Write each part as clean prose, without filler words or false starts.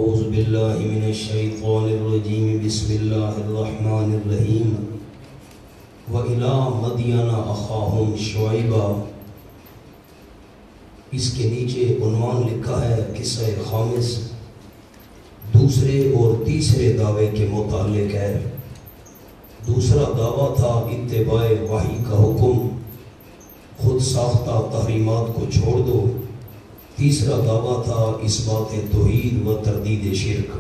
أعوذ بالله من الشيطان الرجيم بسم الله الرحمن الرحيم وإلى مدين أخاهم شعيبا۔ اس کے نیچے عنوان لکھا ہے قصہ خامس، دوسرے اور تیسرے دعوے کے متعلق ہے۔ دوسرا دعویٰ تھا اتباع وحی کا حکم، خود ساختہ تحریمات کو چھوڑ دو۔ تیسرا دعویٰ تھا اثبات توحید و تردید شرک۔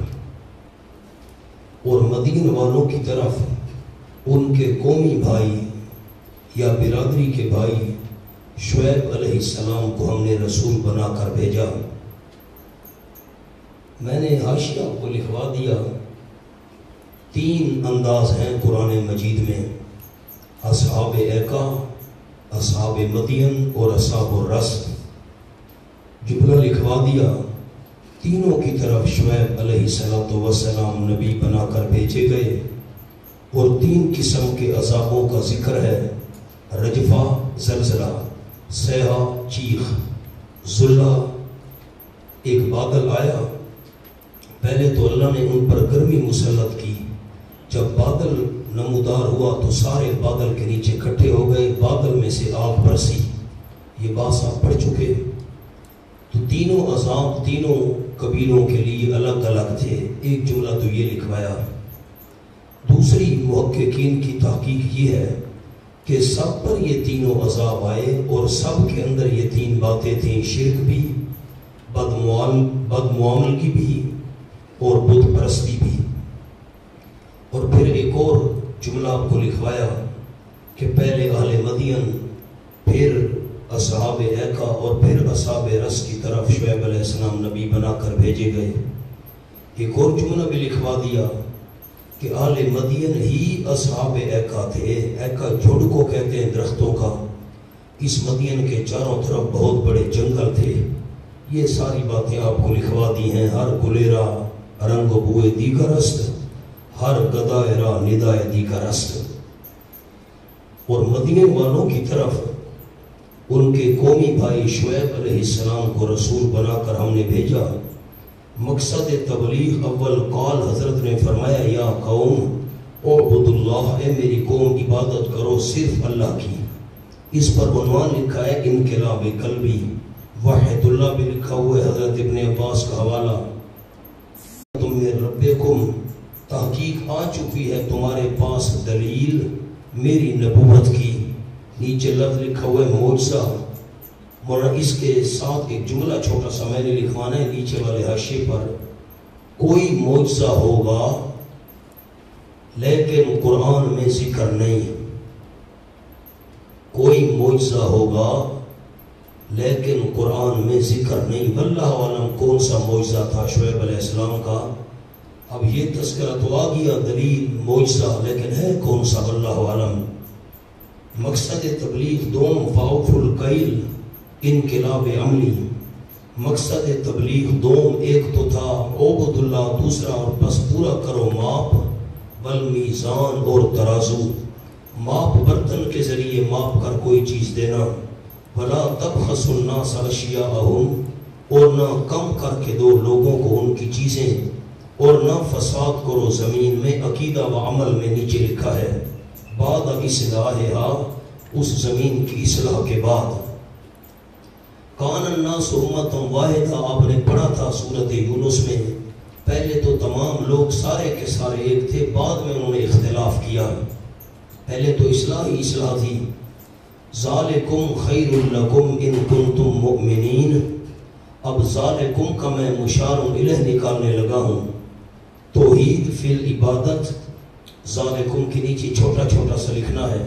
اور مدین والوں کی طرف ان کے قومی بھائی یا برادری کے بھائی شعیب علیہ السلام کو ہم نے رسول بنا کر بھیجا۔ میں نے حاشیہ کو لکھوا دیا، 3 انداز ہیں قرآن مجید میں، اصحاب ایکا، اصحاب مدین اور اصحاب الرس۔ جملہ لکھوا دیا، تینوں کی طرف شعیب علیہ السلام نبی بنا کر بھیجے گئے، اور 3 قسم کے عذابوں کا ذکر ہے، رجفہ زلزلہ، صیحہ چیخ، ذلہ ایک بادل آیا۔ پہلے تو اللہ نے ان پر گرمی مسلط کی، جب بادل نمودار ہوا تو سارے بادل کے نیچے اکٹھے ہو گئے، بادل میں سے آگ برسی۔ یہ بات آپ پڑھ چکے۔ تو تینوں عذاب تینوں قبیلوں کے لیے الگ الگ تھے۔ ایک جملہ تو یہ لکھوایا۔ دوسری محققین کی تحقیق یہ ہے کہ سب پر یہ تینوں عذاب آئے، اور سب کے اندر یہ 3 باتیں تھیں، شرک بھی، بدمعاملگی بھی، اور بت پرستی بھی۔ اور پھر ایک اور جملہ آپ کو لکھوایا کہ پہلے اہل مدین، پھر اصحاب ایکا، اور پھر اصحاب رس کی طرف شعیب علیہ السلام نبی بنا کر بھیجے گئے۔ ایک اور جملہ بھی لکھوا دیا کہ اہل مدین ہی اصحاب ایکا تھے۔ ایکا جھڑ کو کہتے ہیں درختوں کا۔ اس مدین کے چاروں طرف بہت بڑے جنگل تھے۔ یہ ساری باتیں آپ کو لکھوا دی ہیں۔ ہر گلیرا رنگ و بوئے دیگر است، ہر گدائے راہ ندائے دیگر است۔ اور مدین والوں کی طرف ان کے قومی بھائی شعیب علیہ السلام کو رسول بنا کر ہم نے بھیجا۔ مقصد تبلیغ اول قال حضرت نے فرمایا، یا قوم اعبدوا اللہ، اے میری قوم عبادت کرو صرف اللہ کی۔ اس پر عنوان لکھا ہے انقلاب قلبی، وحید اللہ بھی لکھا ہوا ہے، حضرت ابن عباس کا حوالہ۔ تم میں ربکم، تحقیق آ چکی ہے تمہارے پاس دلیل میری نبوت کی۔ نیچے لفظ لکھا ہوا ہے معجزہ، ورنہ اس کے ساتھ ایک جملہ چھوٹا سا میں نے لکھوانا ہے نیچے والے حاشیے پر، کوئی معجزہ ہوگا لیکن قرآن میں ذکر نہیں۔ کوئی معجزہ ہوگا لیکن قرآن میں ذکر نہیں۔ واللہ عالم کون سا معجزہ تھا شعیب علیہ السلام کا؟ اب یہ تذکرہ تو آ گیا، دلیل معجزہ، لیکن ہے کون سا؟ واللہ عالم۔ مقصد تبلیغ دوم فاوف القیل، انقلاب عملی۔ مقصد تبلیغ دوم، ایک تو تھا عبد اللہ، دوسرا اور بس پورا کرو ماپ، والمیزان اور ترازو، ماپ برتن کے ذریعے ماپ کر کوئی چیز دینا، ولا تبخسوا الناس اشیاءہم، اور نہ کم کر کے دو لوگوں کو ان کی چیزیں، اور نہ فساد کرو زمین میں۔ عقیدہ و عمل میں نیچے لکھا ہے بعد اصلاحہا، اس زمین کی اصلاح کے بعد۔ کان الناس امۃ واحدہ، آپ نے پڑھا تھا سورۃ یونس میں، پہلے تو تمام لوگ سارے کے سارے ایک تھے، بعد میں انہوں نے اختلاف کیا۔ پہلے تو اصلاح ہی اصلاح تھی۔ ذالکم خیر لکم ان کنتم مؤمنین، اب ذالکم کا میں مشار الیہ نکالنے لگا ہوں۔ توحید فی العبادت، ذالکم کے نیچے چھوٹا چھوٹا سا لکھنا ہے،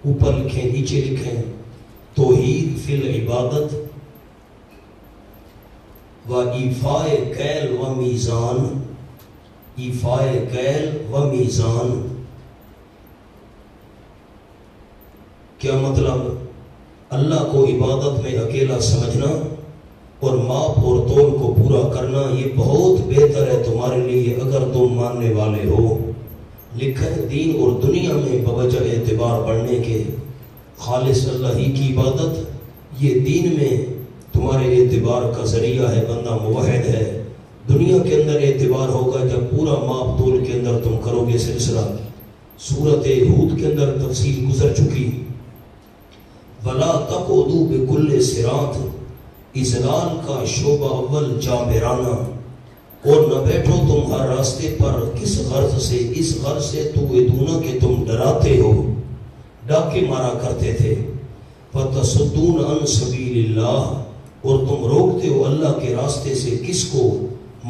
اوپر لکھیں نیچے لکھیں، توحید فی العبادت و ایفاء کیل و میزان، ایفاء کیل و میزان۔ کیا مطلب؟ اللہ کو عبادت میں اکیلا سمجھنا اور ماپ اور تول کو پورا کرنا، یہ بہت بہتر ہے تمہارے لیے اگر تم ماننے والے ہو۔ لکھا ہے دین اور دنیا میں بوجہ اعتبار بڑھنے کے، خالص اللہ ہی کی عبادت، یہ دین میں تمہارے اعتبار کا ذریعہ ہے، بندہ موحد ہے، دنیا کے اندر اعتبار ہوگا جب پورا ماپ تول کے اندر تم کرو گے سلسلہ. سورت ہود کے اندر تفصیل گزر چکی. وَلَا تَقْعُدُوا بِكُلِّ صِرَاطٍ، اضلال کا شعبہ اول جابرانہ، اور نہ بیٹھو تم ہر راستے پر. کس غرض سے؟ اس غرض سے توعدون کہ تم ڈراتے ہو، ڈاکے مارا کرتے تھے. وَتَصُدُّونَ عَنْ سَبِيلِ اللَّهِ، اور تم روکتے ہو اللہ کے راستے سے. کس کو؟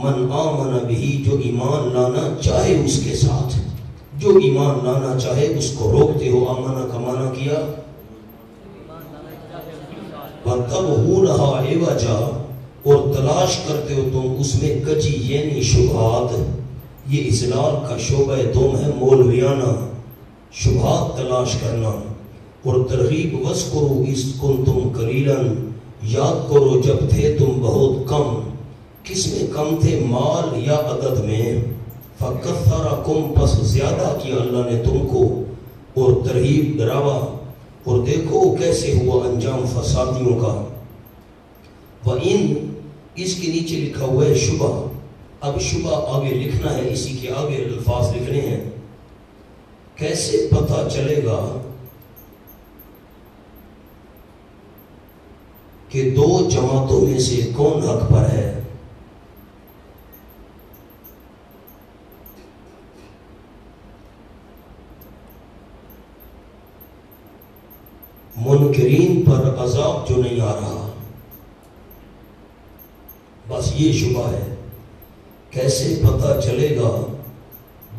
من آمن بہی، جو ایمان لانا چاہے اس کے ساتھ، جو ایمان لانا چاہے اس کو روکتے ہو. آمنہ کا معنی کیا؟ وَتَبْغُونَهَا عِوَجًا، اور تلاش کرتے ہو تم اس میں کجی یعنی شبہات. یہ اضلال کا شعبہ دوم ہے مولویانہ، شبہات تلاش کرنا. اور ترغیب وَاذْكُرُوا اِذْ كُنْتُمْ قَلِيلًا، یاد کرو جب تھے تم بہت کم. کس میں کم تھے؟ مال یا عدد میں. فَكَثَّرَكُمْ، پس زیادہ کیا اللہ نے تم کو. اور ترغیب ڈراوا. اور دیکھو کیسے ہوا انجام فسادیوں کا. وَإِن، اس کے نیچے لکھا ہوا ہے شبہ. اب شبہ آگے لکھنا ہے، اسی کے آگے الفاظ لکھنے ہیں. کیسے پتہ چلے گا کہ دو جماعتوں میں سے کون حق پر ہے؟ منکرین پر عذاب جو نہیں آ رہا، بس یہ شبہ ہے. کیسے پتہ چلے گا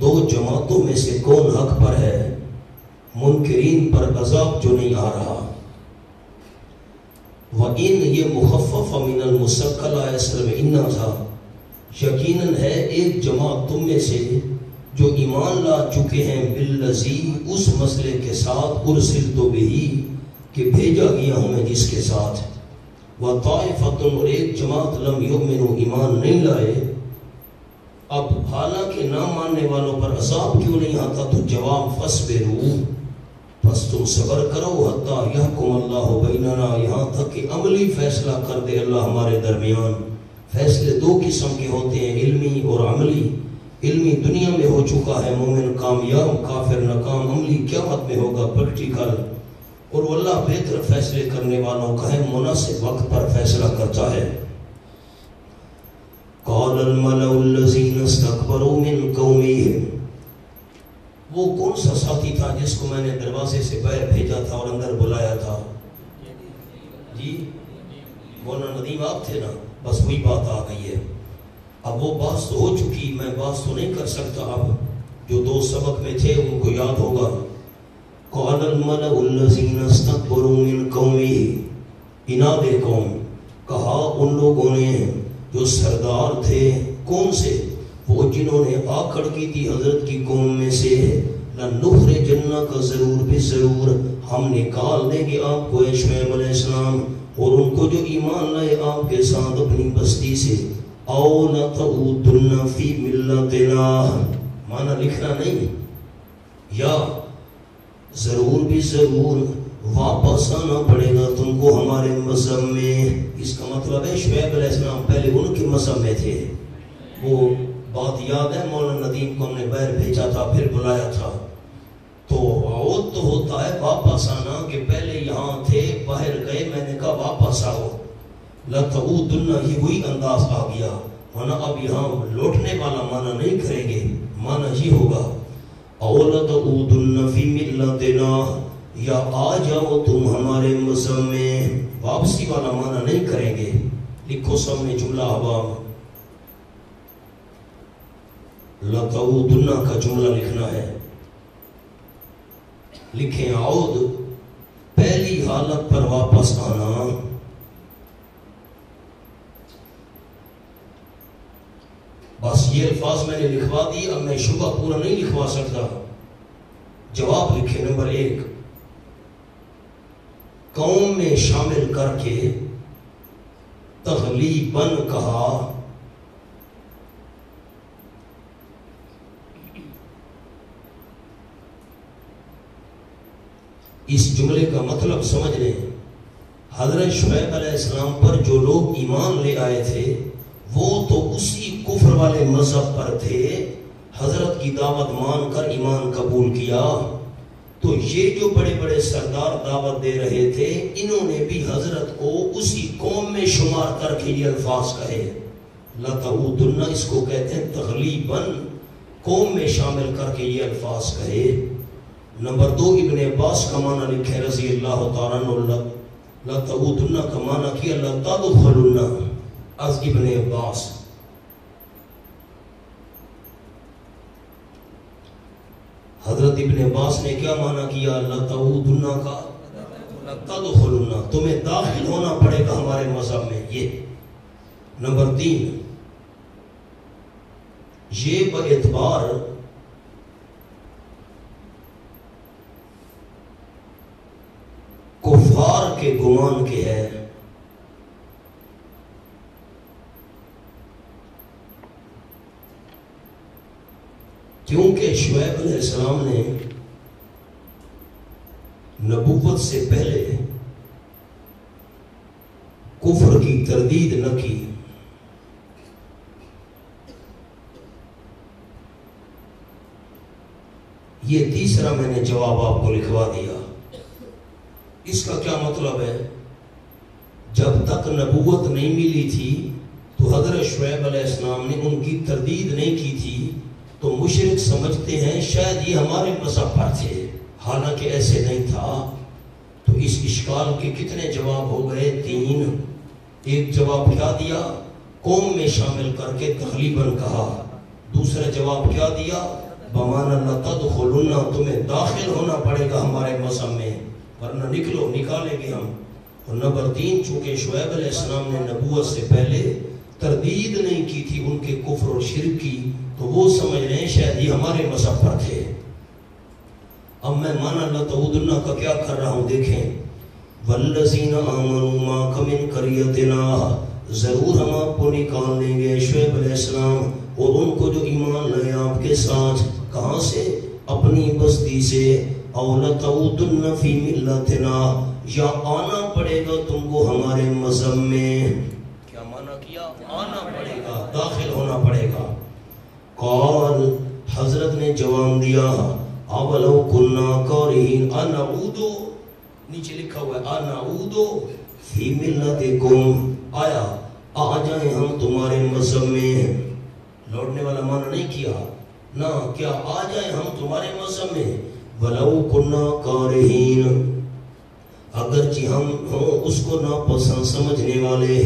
دو جماعتوں میں سے کون حق پر ہے؟ منکرین پر عذاب جو نہیں آ رہا. وَإِن، یہ مخفف من المثقل ہے، اصل میں اِنّا تھا. یقیناً ہے ایک جماعت تم میں سے جو ایمان لا چکے ہیں بالذی، اس مسئلے کے ساتھ، ارسلت بہ، کہ بھیجا گیا ہوں میں جس کے ساتھ. وَطَائِفَةٌ، اور ایک جماعت لم یؤمنوا، ایمان نہیں لائے. اب حالانکہ نہ ماننے والوں پر عذاب کیوں نہیں آتا؟ تو جواب فَاصْبِرُوا، بس تم صبر کرو. حَتَّى يَحْكُمَ اللَّهُ بَيْنَنَا، یہاں تک کہ عملی فیصلہ کر دے اللہ ہمارے درمیان. فیصلے دو قسم کے ہوتے ہیں، علمی اور عملی. علمی دنیا میں ہو چکا ہے، مومن کامیاب کافر ناکام. عملی قیامت میں ہوگا، پریکٹیکل. اور اللہ بہتر فیصلے کرنے والوں کا ہے، مناسب وقت پر فیصلہ کرتا ہے. قال الملأ الذين استكبروا من قومه، وہ کون سا ساتھی تھا جس کو میں نے دروازے سے باہر بھیجا تھا اور اندر بلایا تھا؟ جی مولانا ندیم آپ تھے نا؟ بس وہی بات آ گئی ہے. اب وہ بات تو ہو چکی، میں بات تو نہیں کر سکتا. اب جو دو سبق میں تھے ان کو یاد ہوگا. قال الملأ الذين استكبروا من قومه، اناد قوم، کہا ان لوگوں نے جو سردار تھے. کون سے؟ وہ جنہوں نے آکڑ کی تھی حضرت کی قوم میں سے. لَنُخْرِجَنَّكَ، ضرور بھی ضرور ہم نکال دیں گے آپ کو، شعیب علیہ السلام اور ان کو جو ایمان لائے آپ کے ساتھ اپنی بستی سے. اَوْ لَتَعُودُنَّ فِي مِلَّتِنَا، معنی لکھنا نہیں، یا ضرور بھی ضرور واپس آنا پڑے گا تم کو ہمارے مذہب میں. اس کا مطلب ہے شعیب علیہ السلام پہلے ان کے مذہب میں تھے. وہ بات یاد ہے، مولانا ندیم کو ہم نے باہر بھیجا تھا پھر بلایا تھا. تو عود تو ہوتا ہے واپس آنا، کہ پہلے یہاں تھے باہر گئے، میں نے کہا واپس آؤ. لَتَعُودُنَّ، یہ وہی انداز آ گیا. مانا اب یہاں لوٹنے والا مانا نہیں کریں گے، مانا یہ ہوگا اَوْ لَتَعُودُنَّ فِي مِلَّتِنَا، یا آ جاؤ تم ہمارے مذہب میں. واپسی والا معنی نہیں کریں گے. لکھو سب میں جملہ عوام، لَتَعُودُنَّ کا جملہ لکھنا ہے. لکھیں عود، پہلی حالت پر واپس آنا. بس یہ الفاظ میں نے لکھوا دی. اب میں شبہ پورا نہیں لکھوا سکتا. جواب لکھے نمبر 1، قوم میں شامل کر کے تغلیباً کہا. اس جملے کا مطلب سمجھ لیں. حضرت شعیب علیہ السلام پر جو لوگ ایمان لے آئے تھے وہ تو اسی والے مذہب پر تھے، حضرت کی دعوت مان کر ایمان قبول کیا، تو یہ جو بڑے بڑے سردار دعوت دے رہے تھے انہوں نے بھی حضرت کو اسی قوم میں شمار کر کے یہ الفاظ کہے۔ لَتَعُودُنَّ اس کو کہتے ہیں تغلیباً، قوم میں شامل کر کے یہ الفاظ کہے۔ نمبر 2 ابن عباس کا معنی لکھے رضی اللہ تعالیٰ عنہ، لَتَعُودُنَّ کا معنی کیا لَتَدْخُلُنَّ از ابن عباس۔ حضرت ابن عباس نے کیا معنی کیا لَتَعُودُنَّ کا لَتَدْخُلُنَّ، تمہیں داخل ہونا پڑے گا ہمارے مذہب میں۔ یہ نمبر 3 یہ باعتبار کفار کے گمان کے ہے، کیونکہ شعیب علیہ السلام نے نبوت سے پہلے کفر کی تردید نہ کی۔ یہ تیسرا میں نے جواب آپ کو لکھوا دیا۔ اس کا کیا مطلب ہے؟ جب تک نبوت نہیں ملی تھی تو حضرت شعیب علیہ السلام نے ان کی تردید نہیں کی تھی، تو مشرک سمجھتے ہیں شاید یہ ہمارے مذہب پر تھے، حالانکہ ایسے نہیں تھا۔ تو اس اشکال کے کتنے جواب ہو گئے؟ 3۔ ایک جواب کیا دیا؟ قوم میں شامل کر کے تغلیباً کہا۔ دوسرا جواب کیا دیا؟ بمعنی لَتَدْخُلُنَّ، تمہیں داخل ہونا پڑے گا ہمارے مذہب میں ورنہ نکالیں گے ہم۔ اور نمبر 3 چونکہ شعیب علیہ السلام نے نبوت سے پہلے تردید نہیں کی تھی ان کے کفر اور شرک کی، تو وہ سمجھ رہے ہیں شاید یہ ہمارے مذہب پر تھے۔ اب میں معنی لَتَعُودُنَّ کا کیا کر رہا ہوں، دیکھیں۔ وَالَّذِينَ آمَنُوا مَعَكَ مِنْ قَرْيَتِنَا، ضرور ہم آپ کو نکال لیں گے شعیب علیہ السلام اور ان کو جو ایمان لائے آپ کے ساتھ، کہاں سے؟ اپنی بستی سے۔ اَوْ لَتَعُودُنَّ فِي مِلَّتِنَا، یا آنا پڑے گا تم کو ہمارے مذہب میں۔ کیا معنی کیا؟ آنا پڑے گا، داخل ہونا پڑے گا۔ قال، حضرت نے جواب دیا، اَوَلَوْ كُنَّا كَارِهِينَ أَنَعُودُ، نیچے لکھا ہوا ہے أَنَعُودُ فِي مِلَّتِكُمْ، آیا آ جائیں ہم تمہارے مذہب میں۔ لوٹنے والا معنی نہیں کیا نہ، کیا آ جائیں ہم تمہارے مذہب میں۔ وَلَوْ كُنَّا كَارِهِينَ، اگرچہ ہم ہوں اس کو ناپسند سمجھنے والے،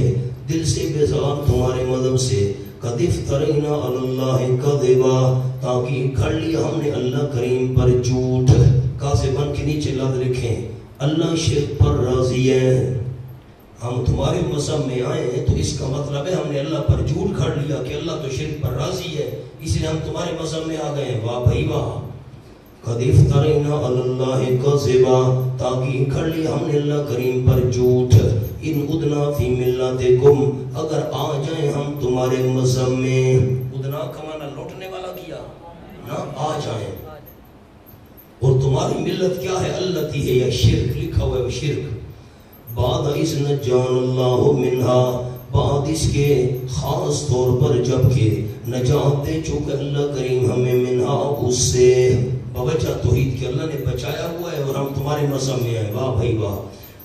دل سے بیزار تمہارے مذہب سے۔ قَدْ افْتَرَيْنَا عَلَى اللَّهِ كَذِبًا، تاکہ کھڑ لیا ہم نے اللہ کریم پر جھوٹ۔ کاذباً کے نیچے لفظ لکھیں، اللہ شرک پر راضی ہے۔ ہم تمہارے مذہب میں آئے ہیں تو اس کا مطلب ہے ہم نے اللہ پر جھوٹ کھڑ لیا کہ اللہ تو شرک پر راضی ہے، اس لیے ہم تمہارے مذہب میں آ گئے۔ واہ بھائی واہ۔ قَدْ افْتَرَيْنَا عَلَى اللَّهِ كَذِبًا، تاکہ کھڑ لیا ہم نے اللہ کریم پر جھوٹ۔ ان ادنا فی ملتکم، اگر آ جائیں ہم تمہارے مذہب میں۔ ادنا کا معنی لوٹنے والا کیا نہ، آ جائیں۔ اور تمہاری ملت کیا ہے؟ التی ہے یا شرک، لکھا ہوا ہے شرک۔ بعد اذ نجانا اللہ منہا، بعد اس کے خاص طور پر جب کہ نجات دے چکا اللہ کریم ہمیں منہا اس سے، بوجہ توحید کے اللہ نے بچایا ہوا ہے اور ہم تمہارے مذہب میں آئے۔ واہ بھائی واہ۔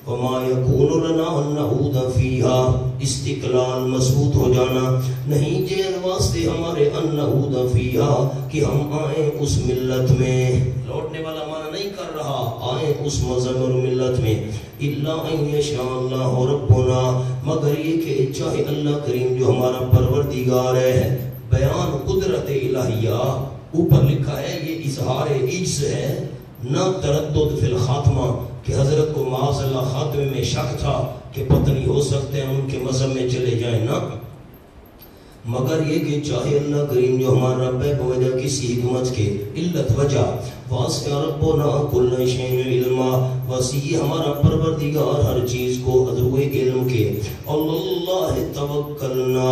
وَمَا يَكُونُ لَنَا أَن نَعُودَ فِيهَا، استقلال مضبوط ہو جانا نہیں جیل واسطے ہمارے، أَن نَعُودَ فِيهَا کہ ہم آئیں اس ملت میں۔ لوٹنے والا معنی نہیں کر رہا، آئیں اس مذہب اور ملت میں۔ إِلَّا أَن يَشَاءَ اللَّهُ رَبُّنَا، مگر یہ کہ چاہے اللہ کریم جو ہمارا پروردگار ہے۔ بیان قدرت الہیہ، اوپر لکھا ہے یہ اظہار عجز ہے، نہ تردد فی الخاتمہ کہ حضرت کو معاذ اللہ خاتمے میں شک تھا کہ پتہ نہیں ہو سکتے ہیں ان کے مذہب میں چلے جائیں نہ، مگر یہ کہ چاہے اللہ کریم جو ہمارا رب ہے بوجہ کسی حکمت کے علت وجہ، واسع ربنا کل شیء علما، وسیع ہمارا پروردگار ہر چیز کو ادھوئے علم کے۔ اللہ توکلنا،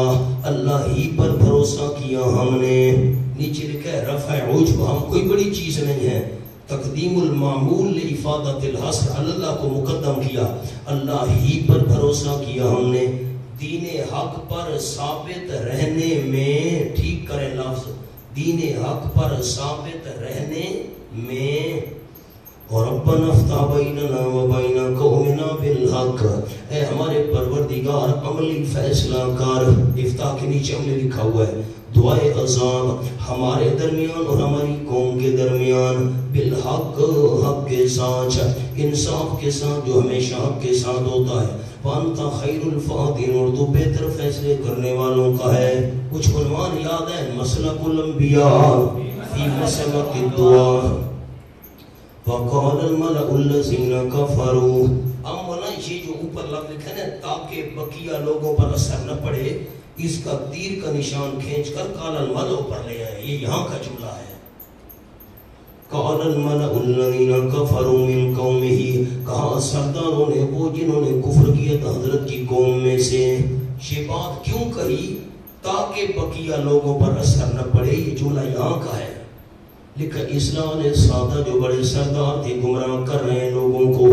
اللہ ہی پر بھروسہ کیا ہم نے۔ نیچے لکھا ہے رفع عجب، ہم کوئی بڑی چیز نہیں ہے، تقدیم المعمول لافادۃ الحصر، اللہ کو مقدم کیا، اللہ ہی پر بھروسہ کیا ہم نے۔ دین حق پر ثابت رہنے میں ٹھیک دین حق پر ثابت رہنے میں. اور ربنا افتح بیننا و بین قومنا بالحق، اے ہمارے پروردگار عملی فیصلہ کر. افتح کے نیچے ہم نے لکھا ہوا ہے دعائے عذاب ہمارے درمیان اور ہماری قوم کے درمیان بالحق، حق کے ساتھ، انصاف کے ساتھ جو ہمیشہ حق کے ساتھ ہوتا ہے. وانتا خیر الفاتحین، اور تو بہتر فیصلے کرنے والوں کا ہے. کچھ عنوان یاد ہے؟ مسلک الانبیاء فی مسلک الدعاء. وقال الملأ الذین کفروا. اب مولا یہ جو اوپر لفظ لکھا ہے نا تاکہ بقیہ لوگوں پر اثر نہ پڑے، اس کا تیر کا نشان کھینچ کر قال الملأ پر لے آئے. یہ یہاں کا جملہ ہے. قال الملأ الذین کفروا من قومہ، کہا سرداروں نے وہ جنہوں نے کفر کیا تھا حضرت کی قوم میں سے. یہ بات کیوں کہی؟ تاکہ بقیہ لوگوں پر اثر نہ پڑے. یہ جملہ یہاں کا ہے. لکھا اسلام نے سادہ جو بڑے سردار تھے گمراہ کر رہے ہیں لوگوں کو.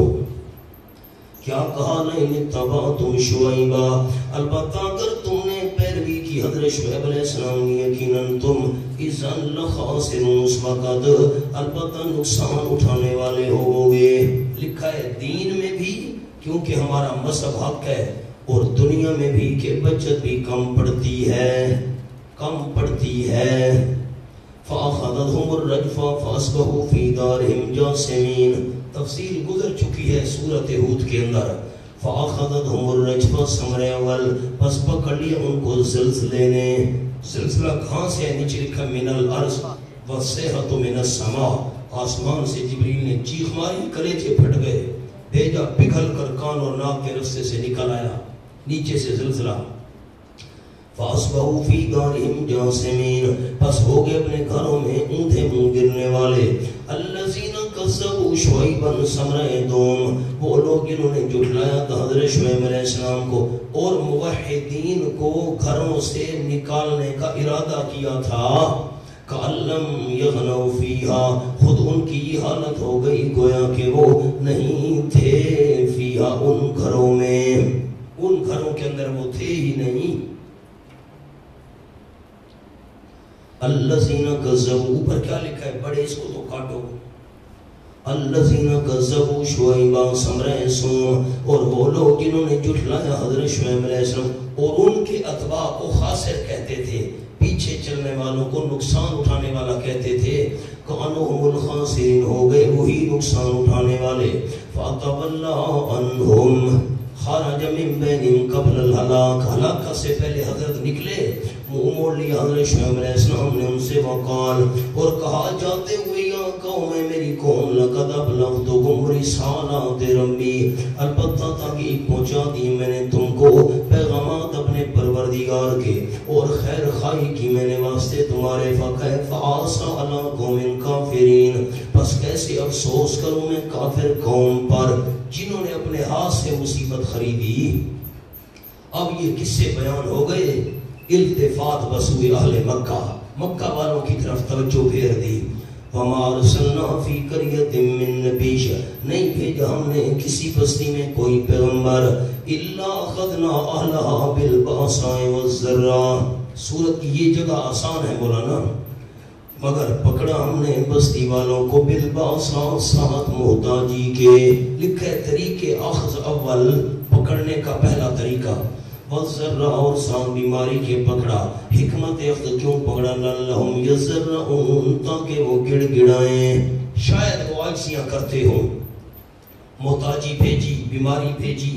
کیا کہا نہیں اتبعتم شعیبا، البتہ اگر تم نے پیروی کی حضرت شعیب علیہ السلام یقیناً تم اذن لخاسرون، اس وقت البتہ نقصان اٹھانے والے ہوگے. لکھا ہے دین میں بھی کیونکہ ہمارا مذہب حق ہے، اور دنیا میں بھی کہ بچت بھی کم پڑتی ہے، کم پڑتی ہے. فَأَخَذَتْهُمُ الرَّجْفَةُ فَأَصْبَحُوا فِي دَارِهِمْ جَاثِمِينَ. تفصیل گزر چکی ہے سورۃ ہود کے اندر. فَأَخَذَتْهُمُ الرَّجْفَةُ سمر اول، پس پکڑ لیا ان کو زلزلے نے. زلزلہ کہاں سے ہے؟ نیچے لکھا من الارض وَالصَّيْحَةُ مِنَ السَّمَاء. آسمان سے جبریل نے چیخ ماری، کلیجے پھٹ گئے. بھیجا پگھل کر کان اور ناک کے رستے سے نکل آیا نیچے سے زلزلہ. فَأَصْبَحُوا فِي دَارِهِمْ جَاثِمِينَ، پس ہو گئے اپنے گھروں میں اوندھے منہ گرنے والے. الَّذِينَ كَذَّبُوا شُعَيْبًا سَمْرَ دوم، وہ لوگ جنہوں نے جھٹلایا تھا حضرت شعیب علیہ السلام کو اور موحدین کو گھروں سے نکالنے کا ارادہ کیا تھا. كَأَن لَّمْ يَغْنَوْا فِيهَا، خود ان کی یہ حالت ہو گئی گویا کہ وہ نہیں تھے فیہا، ان گھروں میں، ان گھروں کے اندر وہ تھے ہی نہیں. الذین کذبوا، اوپر کیا لکھا ہے؟ بڑے اس کو تو کاٹو. الذین کذبوا شعیبا سمر سوم، اور وہ لوگ جنہوں نے جھٹلایا حضرت شعیب علیہ السلام اور ان کے اتباع کو خاسر کہتے تھے، پیچھے چلنے والوں کو نقصان اٹھانے والا کہتے تھے. کانوا هم الخاسرین، ہو گئے وہی نقصان اٹھانے والے. فتولی عنہم خرج من بینہم قبل الہلاک، ہلاکت سے پہلے حضرت نکلے، منہ موڑ لیا حضرت شعیب علیہ السلام نے ان سے. وقال، اور کہا جاتے ہوئے یا قوم میری قوم لقد ابلغتکم رسالات ربی، البتہ تاکہ پہنچا دی میں نے تم کو پیغامات اپنے پروردگار کے اور خیر خواہی کی میں نے واسطے تمہارے. فکیف عصی علی قوم کافرین، پس کیسے افسوس کروں میں کافر قوم پر جنہوں نے اپنے ہاتھ سے مصیبت خریدی. اب یہ قصے بیان ہو گئے. التفات بسوئے اہل مکہ، مکہ والوں کی طرف توجہ پھیر دی. وَمَا أَرْسَلْنَا فِي قَرْيَةٍ مِّن نَبِيٍّ، نہیں بھیجا ہم نے کسی بستی میں کوئی پیغمبر. إِلَّا أَخَذْنَا أَهْلَهَا بِالْبَأْسَاءِ وَالضَّرَّاءِ. سورت کی یہ جگہ آسان ہے مولانا، مگر پکڑا ہم نے بستی والوں کو بالباسا، ساتھ محتاجی کے. لکھے طریقے اخذ اول، پکڑنے کا پہلا طریقہ. والذرہ، اور ساتھ بیماری کے پکڑا. حکمت اخذ کیوں پکڑا؟ لعلہم یضرعون، تاکہ وہ گڑ گڑائیں، شاید وہ عاجزیاں کرتے ہوں. محتاجی بھیجی، بیماری بھیجی.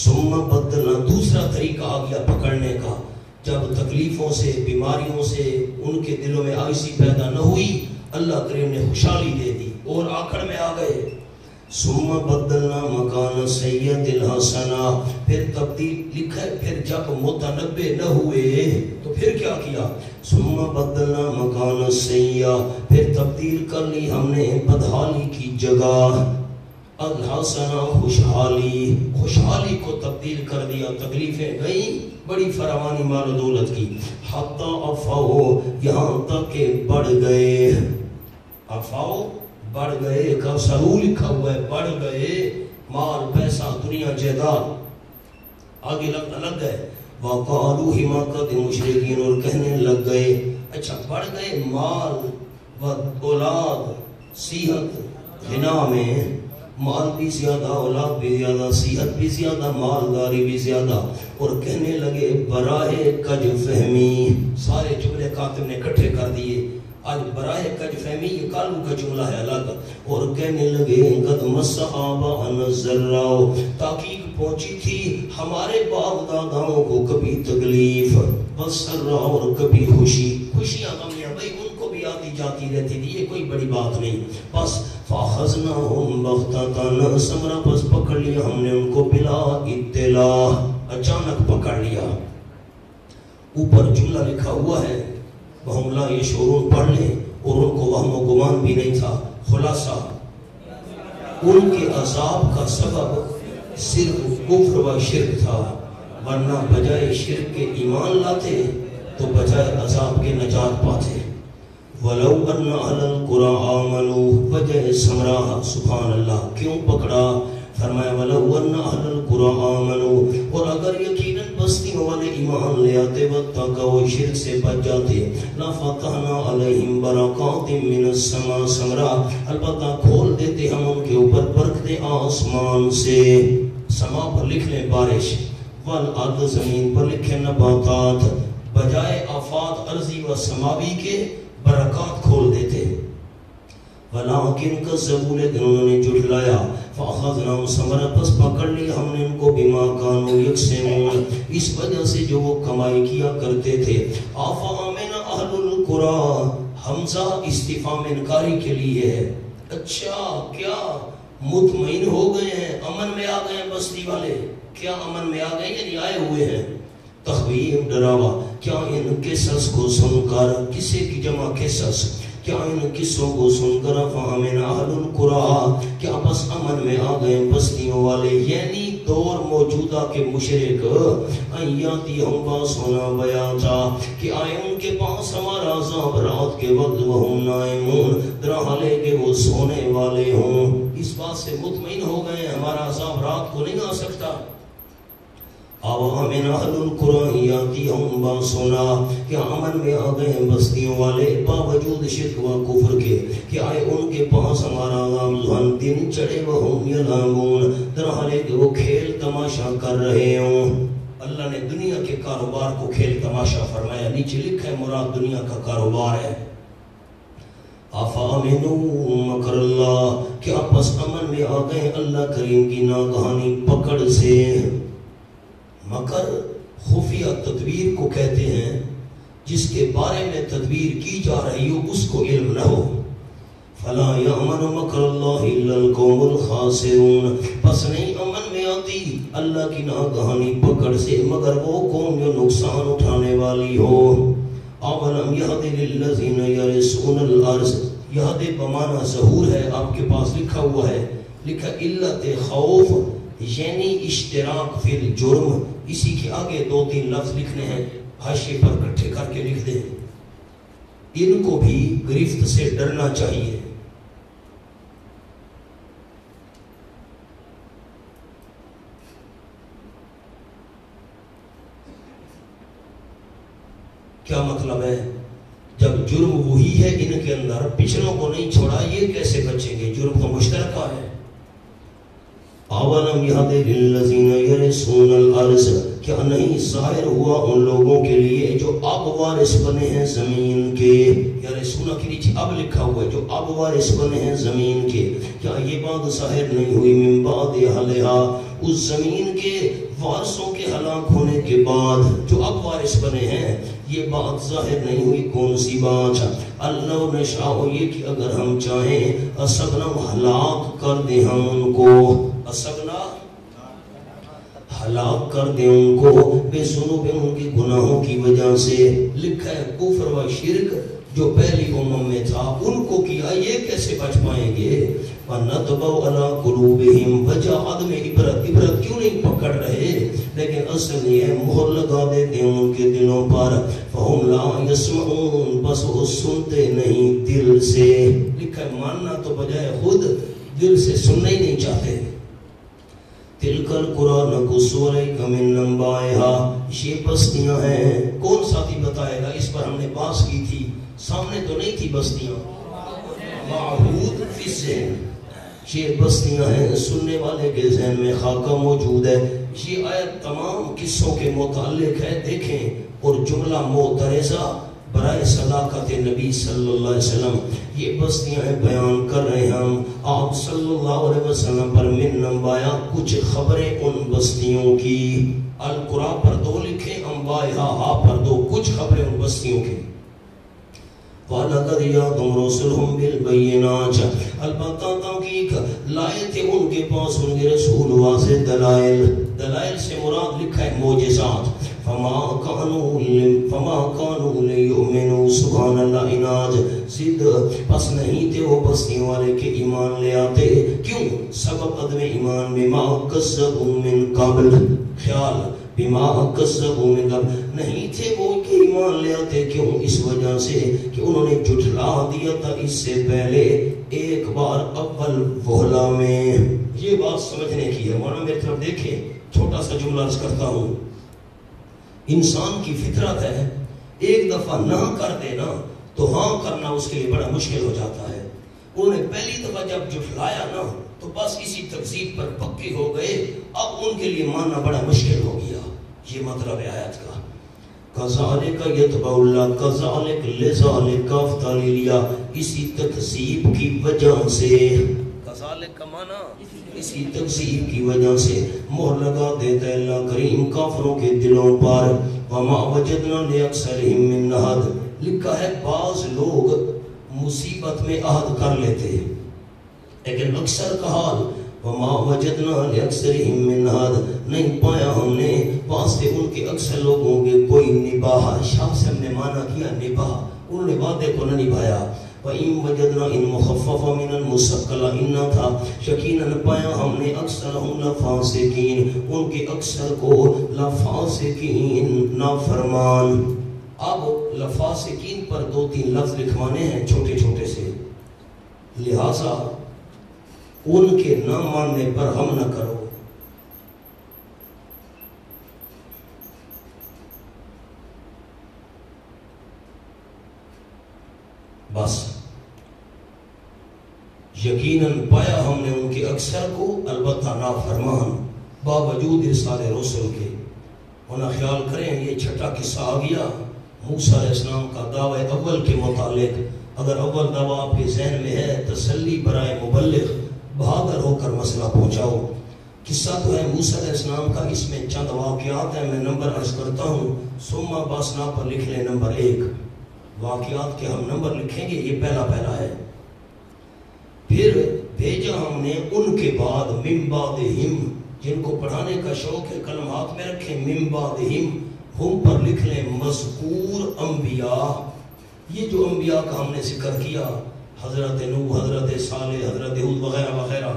ثم بدلنا، دوسرا طریقہ آ گیا پکڑنے کا. جب تکلیفوں سے، بیماریوں سے ان کے دلوں میں عاجزی پیدا نہ ہوئی، اللہ کریم نے خوشحالی دے دی اور آخر میں آ گئے. ثم بدلنا مکان سیئۃ الحسنہ، پھر تبدیل. لکھا ہے پھر جب متنبع نہ ہوئے تو پھر کیا کیا؟ ثم بدلنا مکان سیئہ، پھر تبدیل کر لی ہم نے بدحالی کی جگہ الحسنہ، خوشحالی، خوشحالی کو تبدیل کر دیا. تکلیفیں گئیں، بڑی فراوانی مال و دولت کی. حتی افاؤ، یہاں تک کہ بڑھ گئے. افاؤ بڑھ گئے، کسرو لکھا ہوا ہے، بڑھ گئے. مال پیسہ دنیا جائیداد آگے لگ گئے. وقالو حماقت مشرکین، اور کہنے لگ گئے اچھا بڑھ گئے مال و اولاد صحت غنا میں، مال بھی زیادہ، اولاد بھی زیادہ، صحت بھی زیادہ، مالداری بھی زیادہ، اور کہنے لگے براہ کج فہمی، سارے جملے کاتب نے اکٹھے کر دیے. آج براہ کج فہمی یہ کالو کا جملہ ہے الگ، اور کہنے لگے قد مس آباءنا الضراء، تحقیق پہنچی تھی ہمارے باپ داداؤں کو کبھی تکلیف، والسراء اور کبھی خوشی، خوشیاں غمیاں بھائی ان کو بھی آتی جاتی رہتی تھی، یہ کوئی بڑی بات نہیں. بس فاخذناہم بغتۃ، سمرا پس پکڑ لیا ہم نے ان کو بلا اطلاع، اچانک پکڑ لیا. اوپر جملہ لکھا ہوا ہے وَهُمْ لَا يَشْعُرُونَ، پڑھ لیں، اور ان کو وہم و گمان بھی نہیں تھا. خلاصہ ان کے عذاب کا سبب صرف کفر و شرک تھا، ورنہ بجائے شرک کے ایمان لاتے تو بجائے عذاب کے نجات پاتے. وَلَوْ أَنَّ أَهْلَ الْقُرَىٰ آمَنُوا، وجہ سمراہ، سبحان اللہ، کیوں پکڑا؟ فرمایا وَلَوْ أَنَّ أَهْلَ الْقُرَىٰ آمَنُوا، اور اگر یقیناً بستیوں والے ایمان لے آتے واتقوا، شرک سے بچ جاتے، لَفَتَحْنَا عَلَيْهِمْ بَرَكَاتٍ مِّنَ السَّمَاءِ، سمرا البتہ کھول دیتے ہم ان کے اوپر برکتیں آسمان سے. سما پر لکھ لیں بارش، والارض زمین پر لکھیں نباتات، بجائے آفات ارضی و سماوی کے برکات کھول دیتے. ولیکن کذبوا، لیکن انہوں نے جھٹلایا. فاخذناہم، سمرا پس پکڑ لیا ہم نے ان کو بما کانوا یکسبون، اس وجہ سے جو وہ کمائی کیا کرتے تھے. افامن اہل القریٰ، حمزہ استفہام انکاری کے لیے ہے. اچھا کیا مطمئن ہو گئے ہیں، امن میں آ گئے ہیں بستی والے؟ کیا امن میں آ گئے یعنی آئے ہوئے ہیں؟ تخویف، ڈراوا. کیا ان قصص کو سن کر، کسے کی جمع قصص، کیا ان قصوں کو سن کر فامن اہل القریٰ، کیا بس امن میں آ گئے بستیوں والے، یعنی دور موجودہ کے مشرک، ایاتیہم باسنا بیاتا، کہ آئے ان کے پاس ہمارا عذاب رات کے وقت، وہم نائمون، درحالے کہ وہ سونے والے ہوں. اس بات سے مطمئن ہو گئے ہمارا عذاب رات کو نہیں آ سکتا. آوامن اہل القریٰ یاتیہم باسنا، کیا امن میں آ گئے بستیوں والے باوجود شرک و کفر کے، کہ آئے ان کے پاس ہمارا عذاب دن چڑھے وہم یلعبون، درحالے کہ وہ کھیل تماشا کر رہے ہوں. اللہ نے دنیا کے کاروبار کو کھیل تماشا فرمایا، نیچے لکھا ہے مراد دنیا کا کاروبار ہے. افامنوا مکر اللہ، کیا پس امن میں آ گئے اللہ کریم کی ناگہانی پکڑ سے. مکر خفیہ تدبیر کو کہتے ہیں، جس کے بارے میں تدبیر کی جا رہی ہو اس کو علم نہ ہو. فلا یامن مکر اللہ الا القوم الخاسرون، پس نہیں امن میں آتی اللہ کی ناگہانی پکڑ سے مگر وہ قوم جو نقصان اٹھانے والی ہو. اولم یہد للذین یرثون الارض، یہد بمعنی ظہور ہے، آپ کے پاس لکھا ہوا ہے، لکھا علت خوف یعنی اشتراک فی الجرم. اسی کے آگے دو تین لفظ لکھنے ہیں، حاشیے پر اکٹھے کر کے لکھ دیں. ان کو بھی گرفت سے ڈرنا چاہیے. کیا مطلب ہے؟ جب جرم وہی ہے ان کے اندر، پچھلوں کو نہیں چھوڑا، یہ کیسے بچیں گے؟ جرم تو مشترکہ ہے. اولم یہد للذین یرثون الارض، کیا نہیں ظاہر ہوا ان لوگوں کے لیے جو اب وارث بنے ہیں زمین کے. یرثون کے نیچے اب لکھا ہوا ہے جو اب وارث بنے ہیں زمین کے. کیا یہ بات ظاہر نہیں ہوئی من بعد اہلہا، اس زمین کے وارثوں کے ہلاک ہونے کے بعد جو اب وارث بنے ہیں، یہ بات ظاہر نہیں ہوئی؟ کون سی بات؟ اللہ نشاء، یہ کہ اگر ہم چاہیں اصبنا، ہلاک کر دیں ہم ان کو، اصبنا ہلاک کر دیں ان کو، بے ذنوب، ان کے گناہوں کی وجہ سے. لکھا ہے کفر و شرک جو پہلی امم میں تھا ان کو کیا، یہ کیسے بچ پائیں گے؟ وَنَطْبَعُ عَلَىٰ قُلُوبِهِمْ، وجہ عدم عبرت کیوں نہیں پکڑ رہے؟ لیکن اصل یہ ہے مہر لگا دیتے ہیں ان کے دلوں پر. فَهُمْ لَا يَسْمَعُونَ، بس وہ سنتے نہیں دل سے. لکھا ہے ماننا تو بجائے خود دل سے سننا ہی نہیں چاہتے. تلکل قرآن نقص علیک من انبائہا، یہ بستیاں ہیں. کون ساتھی بتائے گا؟ اس پر ہم نے بات کی تھی، سامنے تو نہیں تھی بستیاں، معہود فی الذہن. یہ بستیاں ہیں، سننے والے کے ذہن میں خاکہ موجود ہے. یہ آیت تمام قصوں کے متعلق ہے. دیکھیں، اور جملہ معترضہ برائے صداقت نبی صلی اللہ علیہ وسلم، یہ بستیاں بیان کر رہے ہیں ہم آپ صلی اللہ علیہ وسلم پر من انبایا، کچھ خبریں ان بستیوں کی. القرآ پر 2 لکھیں، انبایا ہا پر 2، کچھ خبریں ان بستیوں کی. وَلَقَدْ جَاءَهُمْ رُسُلُهُم بِالْبَيِّنَاتِ، البتہ تحقیق لائے تھے ان کے پاس ان کے رسول واضح دلائل. دلائل سے مراد لکھا ہے معجزات. فما كانوا ليؤمنوا، سبحان اللہ، عناد ضد، پس نہیں تھے وہ بستیوں والے کے ایمان لے آتے. کیوں؟ سبب عدم ایمان بما كذبوا من قبل، خیال بما كذبوا من قبل، نہیں تھے وہ کہ ایمان لے آتے. کیوں؟ اس وجہ سے کہ انہوں نے جھٹلا دیا تھا اس سے پہلے ایک بار اول وہلا میں. یہ بات سمجھنے کی ہے. مولانا میری طرف دیکھیں، چھوٹا سا جملہ عرض کرتا ہوں. انسان کی فطرت ہے، ایک دفعہ نہ کر دینا تو ہاں کرنا اس کے لیے بڑا مشکل ہو جاتا ہے. انہوں نے پہلی دفعہ جب جھٹلایا نا تو بس اسی تکذیب پر پکے ہو گئے. اب ان کے لیے ماننا بڑا مشکل ہو گیا. یہ مطلب ہے آیت کا. کذالک یتبع اللہ، کذالک لذالک کاف تعلیل لیا، اسی تکذیب کی وجہ سے، کذالک کا معنی اسی تکذیب کی وجہ سے مہر لگا دیتا ہے اللہ کریم کافروں کے دلوں پر. وما وجدنا لأکثرہم من عہد، لکھا ہے بعض لوگ مصیبت میں عہد کر لیتے ہیں، لیکن اکثر کا حال وما وجدنا لأکثرہم من عہد، نہیں پایا ہم نے واسطے ان کے اکثر لوگوں کے کوئی نباہ. شاہ سے ہم نے مانا کیا نباہ، انہوں نے وعدے کو نہ نبھایا. وَإِن وَجَدْنَا إِن مُخَفَّفَ مِنَ الْمُسَقَّلَ إِنَّا تھا، یقیناً پایا ہم نے اکثرہم لفاسقین، ان کے اکثر کو لفاسقین نافرمان. اب لفاسقین پر 2-3 لفظ لکھوانے ہیں چھوٹے چھوٹے سے، لہٰذا ان کے نہ ماننے پر ہم نہ کرو. بس یقیناً پایا ہم نے ان کے اکثر کو البتہ نافرمان، باوجود ارسال رسول کے. ہونا خیال کریں یہ چھٹا قصہ آ گیا موسیٰ علیہ السلام کا دعوی اول کے متعلق. اگر اول دعویٰ آپ کے ذہن میں ہے، تسلی برائے مبلغ، بہادر ہو کر مسئلہ پہنچاؤ. قصہ تو ہے موسیٰ علیہ السلام کا، اس میں چند واقعات ہیں، میں نمبر عرض کرتا ہوں. سما باسنا پر لکھ لیں نمبر 1. واقعات کے ہم نمبر لکھیں گے، یہ پہلا ہے. پھر بھیجا ہم نے ان کے بعد من بعدہم، جن کو پڑھانے کا شوق ہے قلم ہاتھ میں رکھیں، من بعدہم، ہم پر لکھ لیں مذکور انبیاء. یہ جو انبیاء کا ہم نے ذکر کیا، حضرت نوح، حضرت صالح، حضرت ہود وغیرہ وغیرہ،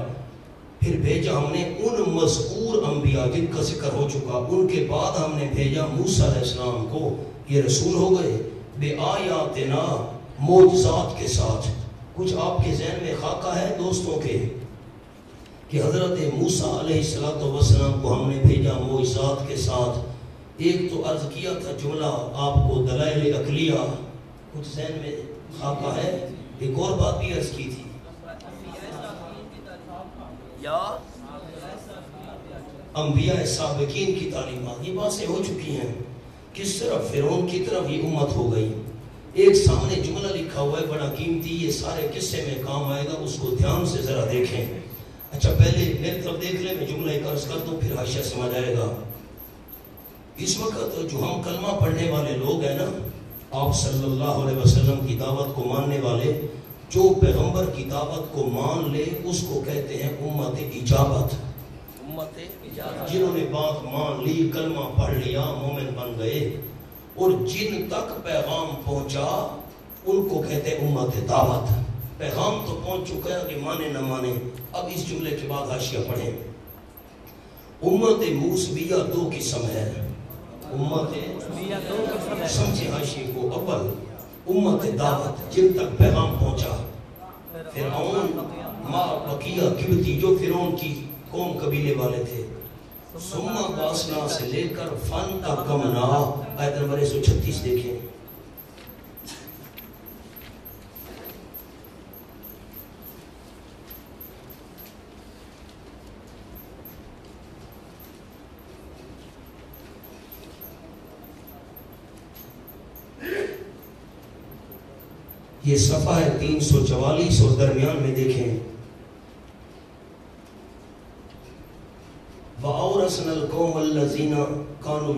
پھر بھیجا ہم نے ان مذکور انبیاء جن کا ذکر ہو چکا، ان کے بعد ہم نے بھیجا موسیٰ علیہ السلام کو. یہ رسول ہو گئے بے آیاتنا، معجزات کے ساتھ. کچھ آپ کے ذہن میں خاکہ ہے دوستوں کے کہ حضرت موسیٰ علیہ السلام کو ہم نے بھیجا معجزات کے ساتھ. ایک تو عرض کیا تھا جملہ آپ کو دلائل عقلیہ، کچھ ذہن میں خاکہ ہے. ایک اور بات بھی عرض کی تھی، یا انبیاء سابقین کی تعلیمات. یہ باتیں ہو چکی ہیں. کس طرف فرعون کی طرف یہ امت ہو گئی. ایک سامنے جملہ لکھا ہوا ہے بڑا قیمتی، یہ سارے قصے میں کام آئے گا، اس کو دھیان سے ذرا دیکھیں. اچھا پہلے میری طرف دیکھ لیں، میں جملہ ایک عرض کر دوں پھر حاشیہ سمجھ آئے گا. اس وقت جو ہم کلمہ پڑھنے والے لوگ ہیں نا، آپ صلی اللہ علیہ وسلم کی دعوت کو ماننے والے، جو پیغمبر کی دعوت کو مان لے اس کو کہتے ہیں امت اجابت. جنہوں نے بات مان لی، کلمہ پڑھ لیا، مومن بن گئے، اور جن تک پیغام پہنچا ان کو کہتے ہیں امت دعوت. پیغام تو پہنچ چکا ہے کہ مانے نہ مانے. اب اس جملے کے بعد حاشیہ پڑھیں. امت موسویہ 2 قسم ہے. امت سمجھے حاشیے کو. اول امت دعوت، جن تک پیغام پہنچا. فرعون، ما بقیہ قبطی، جو فرعون کی قوم قبیلے والے تھے، ثم باسنا سے لے کر فانتقمنا، آیت نمبر 136 دیکھیں. یہ صفحہ ہے 344 اور درمیان میں دیکھیں وَأَوْرَثْنَا الْقَوْمَ الَّذِينَ كَانُوا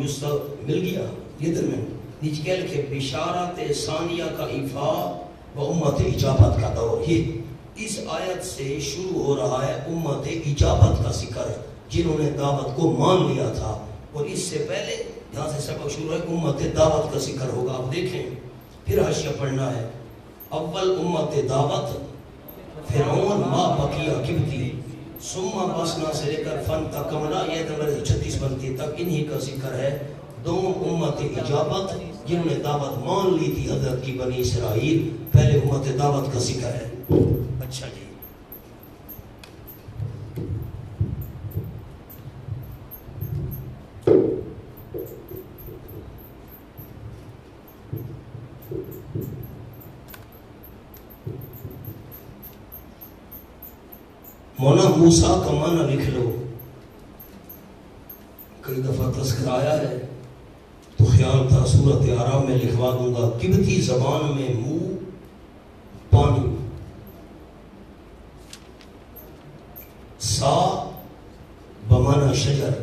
مل گیا یہ درمیان نیچے کہہ لکھے بشارت ثانیہ کا ایفا و امت اجابت کا دور. یہ اس آیت سے شروع ہو رہا ہے امت اجابت کا ذکر جنہوں نے دعوت کو مان لیا تھا، اور اس سے پہلے یہاں سے سبق شروع ہے امت دعوت کا ذکر ہوگا. آپ دیکھیں پھر حاشیہ پڑھنا ہے. اول امت دعوت فرعون ما بقیہ قبطی، ثم باسنا سے لے کر فانتقمنا، یہ نمبر 36 بنتی تک انہی کا ذکر ہے. دوم امت اجابت جنہوں نے دعوت مان لی تھی حضرت کی بنی اسرائیل، پہلے امت دعوت کا ذکر ہے. اچھا جی، مونا موسیٰ کا معنی لکھ لو. کئی دفعہ تذکر آیا ہے تو خیال تھا سورۃ اعراف میں لکھوا دوں گا. قبطی زبان میں منہ پانی، سا بمانا شجر،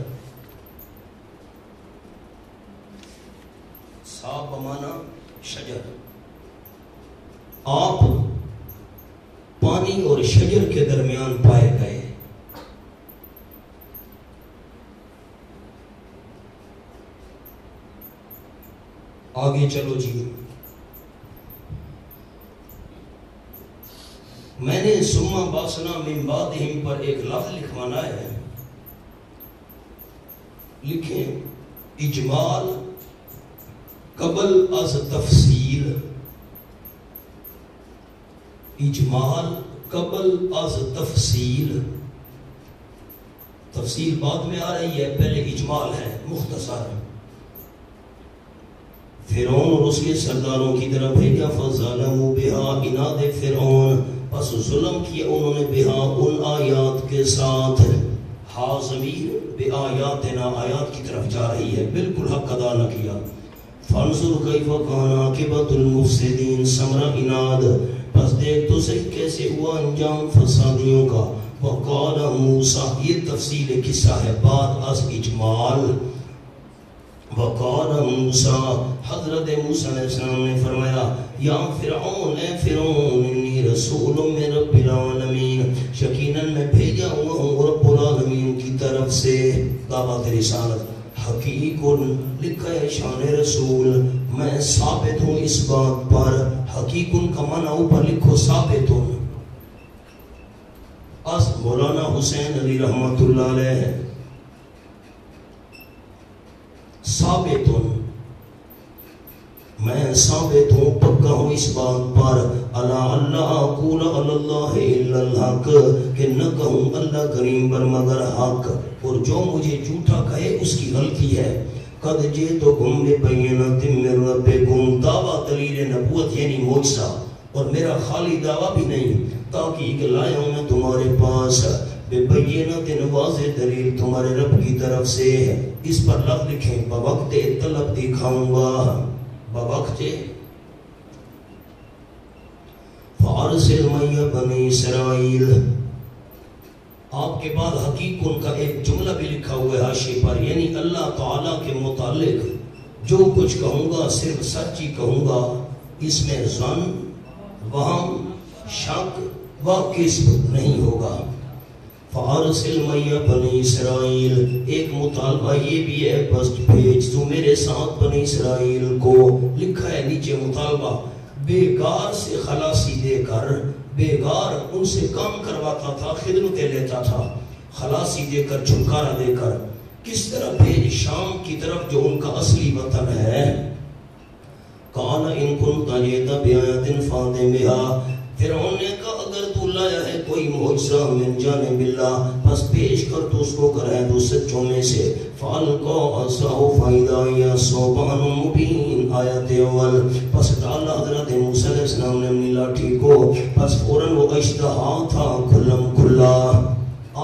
سا بمانا شجر. آپ پانی اور شجر کے درمیان پائے گئے. آگے چلو جی، میں نے ثم باسنا من بعدہم پر ایک لفظ لکھوانا ہے. لکھیں اجمال قبل از تفصیل، اجمال قبل از تفصیل. تفصیل بعد میں آ رہی ہے، پہلے اجمال ہے مختصر. فرعون اور اس کے سرداروں کی طرف بھیجا فظلموا بها، اناد فرعون پس ظلم کیا انہوں نے بہا ان آیات کے ساتھ. ہا ضمیر بے آیاتنا، آیات کی طرف جا رہی ہے، بالکل حق ادا نہ کیا. فانظر کیف کان عاقبۃ المفسدین، ثمرہ اناد، پس دیکھ تو صحیح کیسے ہوا انجام فسادیوں کا. وقال موسیٰ، یہ تفصیل قصہ ہے بعد از اجمال. وقال موسیٰ، حضرت موسیٰ علیہ السلام نے فرمایا یا فرعون، اے فرعون، انی رسول من رب العالمین، یقیناً میں بھیجا ہوا ہوں رب العالمین کی طرف سے. دعوت رسالت حقیق لکھا ہے شان رسول، میں ثابت ہوں اس بات پر. حقیق کا معنی اوپر لکھو ثابت ہوں. از مولانا حسین علی رحمت اللہ علیہ، ثابت ہوں، میں ثابت ہوں، پکا ہوں اس بات پر. اللہ اقول علی اللہ الا الحق، کہ نہ کہوں اللہ کریم پر مگر حق، اور جو مجھے جھوٹا کہے اس کی غلطی ہے. قد جئتکم ببینۃ من ربکم، دعویٰ دلیل نبوت یعنی معجزہ، اور میرا خالی دعویٰ بھی نہیں، تاکہ لایا ہوں میں تمہارے پاس ببینۃ، واضح دلیل تمہارے رب کی طرف سے. اس پر لفظ لکھیں بوقت طلب دکھاؤں گا، بوقت. فارسل معی بنی اسرائیل، آپ کے بعد حقیق ان کا ایک جملہ بھی لکھا ہوا ہے حاشیے پر، یعنی اللہ تعالیٰ کے متعلق جو کچھ کہوں گا صرف سچ ہی کہوں گا، اس میں ظن، وہم، شک و کذب نہیں ہوگا. فارسل معی بنی اسرائیل، ایک مطالبہ یہ بھی ہے بس بھیج تو میرے ساتھ بنی اسرائیل کو. لکھا ہے نیچے مطالبہ، بیگار سے خلاصی دے کر، بیگار ان سے کام کرواتا تھا، خدمتیں لیتا تھا، خلاصی دے کر، چھٹکارا دے کر. کس طرح بھیج؟ شام کی طرف جو ان کا اصلی وطن ہے. قال ان كنت جئت بآية فأت بها، فرعون نے کہا اگر تو لایا ہے کوئی معجزہ من جانب اللہ، پس پیش کر تو اس کو کرے تو سچوں میں سے۔ فَأَلْقَىٰ عَصَاهُ فَإِذَا هِيَ ثُعْبَانٌ مُّبِينٌ، آیت اول۔ پس ڈالا حضرت موسیٰ علیہ السلام نے اپنی لاٹھی کو، پس فوراً وہ اشتہا تھا کھلم کھلا۔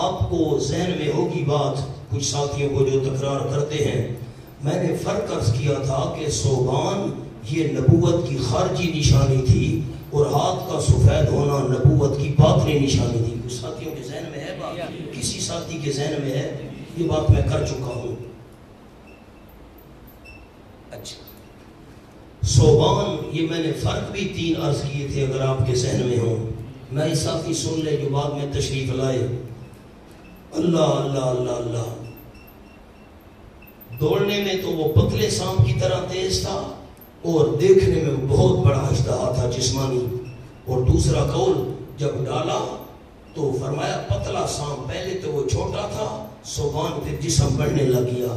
آپ کو ذہن میں ہوگی بات، کچھ ساتھیوں کو جو تکرار کرتے ہیں، میں نے فرق عرض کیا تھا کہ ثعبان یہ نبوت کی خارجی نشانی تھی اور ہاتھ کا سفید ہونا نبوت کی باطنی نشانی تھی۔ کچھ ساتھیوں کے ذہن میں ہے بات، کسی ساتھی کے ذہن میں ہے؟ یہ بات میں کر چکا ہوں۔ اچھا، ثعبان یہ میں نے فرق بھی 3 عرض کیے تھے، اگر آپ کے ذہن میں ہوں نئے ساتھی سن لے جو بعد میں تشریف لائے۔ اللہ اللہ اللہ اللہ، دوڑنے میں تو وہ پتلے سانپ کی طرح تیز تھا اور دیکھنے میں بہت بڑا اشتہا تھا جسمانی۔ اور دوسرا قول جب ڈالا تو فرمایا پتلا سانپ، پہلے تو وہ چھوٹا تھا، ثعبان پھر جسم بڑھنے لگ گیا۔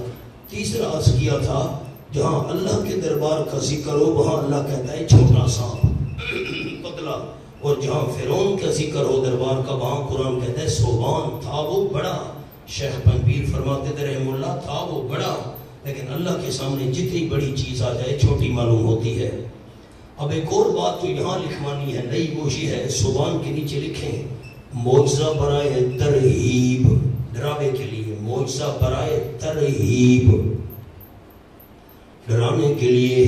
تیسرا عرض کیا تھا جہاں اللہ کے دربار کا ذکر ہو وہاں اللہ کہتا ہے چھوٹا سانپ پتلا، اور جہاں فرعون کا ذکر ہو دربار کا وہاں قرآن کہتا ہے ثعبان تھا وہ بڑا۔ شیخ پنبیر فرماتے تھے رحم اللہ، تھا وہ بڑا، لیکن اللہ کے سامنے جتنی بڑی چیز آ جائے چھوٹی معلوم ہوتی ہے۔ اب ایک اور بات جو یہاں لکھوانی ہے، نئی گوشی ہے، ثعبان کے نیچے لکھیں معجزہ برائے ترہیب، ڈراوے کے لیے، معجزہ برائے ترہیب، ڈرانے کے لیے۔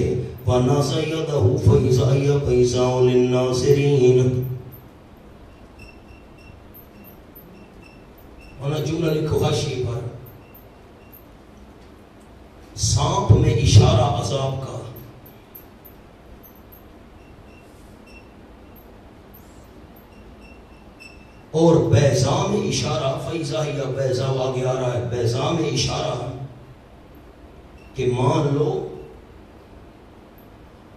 وَنَزَعَ يَدَهُ فَإِذَا هِيَ بَيْضَاءُ لِلنَّاظِرِينَ، اور جملہ لکھو حاشیے پر، سانپ میں اشارہ عذاب کا، اور بیضاء میں اشارہ، فَإِذَا هِيَ بَيْضَاءُ آگے آ رہا ہے، بیضاء میں اشارہ کہ مان لو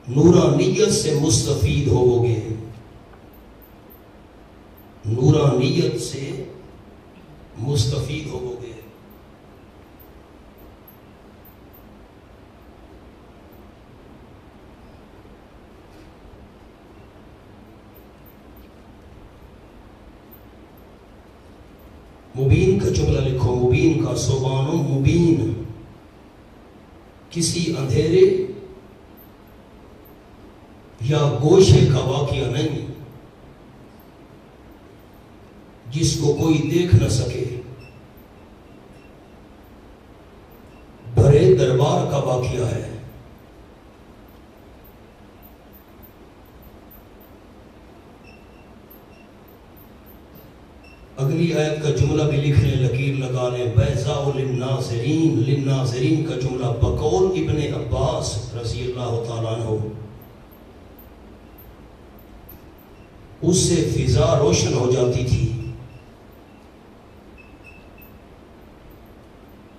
نورانیت سے مستفید ہوو گے، نورانیت سے مستفید ہوو گے۔ مبین کا جملہ لکھو، مبین کا، ثعبان مبین، کسی اندھیرے یا گوشے کا واقعہ نہیں جس کو کوئی دیکھ نہ سکے، بھرے دربار کا واقعہ ہے۔ اگلی آیت کا جملہ بھی لکھ لیں، لکیر لگا لیں، بیضاء للناظرین، للناظرین کا جملہ بقول ابن عباس رضی اللہ تعالیٰ عنہ، اس سے فضا روشن ہو جاتی تھی،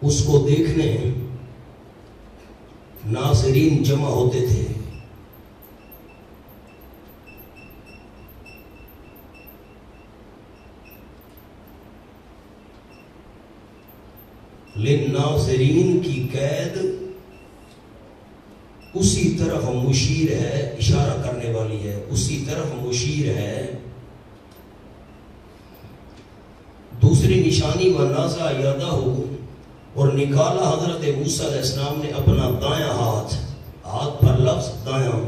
اس کو دیکھنے ناظرین جمع ہوتے تھے۔ للناظرین کی قید اسی طرف مشیر ہے، اشارہ کرنے والی ہے، اسی طرف مشیر ہے۔ دوسری نشانی وَنَزَعَ يَدَهُ، اور نکالا حضرت موسیٰ علیہ السلام نے اپنا دایاں ہاتھ، ہاتھ پر لفظ دایاں،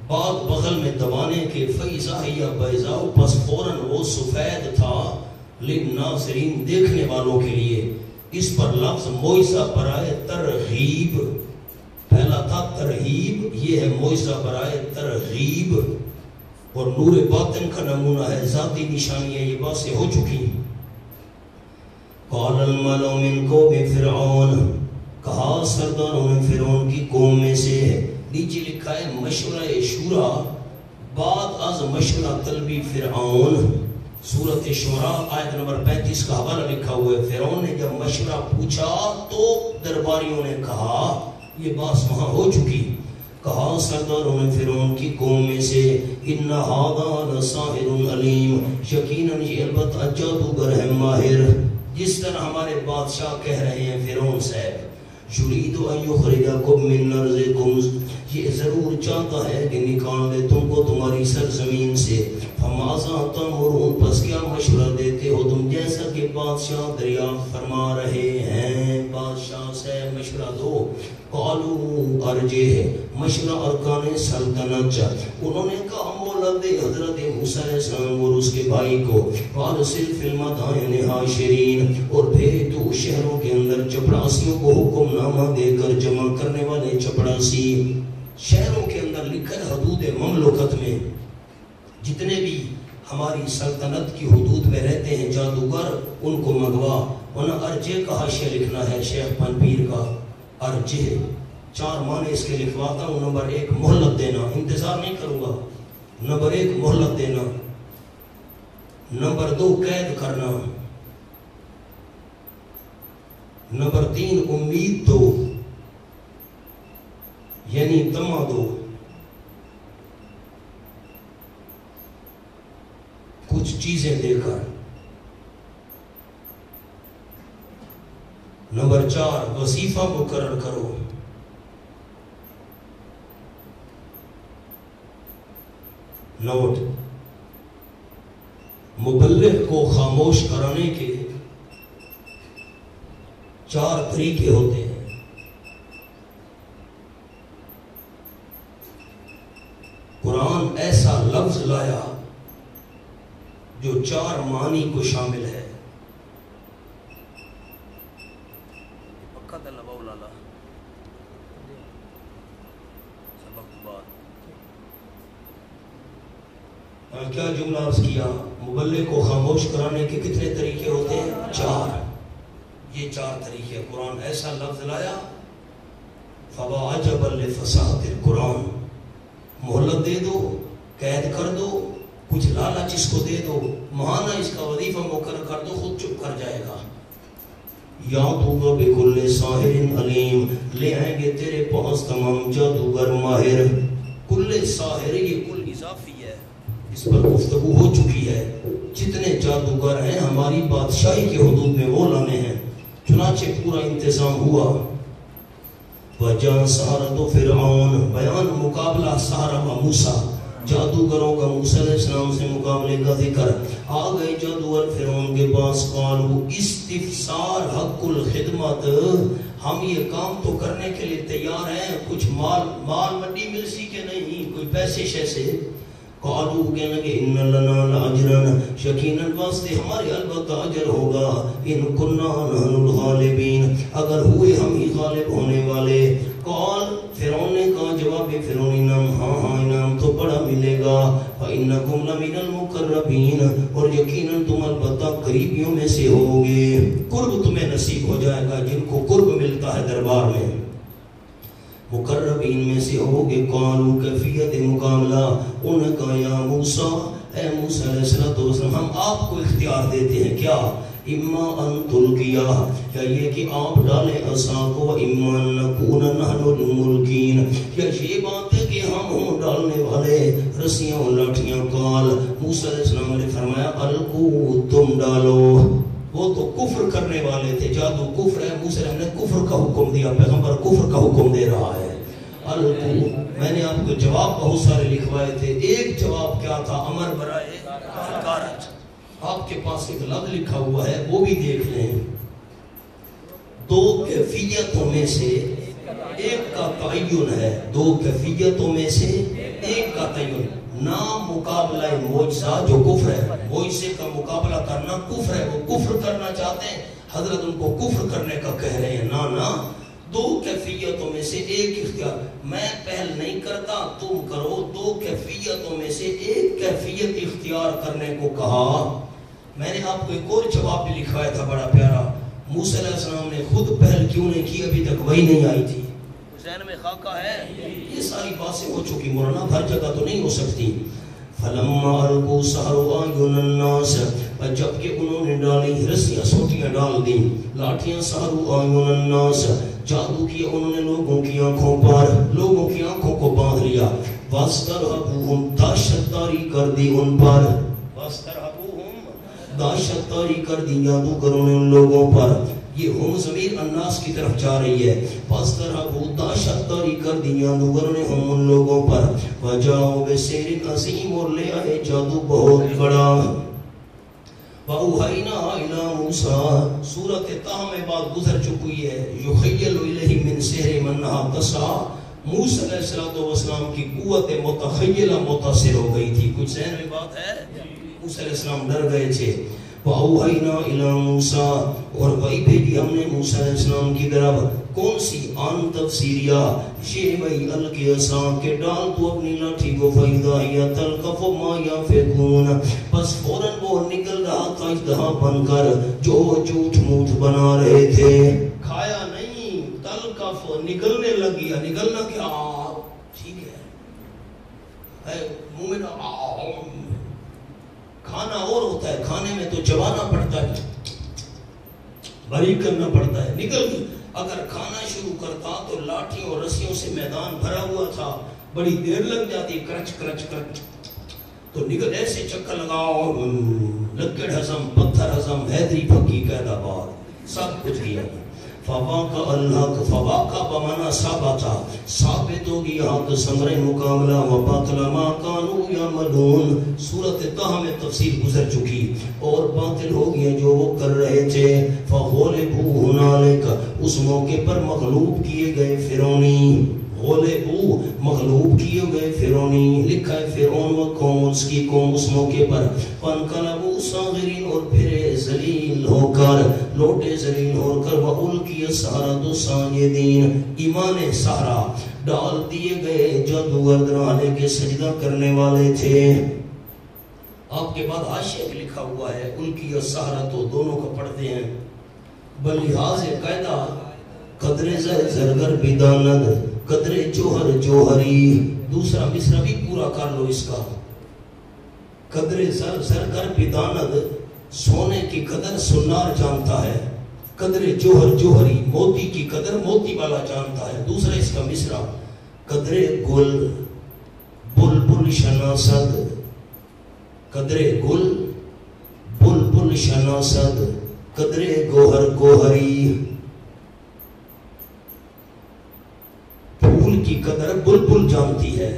بعد بغل میں دبانے کے، فَإِذَا هِيَ بَيْضَاءُ، پس فوراً وہ سفید تھا، للناظرین دیکھنے والوں کے لیے۔ اس پر لفظ معجزہ برائے ترغیب، پہلا تھا ترہیب، یہ ہے معجزہ برائے ترغیب، اور نور باطن کا نمونہ ہے، ذاتی نشانی ہے، یہ باتیں ہو چکی۔ قال الملأ من قوم فرعون، کہا سرداروں نے فرعون کی قوم میں سے، نیچے لکھا ہے مشورہ شورا بعد از مشورہ طلبی فرعون، سورۃ شعراء آیت نمبر 35 کا حوالہ لکھا ہوا ہے۔ فرعون نے جب مشورہ پوچھا تو درباریوں نے کہا، یہ بات وہاں ہو چکی، کہا سرداروں نے فرعون کی قوم میں سے، ان ھذا لساحر علیم، یقیناً یہ البتہ جادوگر ہے ماہر، جس طرح ہمارے بادشاہ کہہ رہے ہیں فرعون صاحب، یرید ان یخرجکم من ارضکم، یہ ضرور چاہتا ہے کہ نکال دے تم کو تمہاری سرزمین سے. فماذا تأمرون، پس کیا مشورہ دیتے ہو تم، جیسا کہ بادشاہ دریافت فرما رہے ہیں. بادشاہ سے مشورہ دو. قالوا ارجہ، مشورہ ارکان سلطنت. انہوں نے کہا مولد حضرت موسیٰ علیہ السلام اور اس کے بھائی کو، وارسل فی المدائن حاشرین، اور بھیج تو شہروں کے اندر چپڑاسیوں کو حکم نامہ دے کر جمع کرنے والے چپڑاسی. شہروں کے اندر لکھا ہے حدود مملکت میں جتنے بھی ہماری سلطنت کی حدود میں رہتے ہیں جادوگر، ان کو منگوا. انہاں ارجے کا حاشیہ لکھنا ہے شیخ پنپیر کا. ارجے 4 معنی اس کے لکھواتا ہوں. نمبر 1 مہلت دینا، انتظار نہیں کروں گا. نمبر 1 مہلت دینا. نمبر 2 قید کرنا. نمبر 3 امید دو، یعنی تما دو، کچھ چیزیں دے کر. نمبر 4 وظیفہ مقرر کرو. نوٹ، مبلغ کو خاموش کرانے کے 4 طریقے ہوتے ہیں. قرآن ایسا لفظ لایا جو 4 معنی کو شامل ہے. کیا جملہ عرض کیا؟ مبلغ کو خاموش کرانے کے کتنے طریقے ہوتے ہیں؟ 4. یہ 4 طریقے. قرآن ایسا لفظ لایا فَوَا عَجَبًا لِفَصَاحَةِ الْقُرْآن. مہلت دے دو، قید کر دو، کچھ لالچ اس کو دے دو، ماہانہ اس کا وظیفہ مقرر کر دو، خود چپ کر جائے گا. یا تو بِكُلِّ سَاحِرٍ عَلِيمٍ، لے آئیں گے تیرے پاس تمام جادوگر ماہر. کل ساحر، یہ کل اضافی ہے، اس پر گفتگو ہو چکی ہے. جتنے جادوگر ہیں ہماری بادشاہی کے حدود میں وہ لانے ہیں. چنانچہ پورا انتظام ہوا. وَجَاءَ سَحَرَةُ فِرْعَوْنَ، بیان مقابلہ سحرہ و موسیٰ، جادوگروں کا موسیٰ علیہ السلام سے مقابلے کا ذکر. آ گئے جادوگر فرعون کے پاس. قالوا، استفسار حق الخدمت، ہم یہ کام تو کرنے کے لیے تیار ہیں، کچھ مال مڈی مل سی کہ نہیں، کوئی پیسے شیسے. قالوا، کہنے کہ ان لنا لاجرا، یقیناً واسطے ہمارے البتہ اجر ہوگا. ان کننا نحن الغالبین، اگر ہوئے ہم ہی غالب ہونے والے. قال، فرعون نے کہا جواب فرعون، انعام، ہاں انعام تو بڑا ملے گا. فإنکم لمن المقربین، اور یقیناً تم البتہ قریبیوں میں سے ہوگے. قرب تمہیں نصیب ہو جائے گا جن کو قرب ملتا ہے دربار میں، مقربین میں سے ہوگے. قالوا، کیفیت مقابلہ. انہوں نے کہا یا موسیٰ، اے موسیٰ علیہ السلام، ہم آپ کو اختیار دیتے ہیں. کیا؟ اما ان تلقیا، یا یہ کہ آپ ڈالیں عصا کو، اما ان نکون نحن الملکین، یا یہ بات ہے کہ ہم ہوں ڈالنے والے رسیاں و لاٹھیاں. قال، موسیٰ علیہ السلام نے فرمایا القوا، تم ڈالو. وہ تو کفر کرنے والے تھے، جادو کفر ہے. موسیٰ علیہ السلام نے کفر کا حکم دیا، پیغمبر کفر کا حکم دے رہا ہے. القوا، میں نے آپ کو جواب بہت سارے لکھوائے تھے. ایک جواب کیا تھا؟ امر برائے حکارت. آپ کے پاس ایک لفظ لکھا ہوا ہے، وہ بھی دیکھ لیں. 2 کیفیتوں میں سے ایک کا تعین ہے. 2 کیفیتوں میں سے ایک کا تعین. نام مقابلہ معجزہ جو کفر ہے، معجزے کا مقابلہ کرنا کفر ہے. وہ کفر کرنا چاہتے ہیں، حضرت ان کو کفر کرنے کا کہہ رہے ہیں. نا 2 کیفیتوں میں سے ایک اختیار. میں پہل نہیں کرتا، تم کرو. 2 کیفیتوں میں سے ایک کیفیت اختیار کرنے کو کہا. میں نے آپ کو ایک اور جواب بھی لکھوایا تھا بڑا پیارا. موسیٰ علیہ السلام نے خود پہل کیوں نہیں کی؟ ابھی تک وہی نہیں آئی تھی. حسین میں خاکہ ہے. یہ ساری باتیں ہو چکی مولانا، ہر جگہ تو نہیں ہو سکتی. فلما القوا سحروا اعین الناس، جبکہ انہوں نے ڈالی رسیاں، سوٹیاں ڈال دیں، لاٹھیاں. سحروا اعین الناس، جادو کیا انہوں نے لوگوں کی آنکھوں پر، لوگوں کی آنکھوں کو باندھ لیا. واسترهبوهم، دہشت طاری کر دی ان پر. واسترهبوهم، دہشت طاری کر دی جادوگروں نے ان لوگوں پر. یہ ہم ضمیر الناس کی طرف جا رہی ہے. پس طرح بہت شطاری کر دیا جادوگر نے ہم ان لوگوں پر. وجاؤ بسحر عظیم اور لے آئے جادو بہت بڑا. وَأَوْحَيْنَا إِلَىٰ مُوسَىٰ سورۃ طٰہٰ میں بات گزر چکی ہے. یُخَيَّلُ إِلَيْهِ مِنْ سِحْرِهِمْ أَنَّهَا تَسْعَىٰ. موسیٰ علیہ السلام کی قوت متخیلہ متاثر ہو گئی تھی. کچھ ذہن میں بات ہے؟ موسیٰ علیہ السلام ڈر گئے تھے. وَأَوْحَيْنَا إِلَىٰ مُوسَىٰ اور وہی بھیجی ہم نے موسیٰ علیہ السلام کی طرف. کون سی؟ آن تفسیریہ یہ وہی القی عصا کہ ڈال تو اپنی لاٹھی کو فَإِذَا هِيَ تَلْقَفُ مَا يَأْفِكُونَ بس فوراً وہ نکل رہا تھا اژدہا بن کر جو جھوٹ موٹ بنا رہے تھے. کھایا نہیں، تلقف نکلنے لگ گیا. نکلنا کیا؟ ٹھیک ہے منہ میں کھانا اور ہوتا ہے، کھانے میں تو چبانا پڑتا ہے، باریک کرنا پڑتا ہے. نکل گئی. اگر کھانا شروع کرتا تو لاٹھیوں اور رسیوں سے میدان بھرا ہوا تھا، بڑی دیر لگ جاتی. کرچ کرچ کرچ تو نکل ایسے چکر لگاؤ، لکڑ ہضم، پتھر ہضم، حیدری پھکی قید آباد سب کچھ کیا. فواقع اللہ فواقع بمانا ثابتا ثابت ہوگی یہاں ثمر مقابلہ وباطل ما کانوا یعملون. سورۃ طٰہٰ میں تفسیر گزر چکی. اور باطل ہو گیا جو وہ کر رہے تھے. فغلبوا ہنالک اس موقع پر مغلوب کیے گئے فرعونی. غلبوا مغلوب کیے گئے فرعونی. لکھا ہے فرعون و قوم اس کی قوم اس موقع پر. فانقلبوا صاغرین اور پھرے ذلیل ہو کر لوٹے ذلیل ہو کر. وَأُلْقِيَ السَّحَرَةُ سَاجِدِينَ ایمان سحرا ڈال دیے گئے جادوگر درانے کے سجدہ کرنے والے تھے. آپ کے بعد حاشیہ میں لکھا ہوا ہے اُلْقِيَ السَّحَرَةُ دونوں کو پڑھتے ہیں بلحاظ قاعدہ قدر زرگر بداند قدر جوہر جوہری. دوسرا مصرع بھی پورا کر لو اس کا. قدر زرگر بداند سونے کی قدر سنار جانتا ہے. قدر جوہر جوہری موتی کی قدر موتی والا جانتا ہے. دوسرا اس کا مصرع قدر گل بلبل شناسد قدر گل بلبل شناسد قدر گوہر گوہری. پھول کی قدر بلبل جانتی ہے،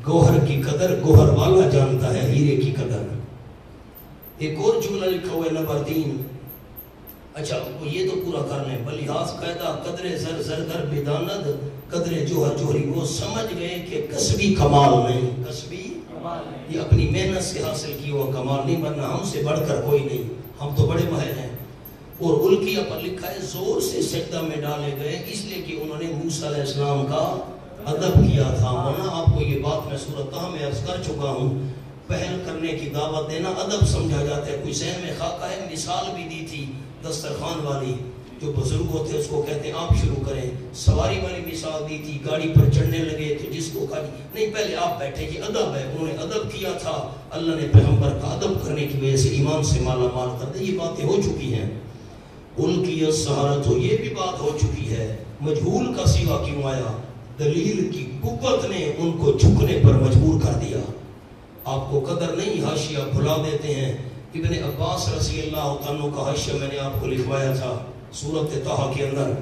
گوہر کی قدر گوہر والا جانتا ہے، ہیرے کی قدر. ایک اور جملہ لکھا ہوا ہے نمبر 3. اچھا یہ تو پورا کر لیں. بلحاظ قاعدہ قدر زر زرگر بداند قدر جوہر جوہری. وہ سمجھ گئے کہ کسبی کمال نہیں، کسبی یہ اپنی محنت سے حاصل کی ہوا کمال نہیں، ورنہ ہم سے بڑھ کر کوئی نہیں، ہم تو بڑے ماہر ہیں. اور القیہ پر لکھا ہے زور سے سجدہ میں ڈالے گئے اس لیے کہ انہوں نے موسیٰ علیہ السلام کا ادب کیا تھا. ورنہ آپ کو یہ بات میں سورۃ طٰہٰ میں عرض کر چکا ہوں، پہل کرنے کی دعوت دینا ادب سمجھا جاتا ہے. کوئی ذہن میں خاکہ ہے؟ مثال بھی دی تھی دسترخوان والی. جو بزرگ ہوتے اس کو کہتے ہیں آپ شروع کریں. سواری والی مثال دی تھی، گاڑی پر چڑھنے لگے تو جس کو کہا نہیں پہلے آپ بیٹھے، یہ ادب ہے. انہوں نے ادب کیا تھا. اللہ نے پیغمبر کا ادب کرنے کی وجہ سے ایمان سے مالا مال کر دے. یہ باتیں ہو چکی ہیں. القی السحرۃ یہ بھی بات ہو چکی ہے. مجہول کا سیغہ کیوں آیا؟ دلیل کی قوت نے ان کو جھکنے پر مجبور کر دیا. آپ کو قدر نہیں، حاشیہ بھلا دیتے ہیں. ابن عباس رضی اللہ عنہ کا حاشیہ میں نے آپ کو لکھوایا تھا سورۃ طٰہٰ کے اندر.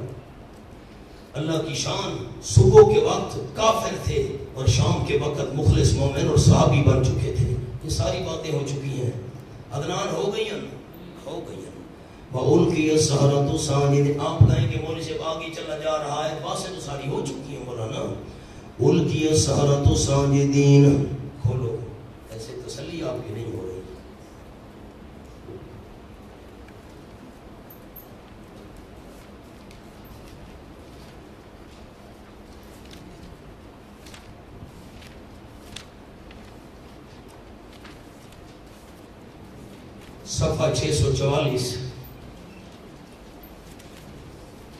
اللہ کی شان صبح کے وقت کافر تھے اور شام کے وقت مخلص مومن اور صحابی بن چکے تھے. یہ ساری باتیں ہو چکی ہیں. ادنان ہو گئی ہیں، ہو گئی ہیں. وَأُلْقِيَ السَّحَرَةُ سَاجِدِينَ آپ کہیں کہ مولوی صاحب آگے چلا جا رہا ہے، باتیں تو ساری ہو چکی ہیں مولانا. اُلْقِيَ السَّحَرَةُ سَاجِدِينَ کھولو، ایسے تسلی آپ کی نہیں ہو رہی. صفحہ 644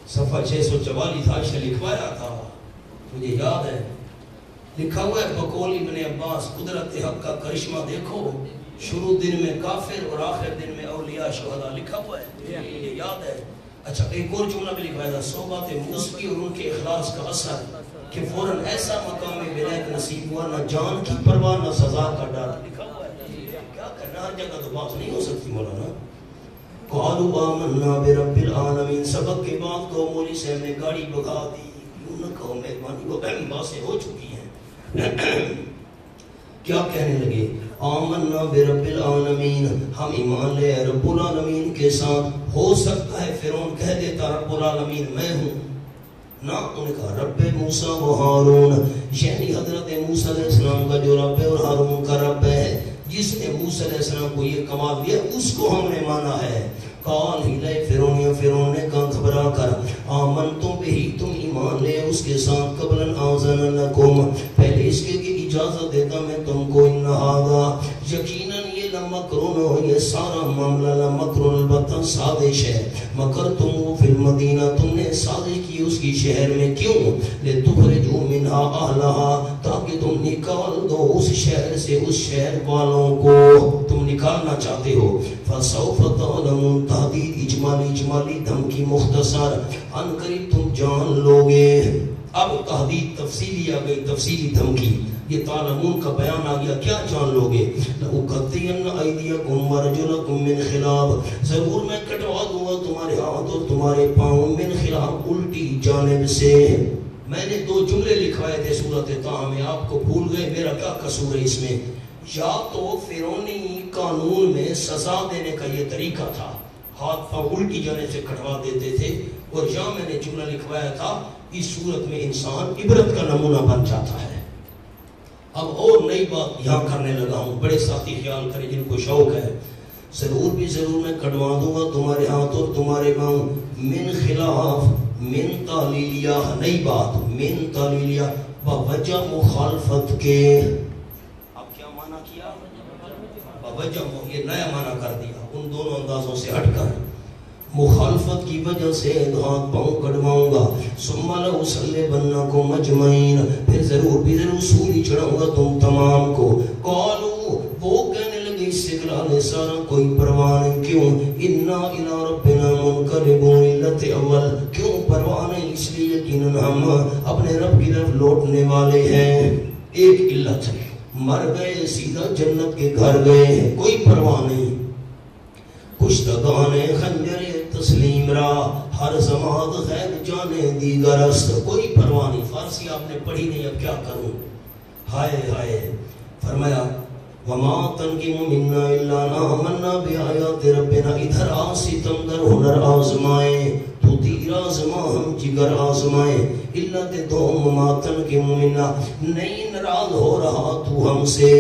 صفحہ 644 حاشیہ لکھوایا تھا، مجھے یاد ہے. لکھا ہوا ہے بقول ابن عباس قدرت حق کا کرشمہ دیکھو، شروع دن میں کافر اور آخر دن میں اولیاء شہداء. لکھا ہوا ہے، مجھے یاد ہے. اچھا ایک اور جملہ بھی لکھوایا تھا صحبت موسیٰ اور ان کے اخلاص کا اثر کہ فوراً ایسا مقام ولایت نصیب ہوا، نہ جان کی پرواہ نہ سزا کا ڈر. لکھا ہوا ہے. کیا کرنا، ہر جگہ تو بات نہیں ہو سکتی مولانا. قالوا آمنا برب العالمین. سبق کے بعد کو مولوی صاحب نے گاڑی بگا دی. کیوں نہ کہو مہربانی، وہ اہم باتیں ہو چکی ہیں. کیا کہنے لگے؟ آمنا برب العالمین، ہم ایمان لے رب العالمین کے ساتھ. ہو سکتا ہے فرعون کہہ دیتا رب العالمین میں ہوں، نہ انہوں نے کہا رب موسیٰ و ہارون، یعنی حضرت موسیٰ علیہ السلام کا جو رب ہے اور ہارون کا رب ہے، جس نے موسیٰ علیہ السلام کو یہ کمال دیا اس کو ہم نے مانا ہے. قال ہی فرعون نے کہا گھبرا کر، آمن تم بھی، تم ایمان لے اس کے ساتھ، قبل آذن لکم، پہلے اس کے اجازت دیتا میں تم کو، ان ھذا، یقیناً یہ لمکرون، یہ سارا معاملہ لمکرون، البتہ سازش ہے، مکر تم فی المدینہ، تم نے سازش کی اس کی شہر میں. کیوں؟ لتخرجوا منہا اہلہا، تاکہ تم نکال دو اس شہر سے اس شہر والوں کو، تم نکالنا چاہتے ہو. فسوف تعلمون، تحدید اجمالی دھمکی مختصر، ان قریب تم جان لوگے. اب تحدید تفصیلی آ گئی، تفصیلی دھمکی. یہ تعلمون کا بیان آ گیا، کیا جان لوگے؟ لَأُقَطِّعَنَّ أَيْدِيَكُمْ وَأَرْجُلَكُمْ مِنْ خِلَافٍ، ضرور میں کٹوا دوں گا تمہارے ہاتھ اور تمہارے پاؤں، من خلاف، الٹی جانب سے. میں نے 2 جملے لکھوائے تھے سورۃ طٰہٰ میں، آپ کو بھول گئے، میرا کیا قصور ہے اس میں؟ یا تو فرعونی قانون میں سزا دینے کا یہ طریقہ تھا، ہاتھ پاؤں الٹی جانب سے کٹوا دیتے تھے، اور یا میں نے جملہ لکھوایا تھا اس صورت میں انسان عبرت کا نمونہ بن جاتا ہے. اب اور نئی بات یہاں کرنے لگا ہوں، بڑے ساتھی خیال کریں جن کو شوق ہے. ضرور بھی ضرور میں کٹوا دوں گا تمہارے ہاتھ اور تمہارے پاؤں، من خلاف، من تعلیلیہ، نئی بات، من تعلیلیہ، وجہ مخالفت کے. اب کیا معنی کیا؟ وجہ، یہ نیا معنی کر دیا ان دونوں اندازوں سے ہٹ کر. مخالفت کی وجہ سے ہاتھ پاؤں کٹواؤں گا. ثم لأصلبنکم اجمعین، پھر ضرور بھی ضرور سولی چڑھاؤں گا تم تمام کو. قالوا، وہ کہنے لگے استقلال سارا کوئی پرواہ نہیں. کیوں؟ انا الی ربنا منقلبون، علت اول، کیوں پرواہ نہیں؟ اس لیے یقیناً ہم اپنے رب کی طرف لوٹنے والے ہیں. ایک علت ہے، مر گئے سیدھا جنت کے گھر گئے ہیں، کوئی پرواہ نہیں. کشتگان خنجر تسلیم را، ہر زماد خیر جانے دیگر است، کوئی پرواہ نہیں. فارسی آپ نے پڑھی نہیں، اب کیا کروں؟ ہائے ہائے. فرمایا وما تنقم منا الا ان آمنا بآیات ربنا، ادھر ستم در ہنر آزمائے، تو تیر آزما ہم جگر آزمائے. الا تے تو وما تنقم منا، نہیں ناراض ہو رہا تو ہم سے.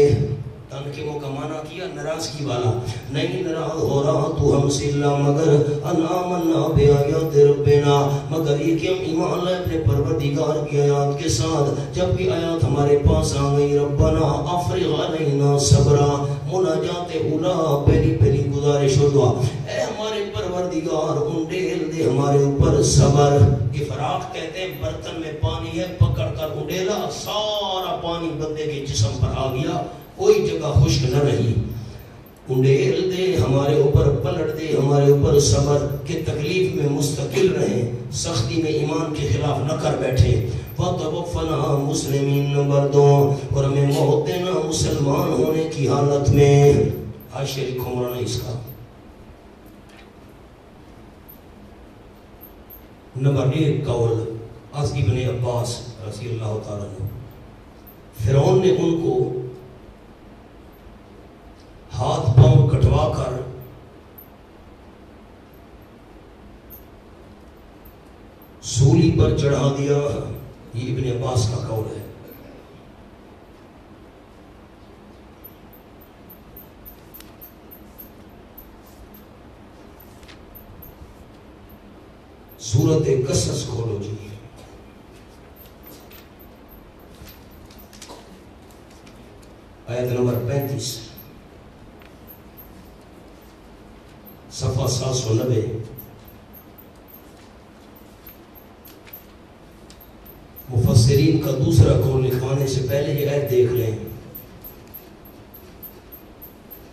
تنقیموں کا معنی کیا ناراضگی والا، نہیں ناراض ہو رہا تو ہم سے، اللہ مگر ان آمنا بآیات ربنا، مگر یہ کہ ہم ایمان لائے اپنے پروردگار کی آیات کے ساتھ. جب بھی آیات ہمارے پاس آ گئی، ربنا افرغ علینا صبرا، مناجات اولا، پہلی گزارش و دعا، اے ہمارے پروردگار انڈیل دے ہمارے اوپر صبر. افراغ کہتے ہیں برتن میں پانی ہے، پکڑ کر انڈیلا، سارا پانی بندے کے جسم پر آ گیا، کوئی جگہ خشک نہ رہی. انڈیل دے ہمارے اوپر، پلٹ دے ہمارے اوپر صبر، کہ تکلیف میں مستقل رہیں، سختی میں ایمان کے خلاف نہ کر بیٹھے. وَتَوَفَّنَا مُسْلِمِينَ، نمبر 2، اور ہمیں موت دینا مسلمان ہونے کی حالت میں. حاشیہ لکھو مولانا اس کا. نمبر 1 قول از ابن عباس رضی اللہ تعالیٰ عنہ، فرعون نے ان کو ہاتھ پاؤں کٹوا کر سولی پر چڑھا دیا. یہ ابن عباس کا قول ہے. سورۃ قصص کھولو جی، آیت نمبر 35، صفحہ 790. مفسرین کا دوسرا قول لکھوانے سے پہلے یہ آیت دیکھ لیں.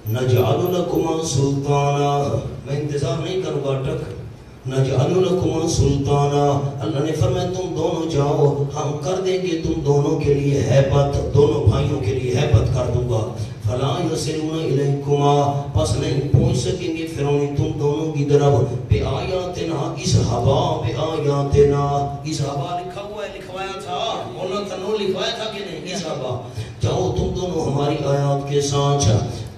نجعل لکما سلطانا، میں انتظار نہیں کروں گا ٹک. نجعل لکما سلطانا، اللہ نے فرمایا تم دونوں جاؤ، ہم کر دیں گے تم دونوں کے لیے ہیبت، دونوں بھائیوں کے لیے ہیبت کر دوں گا. فلا یصلون الیکما، پس نہیں پہنچ سکیں گے فرعون تم دونوں کی طرف، بآیاتنا اذھبا بآیاتنا، اذھبا لکھا ہوا ہے، لکھوایا تھا مولانا تنو لکھوایا تھا کہ نہیں، اذھبا جاؤ تم دونوں ہماری آیات کے ساتھ،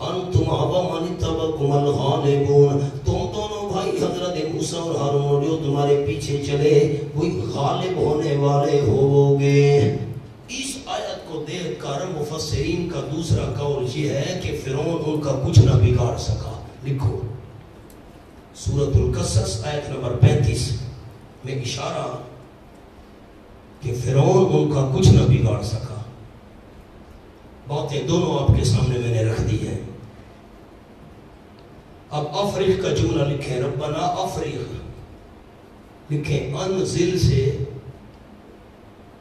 انتم ومن تبعکم الغالبون، تم دونوں بھائی حضرت موسیٰ اور ہارون جو تمہارے پیچھے چلے وہی غالب ہونے والے ہوگے۔ اس آیت کو دیکھ کر مفسرین کا دوسرا قول یہ ہے کہ فرعون ان کا کچھ نہ بگاڑ سکا۔ لکھو سورۃ القصص آیت نمبر 35 میں اشارہ کہ فرعون ان کا کچھ نہ بگاڑ سکا۔ باتیں دونوں آپ کے سامنے میں نے رکھ دی ہیں۔ اب افریق کا جملہ لکھیں، ربنا افریق لکھیں، انزل سے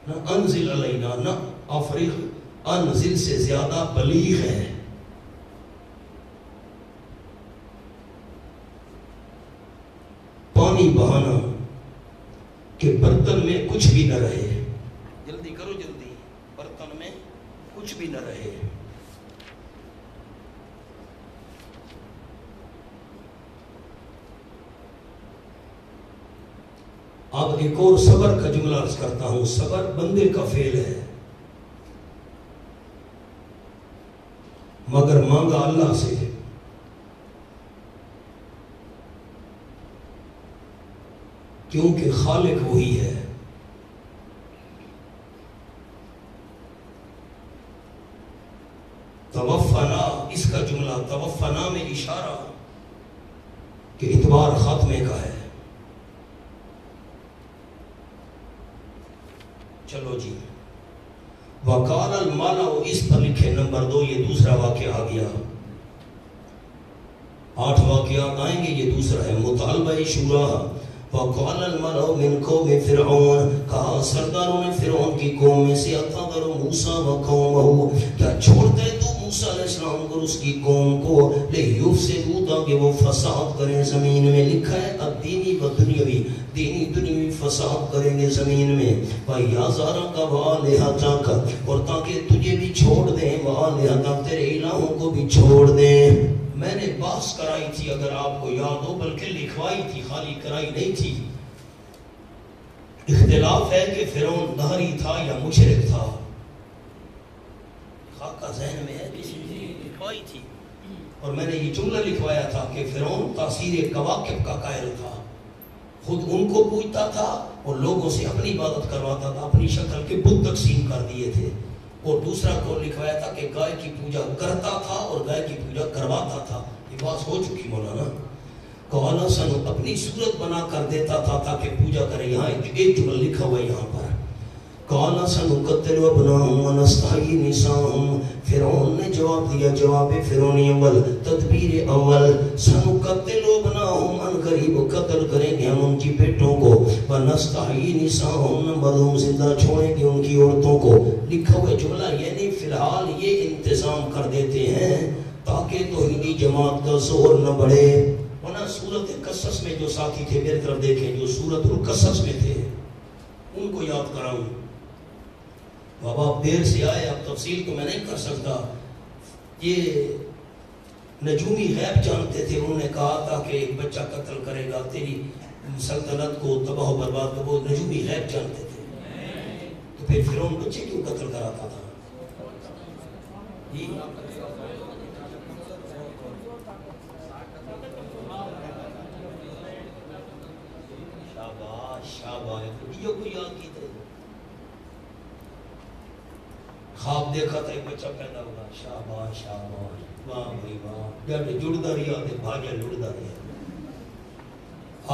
نہ انزل علینا، نہ افریق انزل سے زیادہ بلیغ ہے۔ پانی بہانا کہ برتن میں کچھ بھی نہ رہے، جلدی کرو جلدی، برتن میں کچھ بھی نہ رہے۔ اب ایک اور صبر کا جملہ عرض کرتا ہوں۔ صبر بندے کا فعل ہے، مگر مانگا اللہ سے، کیونکہ خالق وہی ہے۔ توفنا، اس کا جملہ توفنا میں اشارہ کہ اعتبار خاتمے کا ہے۔ چلو جی، وقال الملأ، اس پر لکھے نمبر 2، یہ دوسرا واقعہ آ گیا۔ 8 واقعات آئیں گے، یہ دوسرا ہے مطالبہ شورا۔ وقال الملأ من قوم فرعون، کہا سرداروں نے فرعون کی قوم میں سے، اتذر موسیٰ وقومہ، کیا چھوڑتا ہے تو موسیٰ علیہ السلام کو اس کی قوم کو، لیفسدوا، تاکہ وہ فساد کریں زمین میں۔ لکھا ہے الدینی و دنیاوی، دینی دنیاوی فساد کریں گے زمین میں۔ وَيَذَرَكَ وَآلِهَتَكَ، اور تاکہ تجھے بھی چھوڑ دیں، وَآلِهَتَكَ، تیرے الہوں کو بھی چھوڑ دیں۔ میں نے بحث کرائی تھی اگر آپ کو یاد ہو، بلکہ لکھوائی تھی، خالی کرائی نہیں تھی۔ اختلاف ہے کہ فرعون دہری تھا یا مشرک تھا، خاکہ ذہن میں ہے، لکھوائی تھی۔ اور میں نے یہ جملہ لکھوایا تھا کہ فرعون تاثیر کواکب کا قائل تھا، خود ان کو پوجتا تھا اور لوگوں سے اپنی عبادت کرواتا تھا، اپنی شکل کے بت تقسیم کر دیے تھے۔ اور دوسرا کو لکھوایا تھا کہ گائے کی پوجا کرتا تھا اور گائے کی پوجا کرواتا تھا۔ یہ بات ہو چکی مولانا۔ کہانا سنو، اپنی صورت بنا کر دیتا تھا تاکہ پوجا کرے۔ یہاں ایک جملہ لکھا ہوا ہے یہاں پر، کہانا سنقتل ابناءهم ونستحیی نساءهم۔ فرعون نے جواب دیا، جواب فرعونی اول، تدبیر اول، سنقتل ابناءهم، ان قریب قتل کریں گے ہم ان کی بیٹوں کو، ونستحیی نساءهم، مردوں زندہ چھوڑیں گے ان کی عورتوں کو۔ لکھا ہوا جملہ، یعنی فی الحال یہ انتظام کر دیتے ہیں تاکہ توحیدی جماعت کا زور نہ بڑھے۔ ورنہ سورۃ قصص میں جو ساتھی تھے میری طرف دیکھیں، جو سورۃ القصص میں تھے ان کو یاد کراؤں۔ بابا دیر سے آئے، اب تفصیل تو میں نہیں کر سکتا۔ یہ نجومی غیب جانتے تھے، انہوں نے کہا تھا کہ ایک بچہ قتل کرے گا تیری سلطنت کو تباہ و برباد کر، وہ نجومی غیب جانتے تھے۔ تو پھر فرعون بچے کیوں قتل کراتا تھا؟ شاباش شاباش، یہ کوئی یاد کی تھے؟ خواب دیکھا تھا ایک بچہ پیدا ہوگا، شاباش شاباش، واہ بھائی واہ، جب جڑتا رہا تو بھاگیا لڑتا رہا۔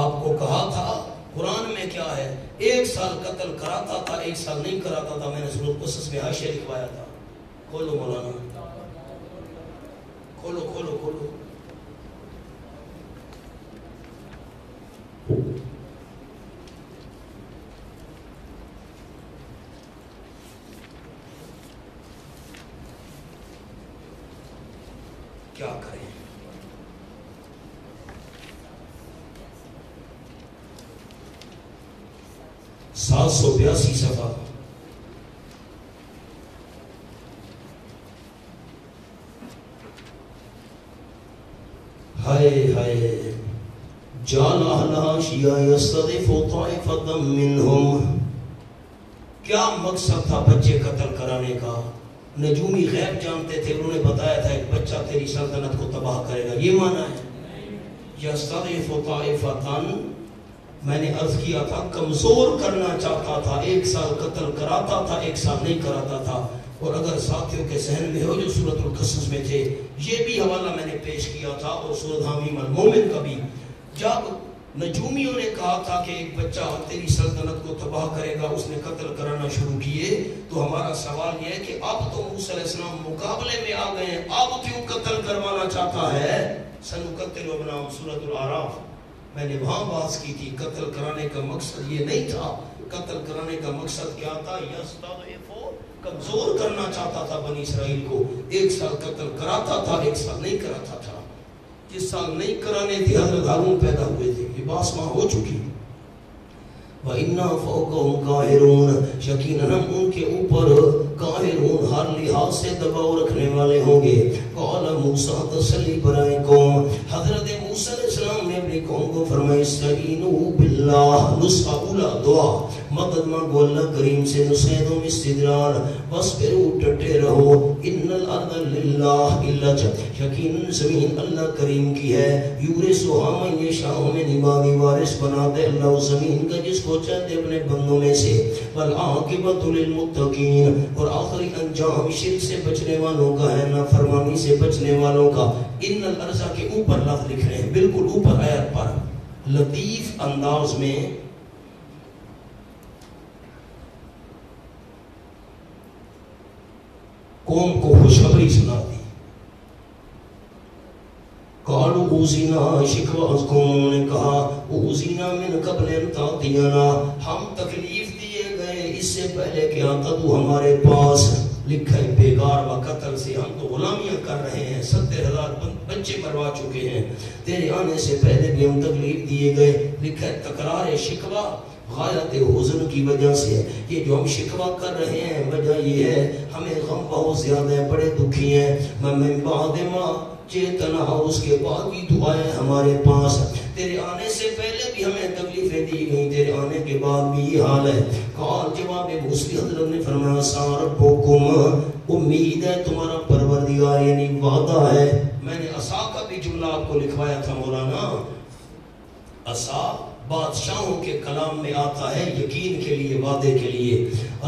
آپ کو کہا تھا قرآن میں کیا ہے، 1 سال قتل کراتا تھا 1 سال نہیں کراتا تھا۔ میں نے سورۃ قصص میں حاشیہ لکھوایا تھا، کھولو مولانا، کھولو کھولو کھولو۔ کیا کریں، 782 صفحہ۔ ہائے ہائے جعل اہلہا شیعا یستضعف طائفۃ منہم. کیا مقصد تھا بچے قتل کرانے کا؟ نجومی غیب جانتے تھے، انہوں نے بتایا تھا ایک بچہ تیری سلطنت کو تباہ کرے گا، یہ معنی ہے یستضعف طائفۃ. میں نے عرض کیا تھا کمزور کرنا چاہتا تھا، ایک سال قتل کراتا تھا، ایک سال نہیں کراتا تھا. اور اگر ساتھیوں کے ذہن میں ہو جو سورۃ القصص میں تھے، یہ بھی حوالہ میں نے پیش کیا تھا، اور سورۃ حمیم المومن کا بھی. جب نجومیوں نے کہا تھا کہ ایک بچہ تیری سلطنت کو تباہ کرے گا، اس نے قتل کرانا شروع کیے، تو ہمارا سوال یہ ہے کہ اب تو موسیٰ علیہ السلام مقابلے میں آ گئے ہیں، اب کیوں قتل کروانا چاہتا ہے؟ سنقتل ابناءہم سورۃ الاعراف میں نے وہاں بات کی تھی. قتل کرانے کا مقصد یہ نہیں تھا. قتل کرانے کا مقصد کیا تھا؟ یستضعف، کمزور کرنا چاہتا تھا بنی اسرائیل کو. ایک سال قتل کراتا تھا، ایک سال نہیں کراتا تھا. جس سال نہیں کرانے تھے حضرت ہارون پیدا ہوئے تھے، یہ بات وہاں ہو چکی. وَإِنَّا فَوْقَهُمْ قَاهِرُونَ، یقیناً ہم ان کے اوپر قاہرون، ہر لحاظ سے دباؤ رکھنے والے ہوں گے. قَالَ مُوسَىٰ تَسَلِّ بَرَائے قوم، حضرت موسیٰ علیہ السلام نے اپنی قوم کو فرمایا اسْتَعِینُوا بِاللَّهِ، نسخہ اولا دعا، مدد مانگو اللہ کریم سے، نصیحتوں میں استدلال، بس پھر ڈٹے رہو. ان الارض للہ، یقیناً زمین اللہ کریم کی ہے. یورثھا من یشاء من عبادہ، وارث بناتے اللہ اس زمین کا جس کو چاہتے اپنے بندوں میں سے. والعاقبۃ للمتقین، اور آخری انجام شرک سے بچنے والوں کا ہے، نافرمانی سے بچنے والوں کا. ان الارض کے اوپر لفظ لکھ رہے ہیں، بالکل اوپر آیت پر، لطیف انداز میں. قوم کو خوشخبری سنا دی. قالوا اوذینا، شکوہ از قوموں نے کہا، اوذینا من قبل ان تأتینا، ہم تکلیف دیے گئے اس سے پہلے کہ آتا تو ہمارے پاس. لکھا ہے بیگار و قتل سے ہم تو غلامیاں کر رہے ہیں، 70,000 بچے مروا چکے ہیں، تیرے آنے سے پہلے بھی ہم تکلیف دیے گئے. لکھا ہے تکرار شکوہ غایت حزن کی وجہ سے، یہ جو ہم شکوہ کر رہے ہیں وجہ یہ ہے ہمیں غم بہت زیادہ ہے، بڑے دکھی ہیں. من بعد ما چیتنا، اس کے بعد بھی دعائیں ہمارے پاس، تیرے آنے سے پہلے بھی ہمیں تکلیفیں دی گئیں، تیرے آنے کے بعد بھی یہ حال ہے. قال، جواب موسیٰ حضرت نے فرمایا ساربکم، امید ہے تمہارا پروردگار، یعنی وعدہ ہے. میں نے عصا کا بھی جملہ آپ کو لکھوایا تھا مولانا. عصا بادشاہوں کے کلام میں آتا ہے یقین کے لیے، وعدے کے لیے.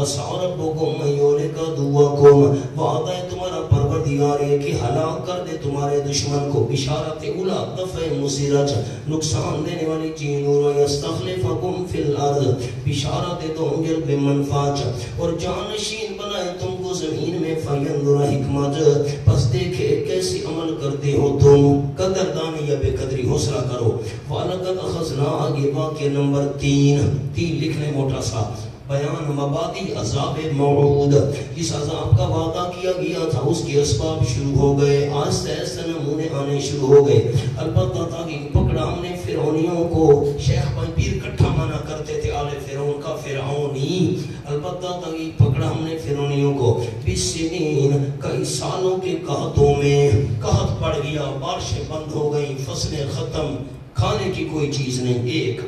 اصحابکم یولک عدوکم، وعدہ ہے تمہارا پروردگار یہ کہ ہلاک کر دے تمہارے دشمن کو. بشارت اولا، دفع مصیرت، نقصان دینے والی چیز. اور یستخلفکم فی الارض، بشارت دو جلب منفعت، اور جانشین بنائے تم کو زمین میں. فینظر حکمت، پس دیکھے کیسی عمل کرتے ہو تم. قدردانی یا بے قدری، حوصلہ کرو. وَلَقَدْ أَخَذْنَا، یہ واقعہ نمبر 3 لکھنے موٹا سا. بیان مبادی عذاب موعود، جس عذاب کا وعدہ کیا گیا تھا اس کے اسباب شروع ہو گئے، آہستہ آہستہ نمونے آنے شروع ہو گئے. البتہ تاکہ پکڑا ہم نے فرعونیوں کو. شیخ بھائی پیر کٹھا مانا کرتے تھے آل فرعون کا فرعونی. البتہ تاکہ پکڑا ہم نے فرعونیوں کو بالسنین، کئی سالوں کے قحطوں میں. قحط پڑ گیا، بارشیں بند ہو گئیں، فصلیں ختم، کھانے کی کوئی چیز نہیں. ایک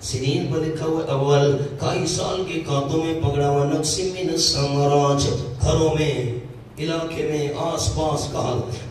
سنین پر لکھا ہوا اول، کئی سال کے قحطوں میں پکڑا ہوا. نقص من الثمرات، گھروں میں، علاقے میں، آس پاس کا.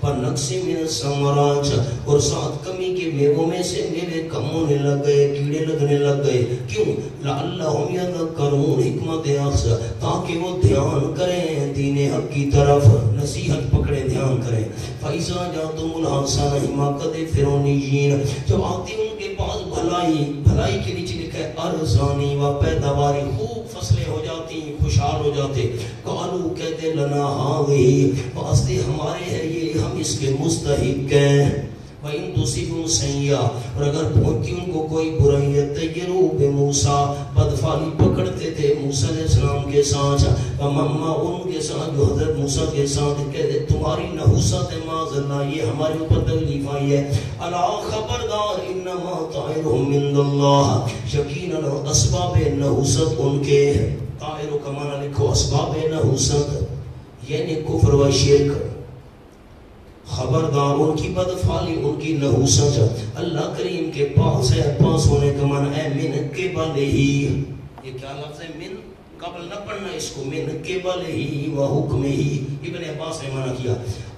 پر نقص من الثمرات، اور ساتھ کمی کے میووں میں سے میوے کم ہونے لگ گئے، کیڑے لگنے لگ گئے. کیوں؟ لعلہم یذکرون، حکمت اخذ، تاکہ وہ دھیان کریں دین حق کی طرف، نصیحت پکڑے، دھیان کریں. فَإِذَا جَاءَتْهُمُ الْحَسَنَةُ حِمَاقَتِ فرعونیین، جب آتی ان کے پاس بھلائی، بھلائی کے نیچے لکھا ہے ارزانی و پیداواری، خوب فصلیں ہو جاتی، خوشحال ہو جاتے. قالوا، کہتے لنا ہاذی، واسطے ہمارے ہے یہ، ہم اس کے مستحق ہیں. وَإِن تُصِبْهُمْ سَیِّئَةٌ، اور اگر پہنچتی ان کو کوئی برائی، طَیَّرُوا بِمُوسَىٰ، بدفعلی پکڑتے تھے موسیٰ علیہ السلام کے ساتھ. وَمَمَّا، ان کے ساتھ جو حضرت موسیٰ کے ساتھ، کہتے تمہاری نحوست معاذ اللہ، یہ ہمارے اوپر تکلیف آئی ہے. الا خبردار، انما طائرهم عند اللہ، یقیناً اسباب نحوست ان کے. طائر کا معنی لکھو اسباب نحوست، یعنی کفر و شرک، خبردار ان کی بدفعلی ان کی نحوست اللہ کریم کے پاس ہے. پاس ہونے کا معنی ہے من قبل ہی. یہ کیا لفظ ہے؟ من قبل نہ پڑھنا اس کو، من قبل ہی و حکم ہی. ابن عباس نے منع کیا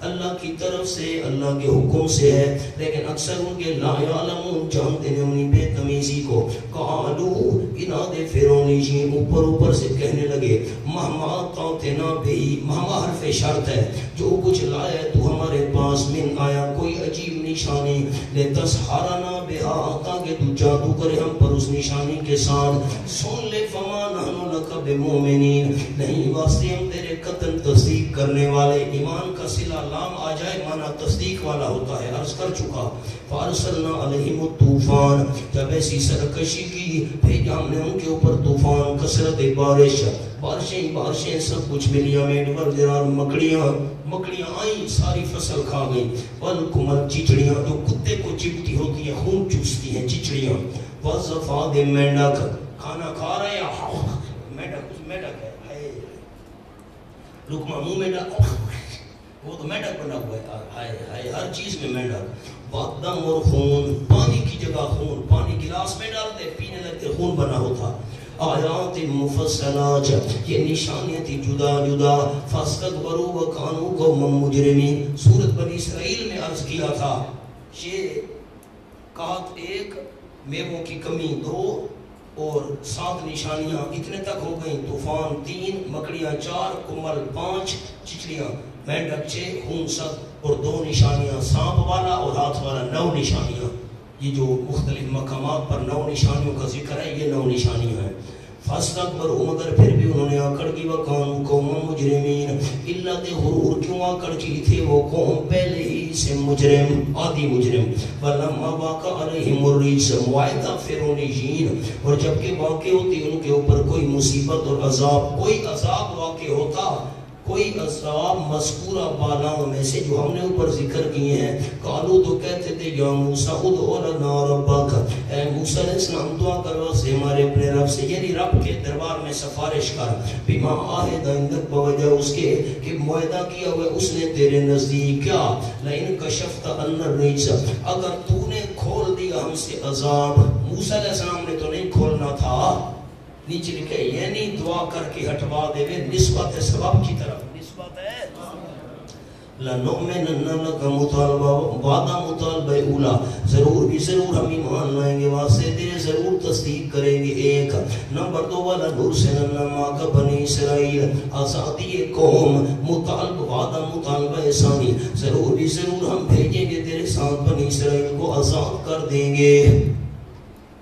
اللہ کی طرف سے، اللہ کے حکم سے ہے. لیکن اکثر ان کے لا یعلمون جانتے ہیں اپنی بے تمیزی کو. قالو اناد فرعونی جی اوپر اوپر سے کہنے لگے مہما تعتنا بھی، مہما حرف شرط ہے، جو کچھ لائے تو ہمارے پاس، من آیا کوئی عجیب نشانی، لتسحرنا بہا تاکہ تو جادو کرے ہم پر اس نشانی کے ساتھ. سن لے فما نحن لک بمؤمنین، نہیں واسطے ہم تیرے قطن تصدیق کرنے والے. ایمان کا صلہ لام آ جائے معنی تصدیق والا ہوتا ہے، عرض کر چکا. فارسلنا علیہم الطوفان، جب ایسی سرکشی کی بھیجا ہم نے ان کے اوپر طوفان، کثرت بارش، بارشیں سب کچھ ملیا میں ڈبر مکڑیاں آئیں ساری فصل کھا گئی. والکمل چچڑیاں جو کتے کو چپٹی ہوتی ہیں خون چوستی ہیں چچڑیاں. والزفاد مینڈک کھانا کھا رہے ہیں مینڈک ہے لقمہ منہ میں ڈال وہ تو مینڈک بنا ہوا ہے ہر چیز میں مینڈک. دم اور خون، پانی کی جگہ خون، پانی گلاس میں ڈالتے پینے لگتے خون بنا ہوتا. آیات مفصلات، یہ نشانیاں تھی جدا جدا. فاستکبروا وکانوا قوما مجرمین. سورۃ بنی اسرائیل میں عرض کیا تھا یہ کہت 1، میووں کی کمی 2 اور 7 نشانیاں اتنے تک ہو گئیں. طوفان 3، مکڑیاں 4، کمل 5، چچڑیاں مینڈک 6، خون 7 اور 2 نشانیاں سانپ والا اور ہاتھ والا. 9 نشانیاں. یہ جو مختلف مقامات پر 9 نشانیوں کا ذکر ہے یہ 9 نشانیاں ہیں. فاستکبروا مگر پھر بھی انہوں نے آکڑ کی. وکانوا قوما مجرمین، علت غرور کیوں آکڑ کی تھے وہ قوم پہلے ہی سے مجرم، عادی مجرم. ولما واقع علیہم الرجس، معاہدہ فرعونیین، اور جب کہ واقع ہوتی ان کے اوپر کوئی مصیبت اور عذاب، کوئی عذاب واقع ہوتا، کوئی عذاب مذکورہ بالاؤں میں سے جو ہم نے اوپر ذکر کیے ہیں. قالو تو کہتے تھے یا موسیٰ ادعو لنا ربک، اے موسیٰ علیہ السلام دعا کرو سے ہمارے اپنے رب سے، یعنی رب کے دربار میں سفارش کر. بما عاہد عندک، بوجہ اس کے کہ معاہدہ کیا ہوا اس نے تیرے نزدیک. کیا؟ لئن کشفت عنا الرجس، اگر تو نے کھول دیا ہم سے عذاب. موسیٰ علیہ السلام نے تو نہیں کھولنا تھا. نیچے لکھے یعنی دعا کر کے ہٹوا دے وے، نسبت سبب کی طرف نسبت ہے. لَنُؤْمِنَنَّ لَكَ مُطَالبہ، وعدہ مطالبہ اولا، ضرور بھی ضرور ہم ایمان لائیں گے واسطے تیرے، ضرور تصدیق کریں گے. 1 نمبر 2 وَلَنُرْسِلَنَّ مَعَكَ بَنِي اسرائیل، آزادی قوم، مطالبہ وعدہ مطالبہ ثانی، ضرور بھی ضرور ہم بھیجیں گے تیرے ساتھ بنی اسرائیل کو آزاد کر دیں گے.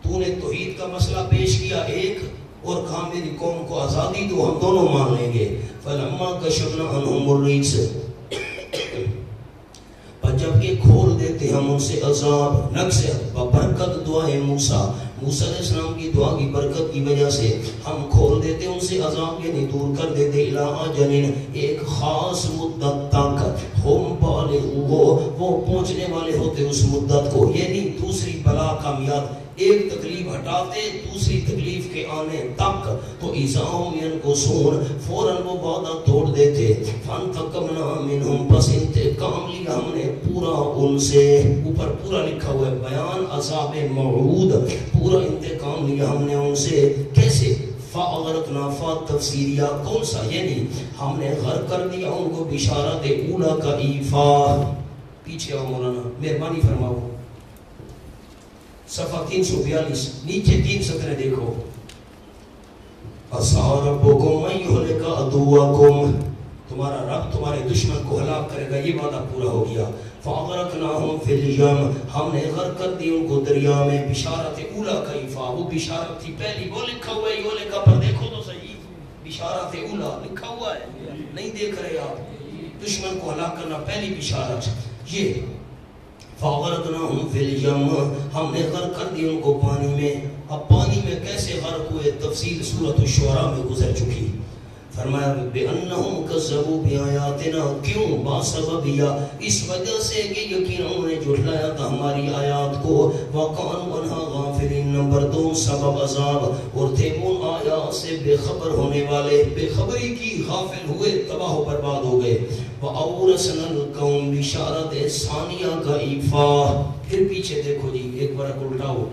تو نے توحید کا مسئلہ پیش کیا 1 اور کہا میری قوم کو آزادی دو، ہم دونوں مان لیں گے. فَلَمَّا كَشَفْنَا عَنْهُمُ الرِّجْسَ، پر جب کہ کھول دیتے ہم ان سے عذاب. نقص برکت دعائے موسیٰ علیہ السلام کی دعا کی برکت کی وجہ سے ہم کھول دیتے ان سے عذاب، یعنی دور کر دیتے. الہ جنین، ایک خاص مدت تک ہم بالغوا، وہ پہنچنے والے ہوتے اس مدت کو، یعنی دوسری بلا کا میعاد. ایک تکلیف ہٹاتے دوسری تکلیف کے آنے تک، تو ایزاؤں ینقصون، فوراً وہ وعدہ توڑ دیتے. فانتقمنا منہم، پس انتقام لیا ہم نے پورا ان سے. اوپر پورا لکھا ہوا ہے بیان عذاب موعود، پورا انتقام لیا ہم نے ان سے. کیسے؟ فَأَغْرَقْنَا، فَا تفسیریہ کون سا، یعنی ہم نے غرق کر دیا ان کو بشارت اولا کا ایفا. پیچھے آؤ مولانا مہربانی فرماؤ، صفحہ 342 نیچے 3 سطریں دیکھو. عَسَىٰ رَبُّكُمْ أَن يُهْلِكَ عَدُوَّكُمْ، تمہارا رب تمہارے دشمن کو ہلاک کرے گا، یہ وعدہ پورا ہو گیا. فَأَغْرَقْنَاهُمْ فِي الْيَمِّ، ہم نے غرق کر دی ان کو دریا میں. بشارت اولا کا ایفا، وہ بشارت تھی پہلی، وہ لکھا ہوا ہے یولکا پر، دیکھو تو صحیح، بشارت اولا لکھا ہوا ہے، نہیں دیکھ رہے آپ؟ دشمن کو ہلاک کرنا پہلی بشارت یہ. فَأَغْرَقْنَاهُمْ فِي الْيَمِّ، ہم نے غرق کر دی ان کو پانی میں. اب پانی میں کیسے غرق ہوئے تفصیل سورۃ الشعراء میں گزر چکی. فرمایا بِأَنَّهُمْ كَذَّبُوا بِآيَاتِنَا، کیوں؟ باسببیہ، اس وجہ سے کہ یقینا انہوں نے جھٹلایا تھا ہماری آیات کو. وَقَانُوا عَنْهَا غَافِلِينَ، نمبر 2 سبب عذاب، اور تھے ان آیات سے بے خبر ہونے والے، بے خبری کی، غافل ہوئے، تباہ و برباد ہو گئے. وَأَوْرَثْنَا الْقَوْمَ بِشَارَتِ ثَانِیَہ کا ایفا. پھر پیچھے دیکھو جی، ایک بار الٹاؤ.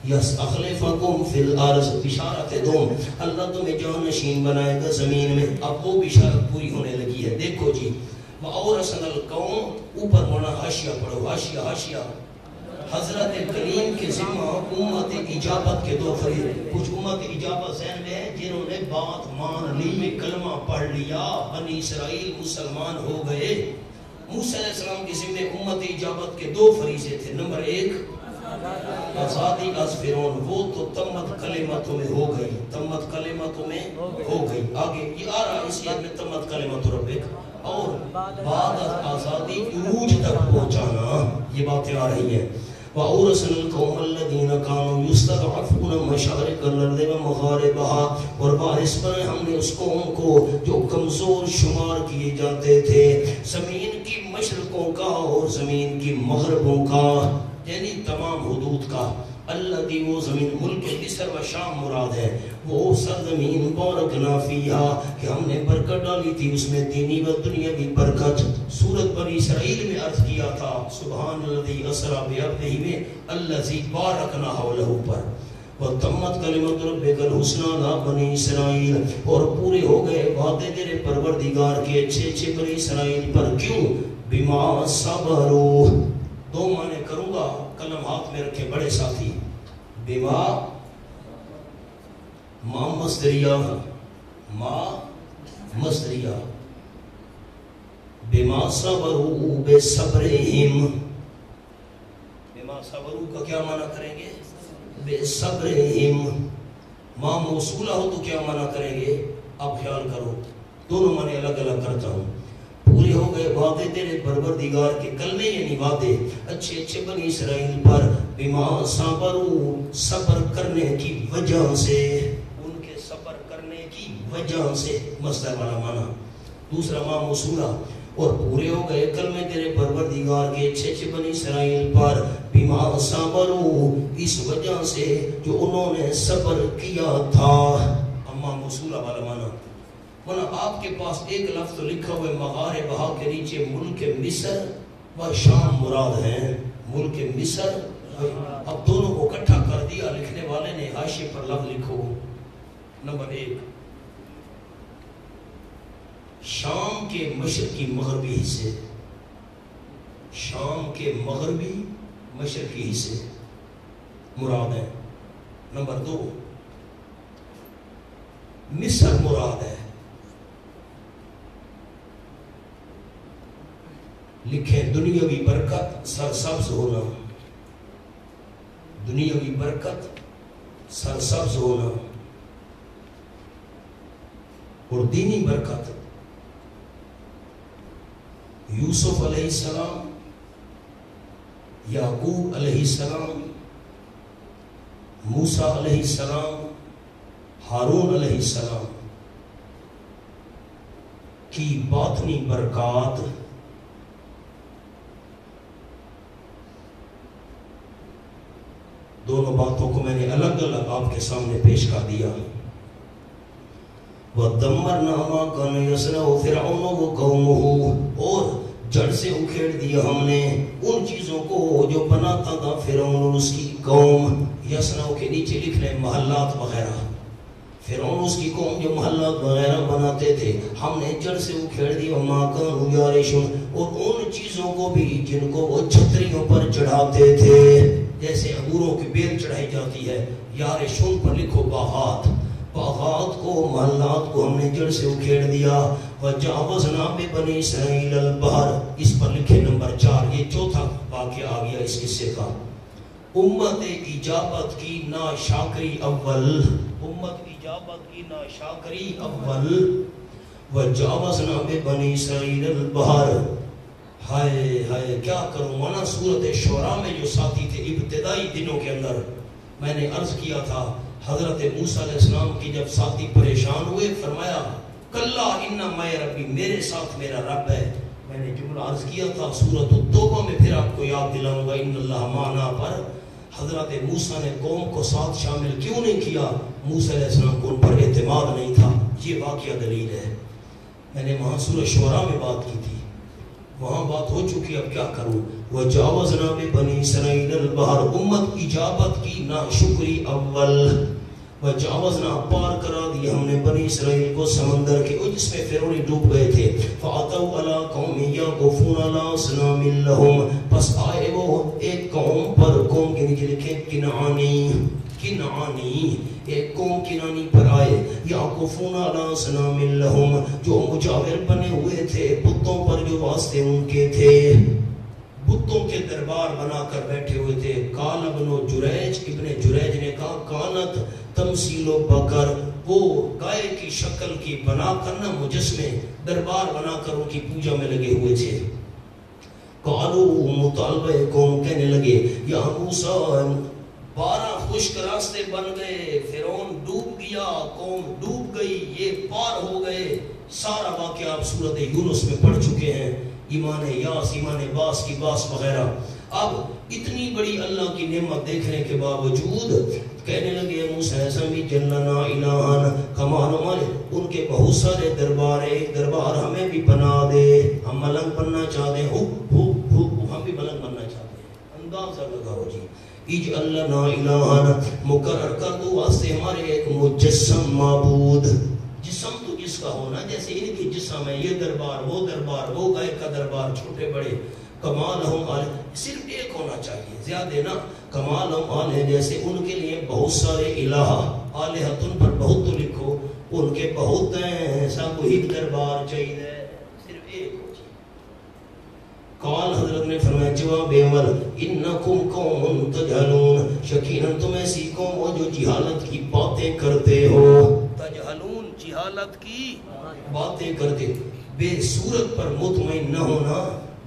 یَسْتَخْلِفَکُمْ فِی الْأَرْضِ بشارت دوم، اللہ تمہیں جانشین بنائے گا زمین میں. اب وہ بشارت پوری ہونے لگی ہے. دیکھو جی، وَأَوْرَثْنَا الْقَوْمَ، اوپر ہونا حاشیہ پڑھو، حاشیہ حاشیہ. حضرت کلیم کے ذمہ امت اجابت کے دو فریق. کچھ امت اجابت ذہن میں ہے جنہوں نے بات مان لی، کلمہ پڑھ لیا، بنی اسرائیل مسلمان ہو گئے. موسیٰ علیہ السلام کے ذمہ امت اجابت کے دو فریضے تھے. نمبر ایک آزادی از فرعون، وہ تو تمت کلمتوں میں ہو گئی، تمت کلمتوں میں ہو گئی. آگے یہ آ رہا اس میں تمت کلمت ربک، اور بعد آزادی عروج تک پہنچانا، یہ باتیں آ رہی ہیں. وَأَوْرَثْنَا الْقَوْمَ الَّذِينَ كَانُوا يُسْتَضْعَفُونَ مَشَارِقَ الْأَرْضِ وَمَغَارِبَهَا، اور وارث بنائے ہم نے اس قوم کو جو کمزور شمار کیے جاتے تھے، زمین کی مشرقوں کا اور زمین کی مغربوں کا، یعنی تمام حدود کا. الذی، وہ زمین، ملک مصر و شام مراد ہے. وہ سرزمین بارکنا فیہا، کہ ہم نے برکت ڈالی تھی اس میں دینی و دنیاوی برکت. سورۃ بنی اسرائیل میں عرض کیا تھا سبحان الذی اسری بعبدہ میں الذی بارکنا حولہ پر. وتمت کلمۃ ربک الحسنی علی بنی اسرائیل، اور پورے ہو گئے وعدے تیرے پروردگار کے اچھے اچھے بنی اسرائیل پر. کیوں؟ بما صبروا. دو معنی کروں گا، قلم ہاتھ میں رکھے بڑے ساتھی. بما، ما مصدریہ، ما مصدریہ. بما صبروا بصبرہم، بما صبروا کا کیا معنی کریں گے؟ بصبرہم. ما موصولہ ہو تو کیا معنی کریں گے؟ اب خیال کرو، دونوں معنی الگ الگ کرتا ہوں. پورے ہو گئے وعدے تیرے پروردگار کے، کلمے یعنی وعدے، اچھے اچھے بنی اسرائیل پر. بما صبروا، صبر کرنے کی وجہ سے، ان کے صبر کرنے کی وجہ سے، مصدر والا معنی. دوسرا ما موصولہ، اور پورے ہو گئے کلمے تیرے پروردگار کے اچھے اچھے بنی اسرائیل پر. بما صبروا، اس وجہ سے جو انہوں نے صبر کیا تھا. اما موصولہ والا معنی. ورنہ آپ کے پاس ایک لفظ تو لکھا ہوئے مغاربہا کے نیچے ملک مصر و شام مراد ہیں، ملک مصر. اب دونوں کو اکٹھا کر دیا لکھنے والے نے. حاشیے پر لفظ لکھو. نمبر ایک، شام کے مشرقی مغربی حصے، شام کے مغربی مشرقی حصے مراد ہیں. نمبر دو، مصر مراد ہے. لکھیں دنیاوی برکت سرسبز ہونا، دنیاوی برکت سرسبز ہونا، اور دینی برکت. یوسف علیہ السلام، یعقوب علیہ السلام، موسیٰ علیہ السلام، ہارون علیہ السلام کی باطنی برکات دونوں باتوں کو میں نے الگ الگ آپ کے سامنے پیش کر دیا. وَدَمَّرْنَا مَا كَانَ يَصْنَعُ فِرْعَوْنُ وَقَوْمُهُ، اور جڑ سے اکھیڑ دیا ہم نے ان چیزوں کو جو بناتا تھا فرعون اور اس کی قوم. یصنع کے نیچے لکھ لیں محلات وغیرہ. فرعون اس کی قوم جو محلات وغیرہ بناتے تھے ہم نے جڑ سے اکھیڑ دیا. وَمَا كَانُوا يَعْرِشُونَ، اور ان چیزوں کو بھی جن کو وہ چھتریوں پر چڑھاتے تھے، جیسے انگوروں کی بیل چڑھائی جاتی ہے. یارشون پر لکھو باغات، باغات کو، محلات کو ہم نے جڑ سے اکھیڑ دیا. وَجَاوَزْنَا بِبَنِي إِسْرَائِيلَ الْبَحْرَ، اس پر لکھے نمبر 4. یہ چوتھا واقعہ آ گیا اس قصے کا. امت اجابت کی ناشاکری اول، امت اجابت کی ناشاکری اول. وَجَاوَزْنَا بِبَنِي إِسْرَائِيلَ الْبَحْرَ. ہائے ہائے کیا کروں. مانا سورۃ شعراء میں جو ساتھی تھے ابتدائی دنوں کے اندر میں نے عرض کیا تھا حضرت موسیٰ علیہ السلام کی جب ساتھی پریشان ہوئے فرمایا کلا ان معی ربی، میرے ساتھ میرا رب ہے. میں نے جملہ عرض کیا تھا سورۃ التوبہ میں، پھر آپ کو یاد دلاؤں گا ان اللہ معنا پر. حضرت موسیٰ نے قوم کو ساتھ شامل کیوں نہیں کیا؟ موسیٰ علیہ السلام کو ان پر اعتماد نہیں تھا. یہ واقعہ دلیل ہے. میں نے وہاں سورۃ شعراء میں بات کی تھی. وہاں بات ہو چکی، اب کیا کروں؟ وَجَاوَزْنَا بِبَنِي إِسْرَائِيلَ الْبَحْرَ، امت اجابت کی ناشکری اول. وَجَاوَزْنَا پار کرا دیا ہم نے بنی اسرائیل کو سمندر کے، جس میں فرعون ڈوب گئے تھے. فَأَتَوْا عَلَىٰ قَوْمٍ يَعْكُفُونَ عَلَىٰ أَصْنَامٍ لَهُمْ، پس آئے وہ ایک قوم پر، قوم کے نیچے لکھے کنعانی، ایک قوم کنانی پر آئے. یعکفون علی اصنام لہم، جو مجاور بنے ہوئے تھے بتوں پر جو واسطے ان کے تھے، بتوں کے دربار بنا کر بیٹھے ہوئے تھے. قال ابن جریج نے کہا کانت تمثیل بکر، وہ گائے کی شکل کی بنا کر نہ مجسمے دربار بنا کر ان کی پوجا میں لگے ہوئے تھے. قالو مطالبہ قوم کہنے لگے یا موسیٰ 12 خشک راستے بن گئے، فرعون ڈوب گیا، قوم ڈوب گئی، یہ پار ہو گئے. سارا واقعہ آپ سورۃ یونس میں پڑھ چکے ہیں، ایمان یاس، ایمان باس کی باس وغیرہ. اب اتنی بڑی اللہ کی نعمت دیکھنے کے باوجود کہنے لگے موسیٰ سمی جلنا الہان کما نمائے، ان کے بہت سارے دربار، ایک دربار ہمیں بھی بنا دے، ہم ملنگ بننا چاہتے ہیں، ہم بھی ملنگ بننا چاہتے ہیں. اندازہ لگاؤ جی. اجعل لنا الہان، مقرر کر دو واسطے ہمارے ایک مجسم معبود. جسم تو جس کا ہونا، جیسے ان کی جسم ہے، یہ دربار، وہ گائے کا دربار، چھوٹے بڑے. کمال ہم آلے، صرف ایک ہونا چاہیے، زیادہ نا. کمال ہم آلے، جیسے ان کے لیے بہت سارے الہ، آلہتن پر بہت تو لکھو، ان کے بہت ہیں، ایسا کوئی دربار چاہیے، صرف ایک ہو. قال حضرت نے فرمایا جواب اول انکم قوم تجہلون، یقیناً تم ایسی قوم ہو جو جہالت کی باتیں کرتے ہو. تجہلون، جہالت کی باتیں کرتے. بے صورت پر مطمئن نہ ہونا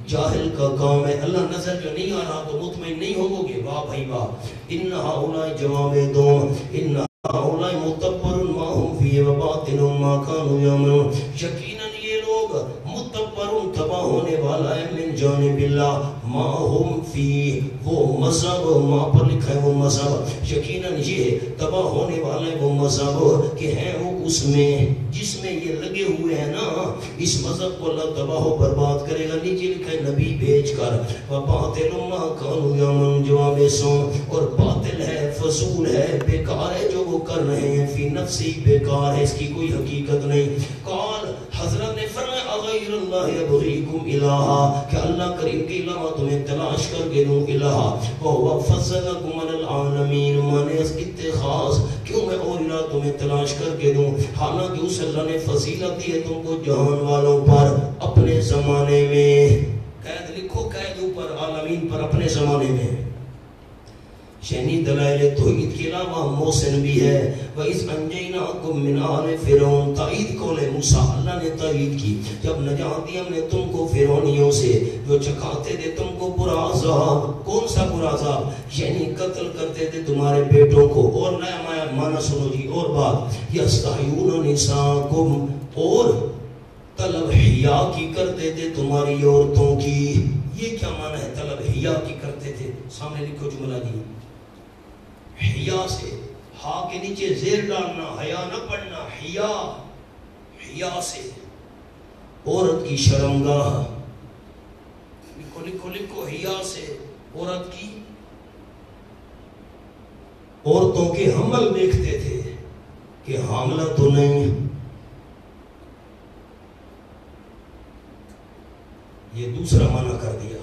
جاہل کا کام ہے. اللہ نظر جو نہیں آ رہا تو مطمئن نہیں ہو گے. واہ بھائی واہ. ان ہؤلاء جواب دو، ان ہؤلاء متبر ما هم فی وباطل ما كانوا یعملون، یقیناً یہ لوگ متبرون تباہ ہونے والا ہے من جانب اللہ، ما ہم فی، وہ مذہب، ما پر لکھا ہے وہ مذہب، یقیناً یہ تباہ ہونے والا ہے وہ مذہب کہ ہیں وہ اس میں جس میں یہ لگے ہوئے ہیں نا، اس مذہب کو اللہ تباہ و برباد کرے گا. نیچے لکھا ہے نبی بھیج کر. وباطل ما كانوا یعملون، جواب سو، اور باطل ہے، فضول ہے، بیکار ہے جو وہ کر رہے ہیں، فی نفسی بیکار ہے، اس کی کوئی حقیقت نہیں. قال حضرت نے فرمایا اغیر اللہ یبغیکم الہا، کہ اللہ کریم کے علاوہ تمہیں تلاش کر کے دوں الہ. وہو فضلکم علی العالمین، مانے اس اتخاذ، کیوں میں اور الہ تمہیں تلاش کر کے دوں، حالانکہ اس اللہ نے فضیلت دی ہے تم کو جہان والوں پر اپنے زمانے میں. قید لکھو، قید اوپر، عالمین پر اپنے زمانے میں. شہنی دلائل توحید کے علاوہ محسن بھی ہے. وَإِذْ أَنْجَيْنَاكُمْ مِنْ آلِ فِرْعَوْنَ، تائید قول موسیٰ، اللہ نے تائید کی، جب نجات دی ہم نے تم کو فرعونیوں سے جو چکھاتے تھے تم کو برا عذاب. کون سا برا عذاب؟ یعنی قتل کرتے تھے تمہارے بیٹوں کو. اور نیا معنی سنو جی، اور بات، یَسْتَحْیُونَ نِسَاءَکُمْ، اور طلب حیا کی کرتے تھے تمہاری عورتوں کی. یہ کیا معنی ہے طلب حیا کی کرتے تھے؟ سامنے لکھو جملہ دی، حیا سے، ہا کے نیچے زیر ڈالنا، حیا نہ پڑھنا، حیا، حیا سے عورت کی شرمگاہ. لکھو حیا سے عورت کی، عورتوں کے حمل دیکھتے تھے کہ حاملہ تو نہیں. یہ دوسرا معنی کر دیا.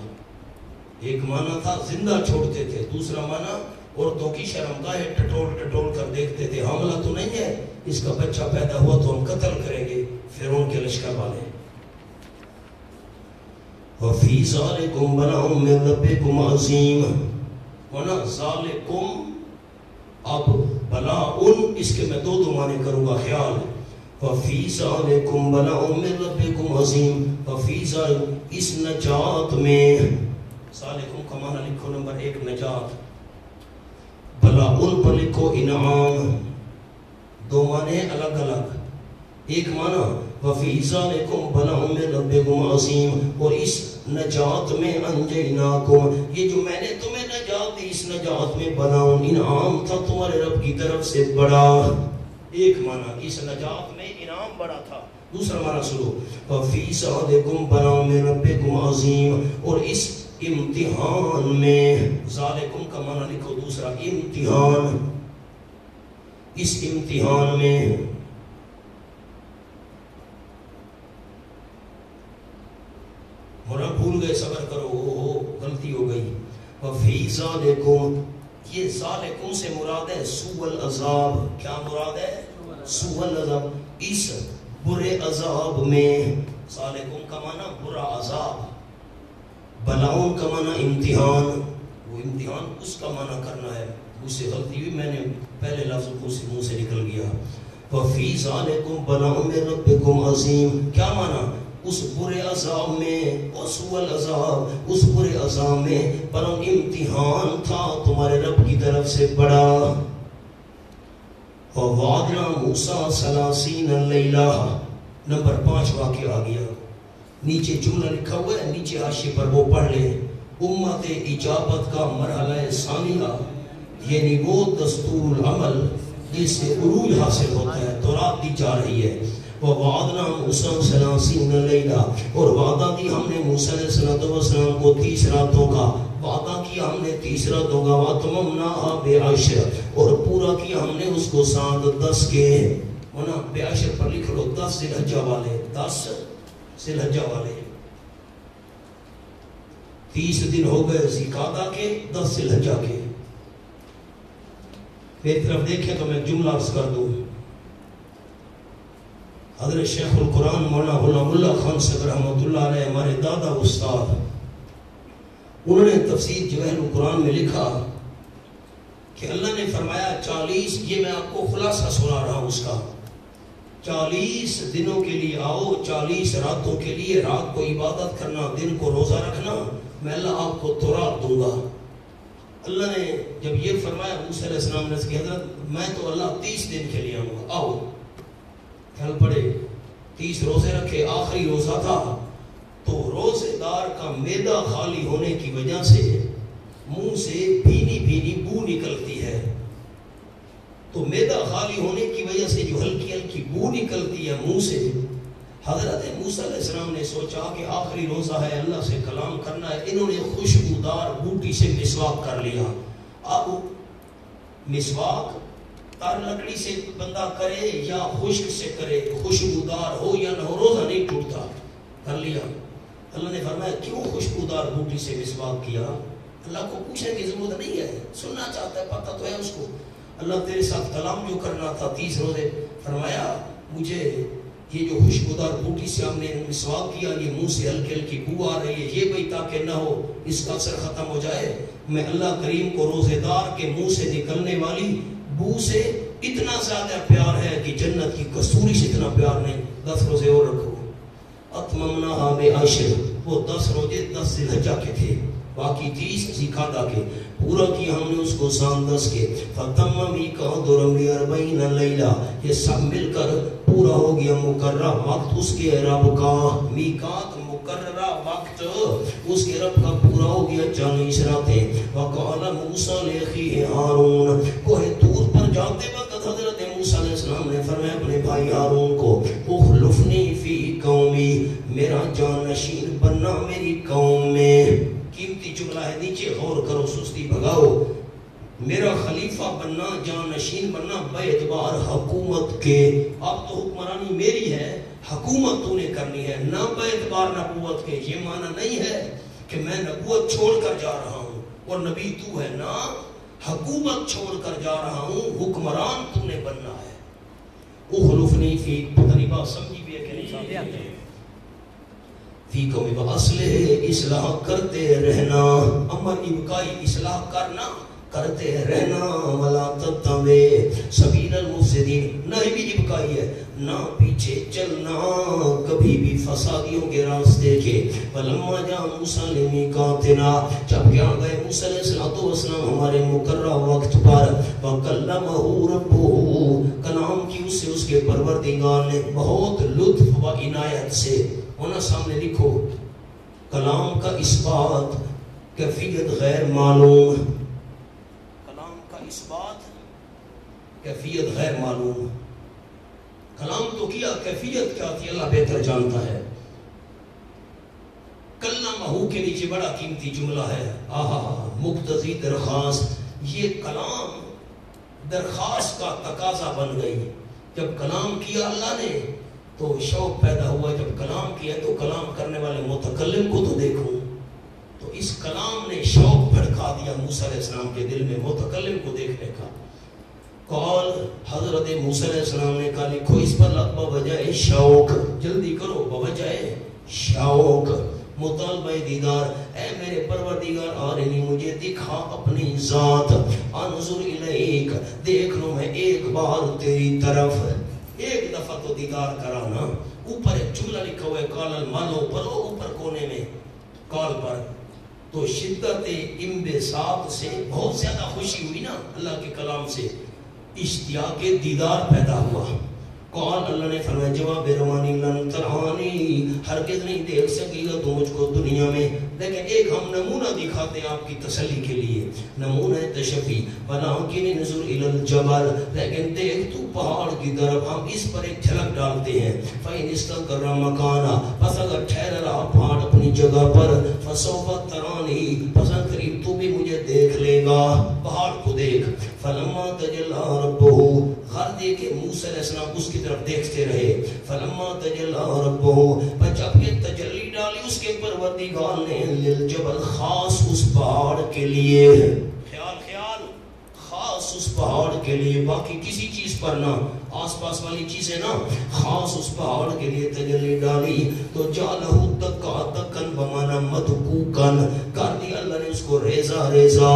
ایک معنی تھا زندہ چھوڑتے تھے، دوسرا معنی عورتوں کی شرمگاہیں ٹٹول کر دیکھتے تھے، حاملہ تو نہیں ہے، اس کا بچہ پیدا ہوا تو ہم قتل کریں گے. فرعون کے لشکر والے. وَفِي ذَلِكُمْ بَلَاءٌ مِّن رَبِّكُمْ عَظِيمٌ، وَنَا ذَلِكُمْ، اب بلاء، اس کے میں دو معنی کروں گا، خیال. وَفِي ذَلِكُمْ بَلَاءٌ مِّن رَبِّكُمْ عَظِيمٌ، وَفِي ذَلِكُمْ، اس نجات میں، ذَلِكُمْ کا معنی لکھو نمبر 1 نجات، بلاء پر لکھو انعام. دو معنی الگ الگ. ایک معنی وَفِي ذَلِكُمْ بَلَاءٌ مِّن رَبِّكُمْ عَظِيمٌ، اور اس نجات میں انجیناکم، یہ جو میں نے تمہیں نجات دی، اس نجات میں بلاء انعام تھا تمہارے رب کی طرف سے بڑا. ایک معنی اس نجات میں انعام بڑا تھا. دوسرا معنی سنو، فَفِي صَادِكُمْ بَلَاءٌ مِّن رَبِّكُمْ عَظِيمٌ، اور اس امتحان میں، ذالکم کا معنی لکھو دوسرا امتحان، اس امتحان میں مولانا بھول گئے، صبر کرو، ہو غلطی ہو گئی. وَفِي ذَالِكُمْ، یہ ذالکم سے مراد ہے سوء العذاب. کیا مراد ہے؟ سوء العذاب. اس برے عذاب میں، ذالکم کا معنی برا عذاب، بلاؤن کا معنی امتحان. وہ امتحان اس کا معنی کرنا ہے، اس سے غلطی ہوئی، میں نے پہلے لفظ کو منہ سے نکل گیا. وَفِي ذَالِكُمْ بَلَاءٌ مِّن رَبِّكُمْ عَظِيمٌ، کیا معنی؟ اس برے عذاب میں، وسوء العذاب، اس برے عذاب میں بلن امتحان تھا تمہارے رب کی طرف سے بڑا. وَوَعَدْنَا مُوسَىٰ 30 لَيْلَةً، نمبر 5 واقعہ آ گیا. نیچے جملہ لکھا ہوا ہے، نیچے حاشیے پر وہ پڑھ لیں. امت اجابت کا مرحلہ ثانیہ، یعنی وہ دستور العمل جس سے عروج حاصل ہوتا ہے، تورات دی جا رہی ہے. وَوَعَدْنَا مُوسَىٰ 30 لَيْلَةً، اور وعدہ دی ہم نے موسیٰ علیہ السلام کو 30 راتوں کا، وعدہ کیا ہم نے 30 راتوں کا. وَأَتْمَمْنَاهَا بِعَشْرٍ، اور پورا کیا ہم نے اس کو ساتھ 10 کے. ہونا بعشر پر لکھ لو، 10 ذی الحجہ والے، 10 ذی الحجہ والے. 30 دن ہو گئے ذی القعدہ کے، 10 ذی الحجہ کے. میری طرف دیکھیں تو میں جملہ عرض کر دوں. حضرت شیخ القرآن مولانا غلام اللہ خان صاحب رحمۃ اللہ علیہ، ہمارے دادا استاد، انہوں نے تفسیر جواہر القرآن میں لکھا کہ اللہ نے فرمایا 40، یہ میں آپ کو خلاصہ سنا رہا ہوں اس کا، 40 دنوں کے لیے آؤ، 40 راتوں کے لیے، رات کو عبادت کرنا، دن کو روزہ رکھنا، میں اللہ آپ کو تورات دوں گا. اللہ نے جب یہ فرمایا، موسیٰ علیہ السلام نے کہا حضرت میں تو اللہ 30 دن کے لیے آؤں گا، آؤ. چل پڑے، 30 روزے رکھے. آخری روزہ تھا تو روزے دار کا معدہ خالی ہونے کی وجہ سے منہ سے بھینی بھینی بو نکلتی ہے. تو معدہ خالی ہونے کی وجہ سے جو ہلکی ہلکی بو نکلتی ہے منہ سے، حضرت موسیٰ علیہ السلام نے سوچا کہ آخری روزہ ہے، اللہ سے کلام کرنا ہے. انہوں نے خوشبودار بوٹی سے مسواک کر لیا. اب مسواک تار لکڑی سے بندہ کرے یا خشک سے کرے، خوشبودار ہو یا نہ ہو، روزہ نہیں ٹوٹتا. کر لیا. اللہ نے فرمایا کیوں خوشبودار بوٹی سے مسواک کیا؟ اللہ کو پوچھنے کی ضرورت نہیں ہے، سننا چاہتا ہے، پتہ تو ہے اس کو. اللہ تیرے ساتھ کلام جو کرنا تھا 30 روزے، فرمایا مجھے یہ جو خوشبودار بوٹی سے ہم نے مسواک کیا، یہ منہ سے ہلکی ہلکی بو آ رہی ہے، یہ بھی تاکہ نہ ہو، اس کا اثر ختم ہو جائے. میں اللہ کریم کو روزے دار کے منہ سے نکلنے والی بو سے اتنا زیادہ پیار ہے کہ جنت کی کستوری سے اتنا پیار نہیں. 10 روزے اور رکھو. اتممناها بعشر، وہ 10 روزے 10 ذی الحجہ کے تھے، باقی 30 ذی القعدہ کے. پورا کیا ہم نے اس کو سان 10 کے. فتم میقات ربی 40 لیلہ، یہ سب مل کر پورا ہو گیا مقررہ وقت اس کے رب کا. میقات مقررہ وقت اس کے رب کا پورا ہو گیا 40 راتیں. وقال موسیٰ لأخیہ ہارون، کوہ طور پر جاتے وقت حضرت موسیٰ علیہ السلام نے فرمایا اپنے بھائی ہارون کو، اخلفنی فی قومی، میرا جانشین بننا میری قوم میں. قیمتی جملہ ہے، نیچے غور کرو، سستی بھگاؤ. میرا خلیفہ بننا، جانشین بننا باعتبار حکومت کے. اب تو حکمرانی میری ہے، حکومت تو نے کرنی ہے، نہ باعتبار نبوت کے. یہ معنی نہیں ہے کہ میں نبوت چھوڑ کر جا رہا ہوں اور نبی تو ہے، نہ حکومت چھوڑ کر جا رہا ہوں، حکمران تو نے بننا ہے. اخلفنی فی، پتہ نہیں بات سمجھی بھی ہے کہ نہیں سمجھی؟ فی قومی اصلح، اصلاح کرتے رہنا، امر ابقائی، اصلاح کرنا، کرتے رہنا. ولا تتبع سبیل المفسدین، نہ بھی ابقائی ہے، نہ پیچھے چلنا کبھی بھی فسادیوں کے راستے کے. ولما جاء موسیٰ لمیقاتنا، جب کیا گئے موسیٰ علیہ السلام ہمارے مقررہ وقت پر. وکلمہ ربہ، کلام کی اس سے اس کے پروردگار نے بہت لطف و عنایت سے. ہونا سامنے لکھو، کلام کا اثبات، کیفیت غیر معلوم. کلام کا اثبات، کیفیت غیر معلوم. کلام تو کیا، کیفیت کیا تھی اللہ بہتر جانتا ہے. کلمہ کے نیچے بڑا قیمتی جملہ ہے، آہا مقتضی درخواست. یہ کلام درخواست کا تقاضا بن گئی. جب کلام کیا اللہ نے تو شوق پیدا ہوا، جب کلام کیا تو کلام کرنے والے متکلم کو تو دیکھوں. تو اس کلام نے شوق بھڑکا دیا موسیٰ علیہ السلام کے دل میں متکلم کو دیکھنے کا. قال حضرت موسیٰ علیہ السلام نے کہا لکھو اس پر بوجہ شوق، جلدی کرو، بوجہ شوق مطالبہ دیدار. اے میرے پروردگار آرنی مجھے دکھا اپنی ذات، انظر الیک دیکھ لوں میں ایک بار تیری طرف. ایک دفعہ تو دیدار کرانا. اوپر ایک جملہ لکھا ہوا ہے قال الملو، پڑھو اوپر کونے میں قال پر. تو شدت انبساط سے بہت زیادہ خوشی ہوئی نا اللہ کے کلام سے، اشتیاق دیدار پیدا ہوا. قال اللہ نے فرمایا جواب روانی لن ترانی، ہرگز نہیں دیکھ سکے گا تو مجھ کو دنیا میں. لیکن ایک ہم نمونہ دکھاتے ہیں آپ کی تسلی کے لیے، نمونہ تشفی. ولکن انظر الی الجبل، لیکن دیکھ تو پہاڑ کی طرف. ہم اس پر ایک جھلک ڈالتے ہیں. فإن استقر مکانا، پس اگر ٹھہر رہا پہاڑ اپنی جگہ پر. فسوف ترانی، پس قریب تو بھی مجھے دیکھ لے گا. پہاڑ کو دیکھ. فلما تجلی ربہ، غرض یہ کہ موسیٰ علیہ السلام اس کی طرف دیکھتے رہے. فلما تجلی ربہ، پر جب یہ تجلی ڈالی اس کے پروردگار نے للجبل، خاص اس پہاڑ کے لیے، خیال خاص اس پہاڑ کے لیے، باقی کسی چیز پر نہ، آس پاس والی چیزیں نہ، خاص اس پہاڑ کے لیے تجلی ڈالی. تو جعلہ دکا دکن بمانا مدکوکن، کر دیا اللہ نے اس کو ریزہ ریزہ.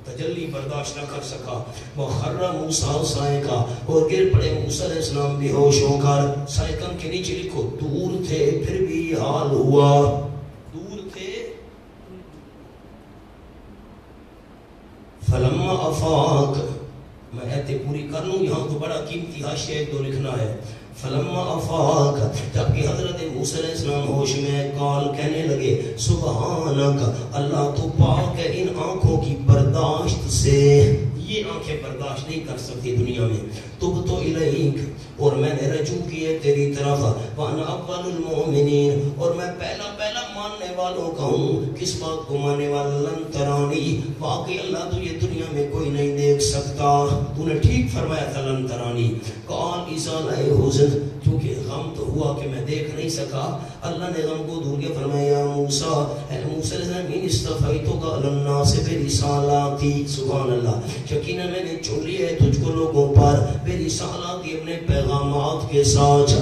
تجلی برداشت نہ کر سکا. وخر موسیٰ صائقا، اور گر پڑے موسیٰ علیہ السلام بے ہوش ہو کر. صائقن کے نیچے لکھو دور تھے پھر بھی یہ حال ہوا. دور تھے. فلما افاق، میں ایتے پوری کر لوں، یہاں تو بڑا قیمتی حاشیہ ایک دو لکھنا ہے. فلما افاق، جبکہ حضرت موسیٰ علیہ السلام ہوش میں، قال کہنے لگے سبحانک، اللہ تو پاک ہے ان آنکھوں کی برداشت سے. یہ آنکھیں برداشت نہیں کر سکتی دنیا میں. تبت الیک، اور میں نے رجوع کیے تیری طرف. وانا اول المؤمنین، اور میں پہلا ماننے والوں کا ہوں. کس بات کو ماننے والا؟ لن ترانی، واقعی اللہ تو یہ دنیا میں کوئی نہیں دیکھ سکتا. تو نے ٹھیک فرمایا تھا لن ترانی. قال اذا لا حزن، کیونکہ غم تو ہوا کہ میں دیکھ نہیں سکا. اللہ نے غم کو دور کیا. فرمایا موسیٰ، اے موسیٰ علیہ السلام، استفیتک علی الناس برسالاتی، سبحان اللہ، یقیناً میں نے چن لیا ہے تجھ کو لوگوں پر برسالاتی، اپنے پیغامات کے ساتھ،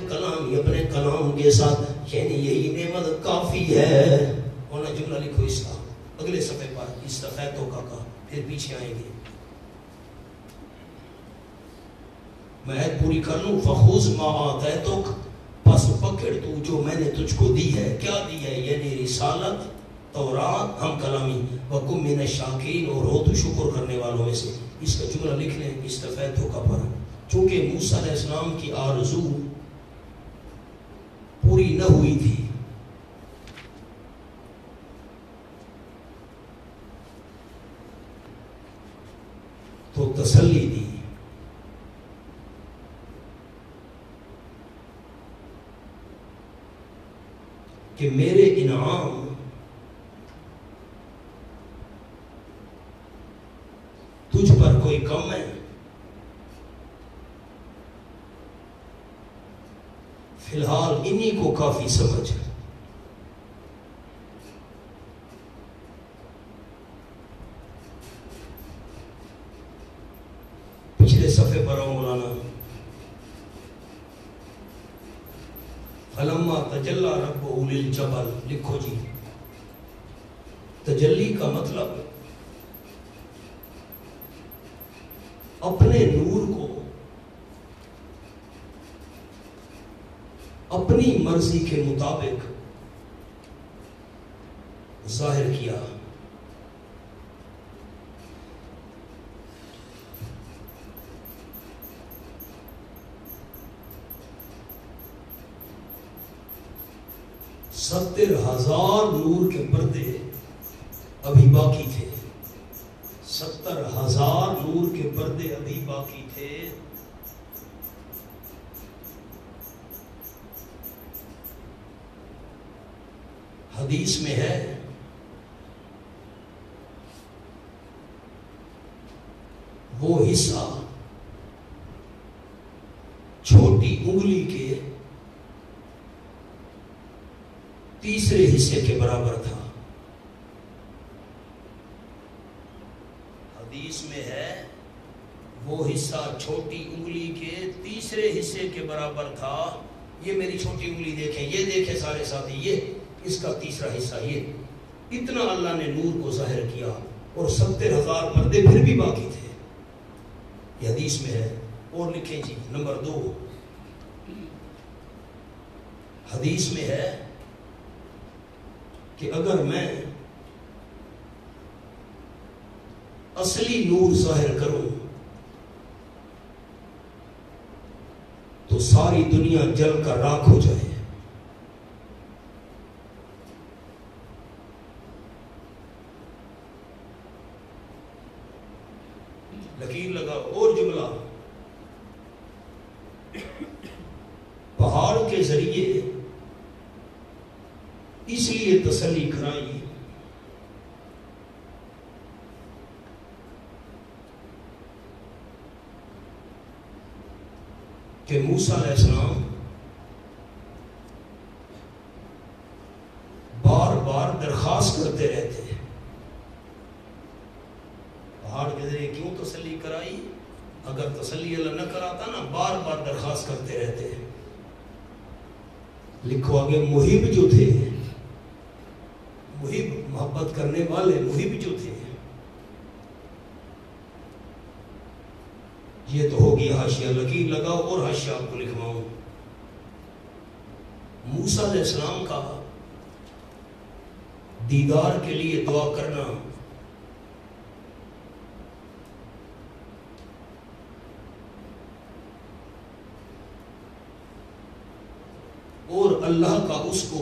کلامی، اپنے کلام کے ساتھ. یعنی یہی نعمت کافی ہے. ہونا جملہ لکھو اس کا اگلے صفحے پر، استفیتک کا، پھر پیچھے آئیں گے. میں عہد پوری کر لوں. فخذ ما آتیتک، پس پکڑ تو جو میں نے تجھ کو دی ہے. کیا دی ہے؟ یعنی رسالت، تورات، ہم کلامی. وکن من الشاکرین، اور ہو تو شکر کرنے والوں میں سے. اس کا جملہ لکھ لیں استفیتک پر. چونکہ موسیٰ علیہ السلام کی آرزو پوری نہ ہوئی تھی، تو تسلی دی. کہ میرے انعام تجھ پر کوئی کم ہے؟ فی الحال انہی کو کافی سمجھ. پچھلے صفحے پر آؤ مولانا. فلما تجلی ربہ للجبل، لکھو جی. تجلی کا مطلب اپنے نور کو اپنی مرضی کے مطابق ظاہر کیا. ستر ہزار نور کے پردے ابھی باقی تھے. 70,000 نور کے پردے ابھی باقی تھے. حدیث میں ہے وہ حصہ چھوٹی انگلی کے تیسرے حصے کے برابر تھا. حدیث میں ہے وہ حصہ چھوٹی انگلی کے تیسرے حصے کے برابر تھا. یہ میری چھوٹی انگلی دیکھیں، یہ دیکھیں سارے ساتھی، یہ اس کا تیسرا حصہ، یہ اتنا اللہ نے نور کو ظاہر کیا اور 70,000 پردے پھر بھی باقی تھے. یہ حدیث میں ہے. اور لکھیں جی نمبر 2، حدیث میں ہے کہ اگر میں اصلی نور ظاہر کروں تو ساری دنیا جل کر راکھ ہو جائے. لکیر لگا. اور جملہ، پہاڑ کے ذریعے اس لیے تسلی کرائی کہ موسیٰ علیہ السلام بار بار درخواست کرتے رہتے ہیں. پہاڑ کے ذریعے کیوں تسلی کرائی؟ اگر تسلی اللہ نہ کراتا نا، بار بار درخواست کرتے رہتے ہیں. لکھو آگے، محب جو تھے، محب محبت کرنے والے، محب جو تھے، یہ تو ہوگی حاشیہ. لکیر لگاؤ اور حاشیہ آپ کو لکھواؤں. موسیٰ علیہ السلام کا دیدار کے لیے دعا کرنا اور اللہ کا اس کو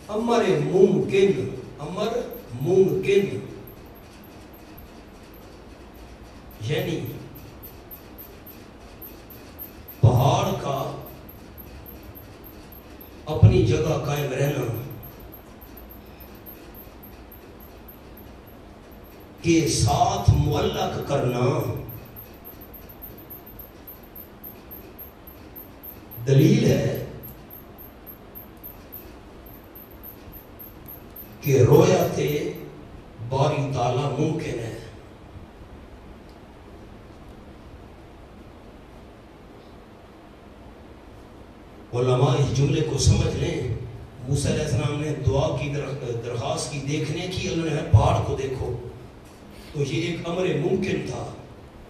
امر ممکن یعنی پہاڑ کا اپنی جگہ قائم رہنا کے ساتھ معلق کرنا دلیل ہے کہ رویت باری تعالیٰ ممکن ہے. علماء اس جملے کو سمجھ لیں. موسیٰ علیہ السلام نے دعا کی درخواست کی، دیکھنے کی. اللہ نے پہاڑ کو دیکھو، تو یہ ایک امر ممکن تھا.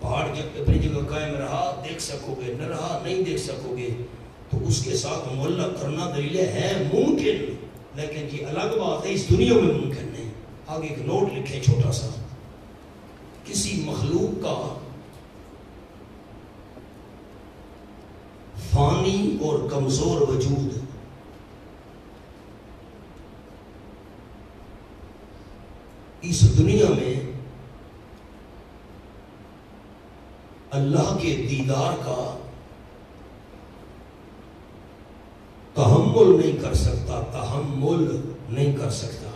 پہاڑ جب اپنی جگہ قائم رہا دیکھ سکو گے، نہ رہا نہیں دیکھ سکو گے. تو اس کے ساتھ معلق کرنا دلیل ہے ممکن، لیکن یہ الگ بات ہے، اس دنیا میں ممکن نہیں. آگے ایک نوٹ لکھیں چھوٹا سا. کسی مخلوق کا فانی اور کمزور وجود اس دنیا میں اللہ کے دیدار کا تحمل نہیں کر سکتا، تحمل نہیں کر سکتا.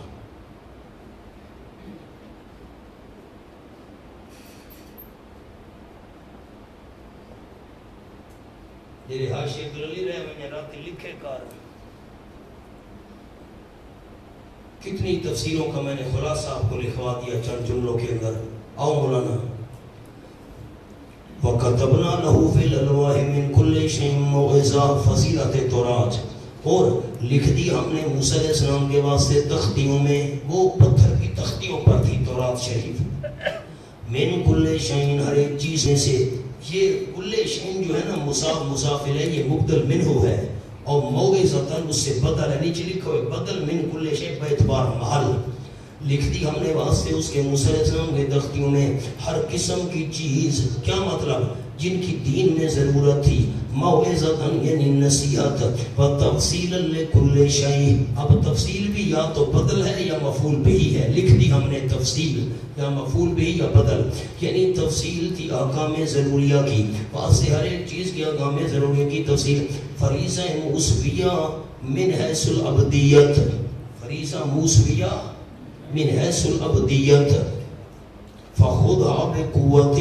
میرے حاشیے گللی رہے میں رات لکھے کار کتنی تفسیروں کا میں نے خلاصہ آپ کو لکھوا دیا چند جملوں کے اندر. آؤ مولانا. وَكَتَبْنَا لَهُ فِي الْأَلْوَاحِ مِنْ كُلِّ شَيْءٍ مَوْعِظَةً فضیلت توراۃ. اور لکھ دی ہم نے موسیٰ علیہ السلام کے واسطے تختیوں میں، وہ پتھر کی تختیوں پر تھی تورات شریف. مِنْ كُلِّ شَيْءٍ ہر ایک چیز میں سے. یہ کل شین جو ہے نا مضاف الیہ، یہ مبدل منہ ہے، اور موعظۃ اس سے بدل ہے. نیچے لکھو ہے بدل من کل شیء باعتبار محل. لکھ دی ہم نے واسطے اس کے موسیٰ علیہ السلام کے تختیوں میں ہر قسم کی چیز. کیا مطلب؟ جن کی دین میں ضرورت تھی. موعظۃ یعنی نصیحت، وتفصیلا لکل شیء، اب تفصیل بھی یا تو بدل ہے یا مفعول بہی ہے، لکھ دی ہم نے تفصیل یا مفعول بہی یا بدل، یعنی تفصیل تھی احکام ضروریہ کی، واسطے ہر ایک چیز کی احکام ضروریہ کی تفصیل، فریضہ موسویہ من حیث العبدیت، فریضہ موسویہ من حیث العبدیت، فخذھا بقوۃ،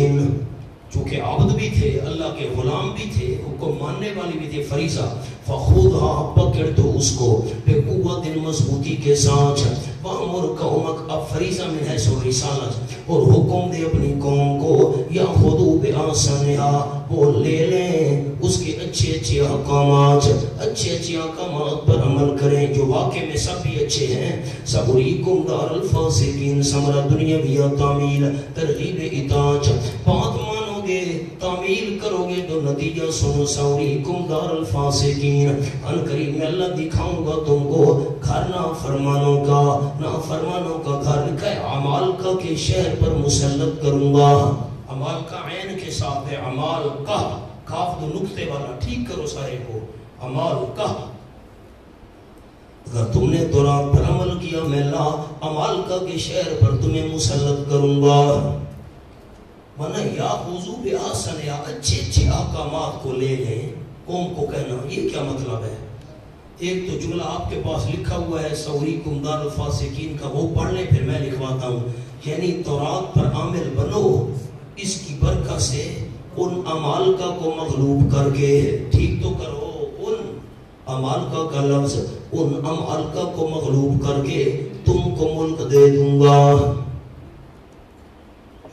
چونکہ عبد بھی تھے، اللہ کے غلام بھی تھے، حکم ماننے والی بھی تھے، فریضہ، فخذھا پکڑ تو اس کو، بقوت مضبوطی کے ساتھ، وامر قومک، اب فریضہ من حیث الرسالۃ، اور حکم دے اپنی قوم کو، یاخذوا باحسنھا، وہ لے لیں اس کے اچھے اچھے احکامات، اچھے اچھے احکامات پر عمل کریں جو واقع میں سب بھی اچھے ہیں، سأریکم دار الفاسقین، ثمرہ دنیاوی تعمیل، ترغیب اطاعت، بات مانو گے تعمیل کرو گے تو نتیجہ سنو، سأریکم دار الفاسقین، ان قریب میں اللہ دکھاؤں گا تم کو گھر نافرمانوں کا، نافرمانوں کا گھر، لکھا ہے اعمال کا کہ شہر پر مسلط کروں گا، اعمال کا عین کے ساتھ ہے، اعمال کا، کاف دو نقطے والا، ٹھیک کرو سارے کو، اعمال کا، اگر تم نے تورات پر عمل کیا میں لا اعمال کا کہ شہر پر تمہیں مسلط کروں گا، ورنہ یا خذوا باحسنھا، اچھے اچھے احکامات کو لے لیں، قوم کو کہنا، یہ کیا مطلب ہے؟ ایک تو جملہ آپ کے پاس لکھا ہوا ہے سأریکم دار الفاسقین کا، وہ پڑھ لیں پھر میں لکھواتا ہوں، یعنی تورات پر عامل بنو، اس کی برکت سے ان اعمال کا کو مغلوب کر کے، ٹھیک تو کرو، ان اعمال کا لفظ، ان اعمال کا کو مغلوب کر کے تم کو ملک دے دوں گا،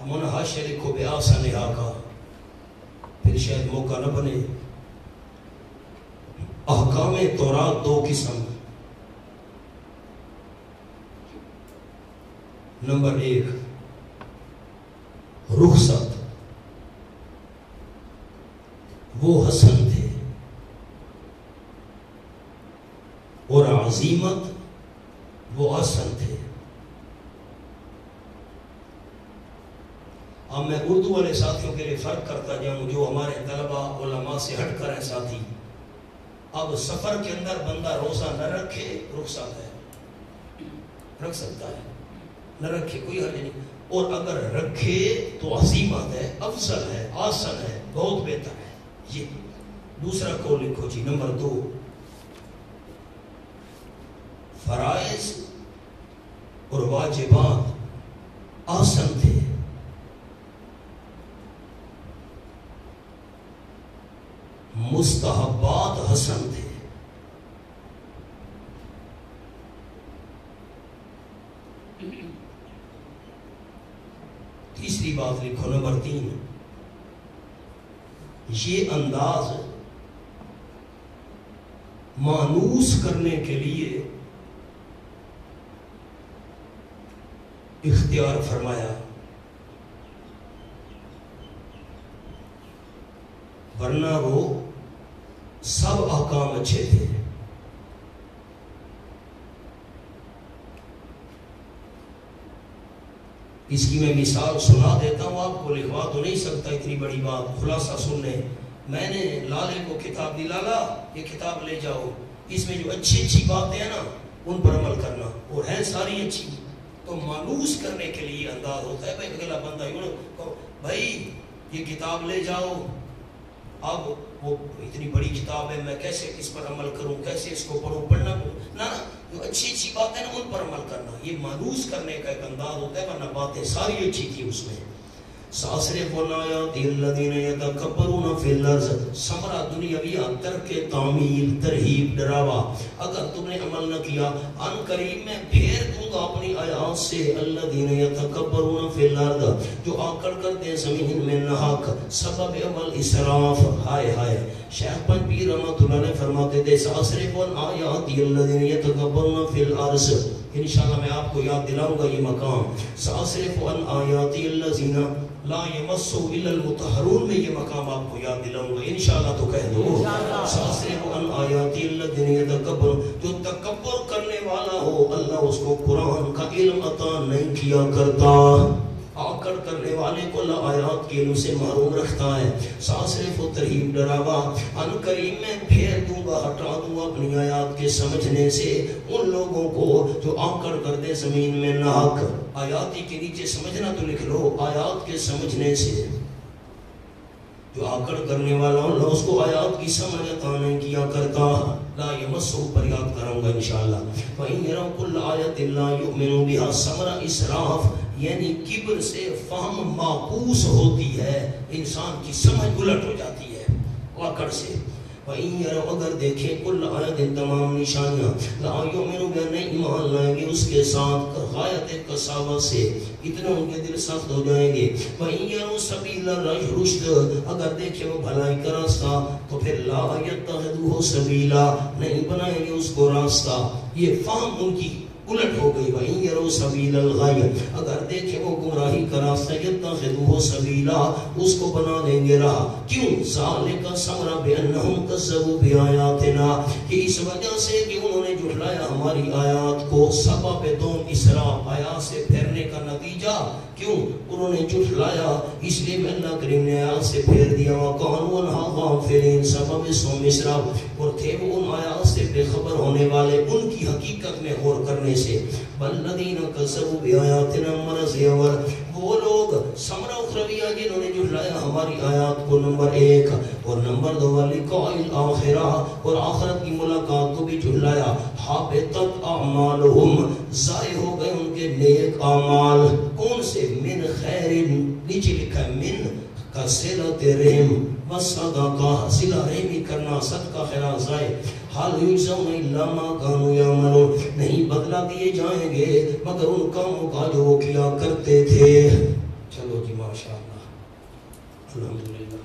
ہم حاشیہ لکھو باحسنھا کا، پھر شاید موقع نہ بنے۔ احکام تورات دو قسم، نمبر ایک رخصت، وہ حسن تھے، اور عزیمت وہ حسن تھے۔ اب میں اردو والے ساتھیوں کے لیے فرق کرتا جاؤں جو ہمارے طلباء علماء سے ہٹ کر ہیں ساتھی، اب سفر کے اندر بندہ روزہ نہ رکھے رخصت ہے، رکھ سکتا ہے، نہ رکھے کوئی حرج نہیں، اور اگر رکھے تو عظیمت ہے، افضل ہے، آسن ہے، بہت بہتر ہے۔ یہ دوسرا کو لکھو جی، نمبر دو، فرائض اور واجبات آسن تھے، مستحبات حسن تھے۔ تیسری بات لکھو، نمبر تین، یہ انداز مانوس کرنے کے لیے اختیار فرمایا، ورنہ وہ سب احکام اچھے تھے۔ اس کی میں مثال سنا دیتا ہوں آپ کو، لکھوا تو نہیں سکتا اتنی بڑی بات، خلاصہ سن لیں۔ میں نے لالے کو کتاب دی، لالا یہ کتاب لے جاؤ، اس میں جو اچھی اچھی باتیں ہیں نا ان پر عمل کرنا، اور ہیں ساری اچھی، تو مانوس کرنے کے لیے انداز ہوتا ہے، بھائی اگلا بندہ بھائی یہ کتاب لے جاؤ، اب وہ اتنی بڑی کتاب ہے، میں کیسے اس پر عمل کروں، کیسے اس کو پڑھوں، پڑھنا نہ، جو اچھی اچھی باتیں نا ان پر عمل کرنا، یہ مانوس کرنے کا ایک انداز ہوتا ہے، ورنہ باتیں ساری اچھی تھی اس میں۔ ساصرف الآیات الذین یتکبرون فی الارض، ثمرہ دنیاوی ترک تعمیل، ترہیب، ڈراوا، اگر تم نے عمل نہ کیا ان قریب میں پھیر دوں گا اپنی آیات سے، الذین یتکبرون فی الارض، جو آکڑ کرتے ہیں زمین میں ناحق، سبب اول اسراف، ہائے ہائے۔ شیخ پنج پیر رحمۃ اللہ علیہ فرماتے تھے ساصرف الآیات الذین یتکبرون فی الارض، انشاءاللہ میں آپ کو یاد دلاؤں گا یہ مقام، ساصرف الآیات الذین لا یمسو الا المطہرون میں یہ مقام آپ کو یاد دلاؤں گا انشاءاللہ، تو کہہ دو ساصرف عن آیاتی الذین یتکبرون، جو تکبر کرنے والا ہو اللہ اس کو قرآن کا علم عطا نہیں کیا کرتا، آکڑ آکڑ کرنے والے کو آیات کے علم سے محروم رکھتا ہے. صرف و ترہیب ڈراوا ان قریب میں پھیر دوں گا، ہٹا دوں گا اپنی آیات کے سمجھنے سے ان لوگوں کو جو آکڑ کر دے زمین میں ناک. آیات کے نیچے سمجھنا تو لکھ لو، آیات کے سمجھنے سے. جو آکڑ کرنے والا اللہ اس کو آیات کی سمجھ عطا نہیں کیا کرتا. لا یمسہ پر یاد کروں گا انشاءاللہ. فَإِنْ يَرَوْا كُلَّ آیَةٍ لَا يُؤْمِنُوا بِهَا ثمرہ اسراف، یعنی کبر سے فہم معکوس ہوتی ہے، انسان کی سمجھ الٹ ہو جاتی ہے آکڑ سے. وَإِنْ يَرَوْا اگر دیکھیں کل آیت تمام نشانیاں لا یؤمنوا بها نہیں ایمان لائیں گے اس کے ساتھ غایت کساوت سے، اتنا ان کے دل سخت ہو جائیں گے. وَإِنْ يَرَوْا سَبِيلَ الرُّشْدِ اگر دیکھیں وہ بھلائی کا راستہ تو پھر لا يَتَّخِذُوهُ سَبِيلًا نہیں بنائیں گے اس کو راستہ. یہ فہم ان کی الٹ ہو گئی. وَإِنْ يَرَوْا سَبِيلَ الْغَيِّ اگر دیکھیں وہ گمراہی کا راستہ يَتَّخِذُوهُ سَبِيلًا اس کو بنا دیں گے راہ. کیوں؟ ذَلِكَ ثَمْرَ بِأَنَّهُمْ كَذَّبُوا بِآيَاتِنَا کہ اس وجہ سے کہ انہوں نے جھٹلایا ہماری آیات کو. سبب دوم اسراف آیات سے پھیرنے کا نتیجہ. کیوں؟ انہوں نے جھٹلایا اس لیے میں اللہ کریم نے آیات سے پھیر دیا. وَقَالُوا عَنْهَا غَافِلِينَ سبب سوم اسراف اور تھے وہ ان آیات سے بے خبر ہونے والے ان کی حقیقت میں غور کرنے سے. وَالَّذِينَ كَذَّبُوا بِآيَاتِنَا مَرَضٍ وہ لوگ ثمرہ اخرویہ جنہوں نے جھٹلایا ہماری آیات کو نمبر 1 اور نمبر 2 وَلِقَاءِ الْآخِرَةِ اور آخرت کی ملاقات کو بھی جھٹلایا. حَبِطَتْ أَعْمَالُهُمْ ضائع ہو گئے ان کے نیک اعمال. کون سے؟ من خیر نیچے لکھا ہے من کا صلۃ رحم وصدقہ صلہ رحمی کرنا صدقہ خیرات ضائع. حال یجزون الا ما كانوا يعملون نہیں بدلہ دیے جائیں گے مگر ان کاموں کا جو وہ کیا کرتے تھے. چلو جی ماشاءاللہ الحمدللہ.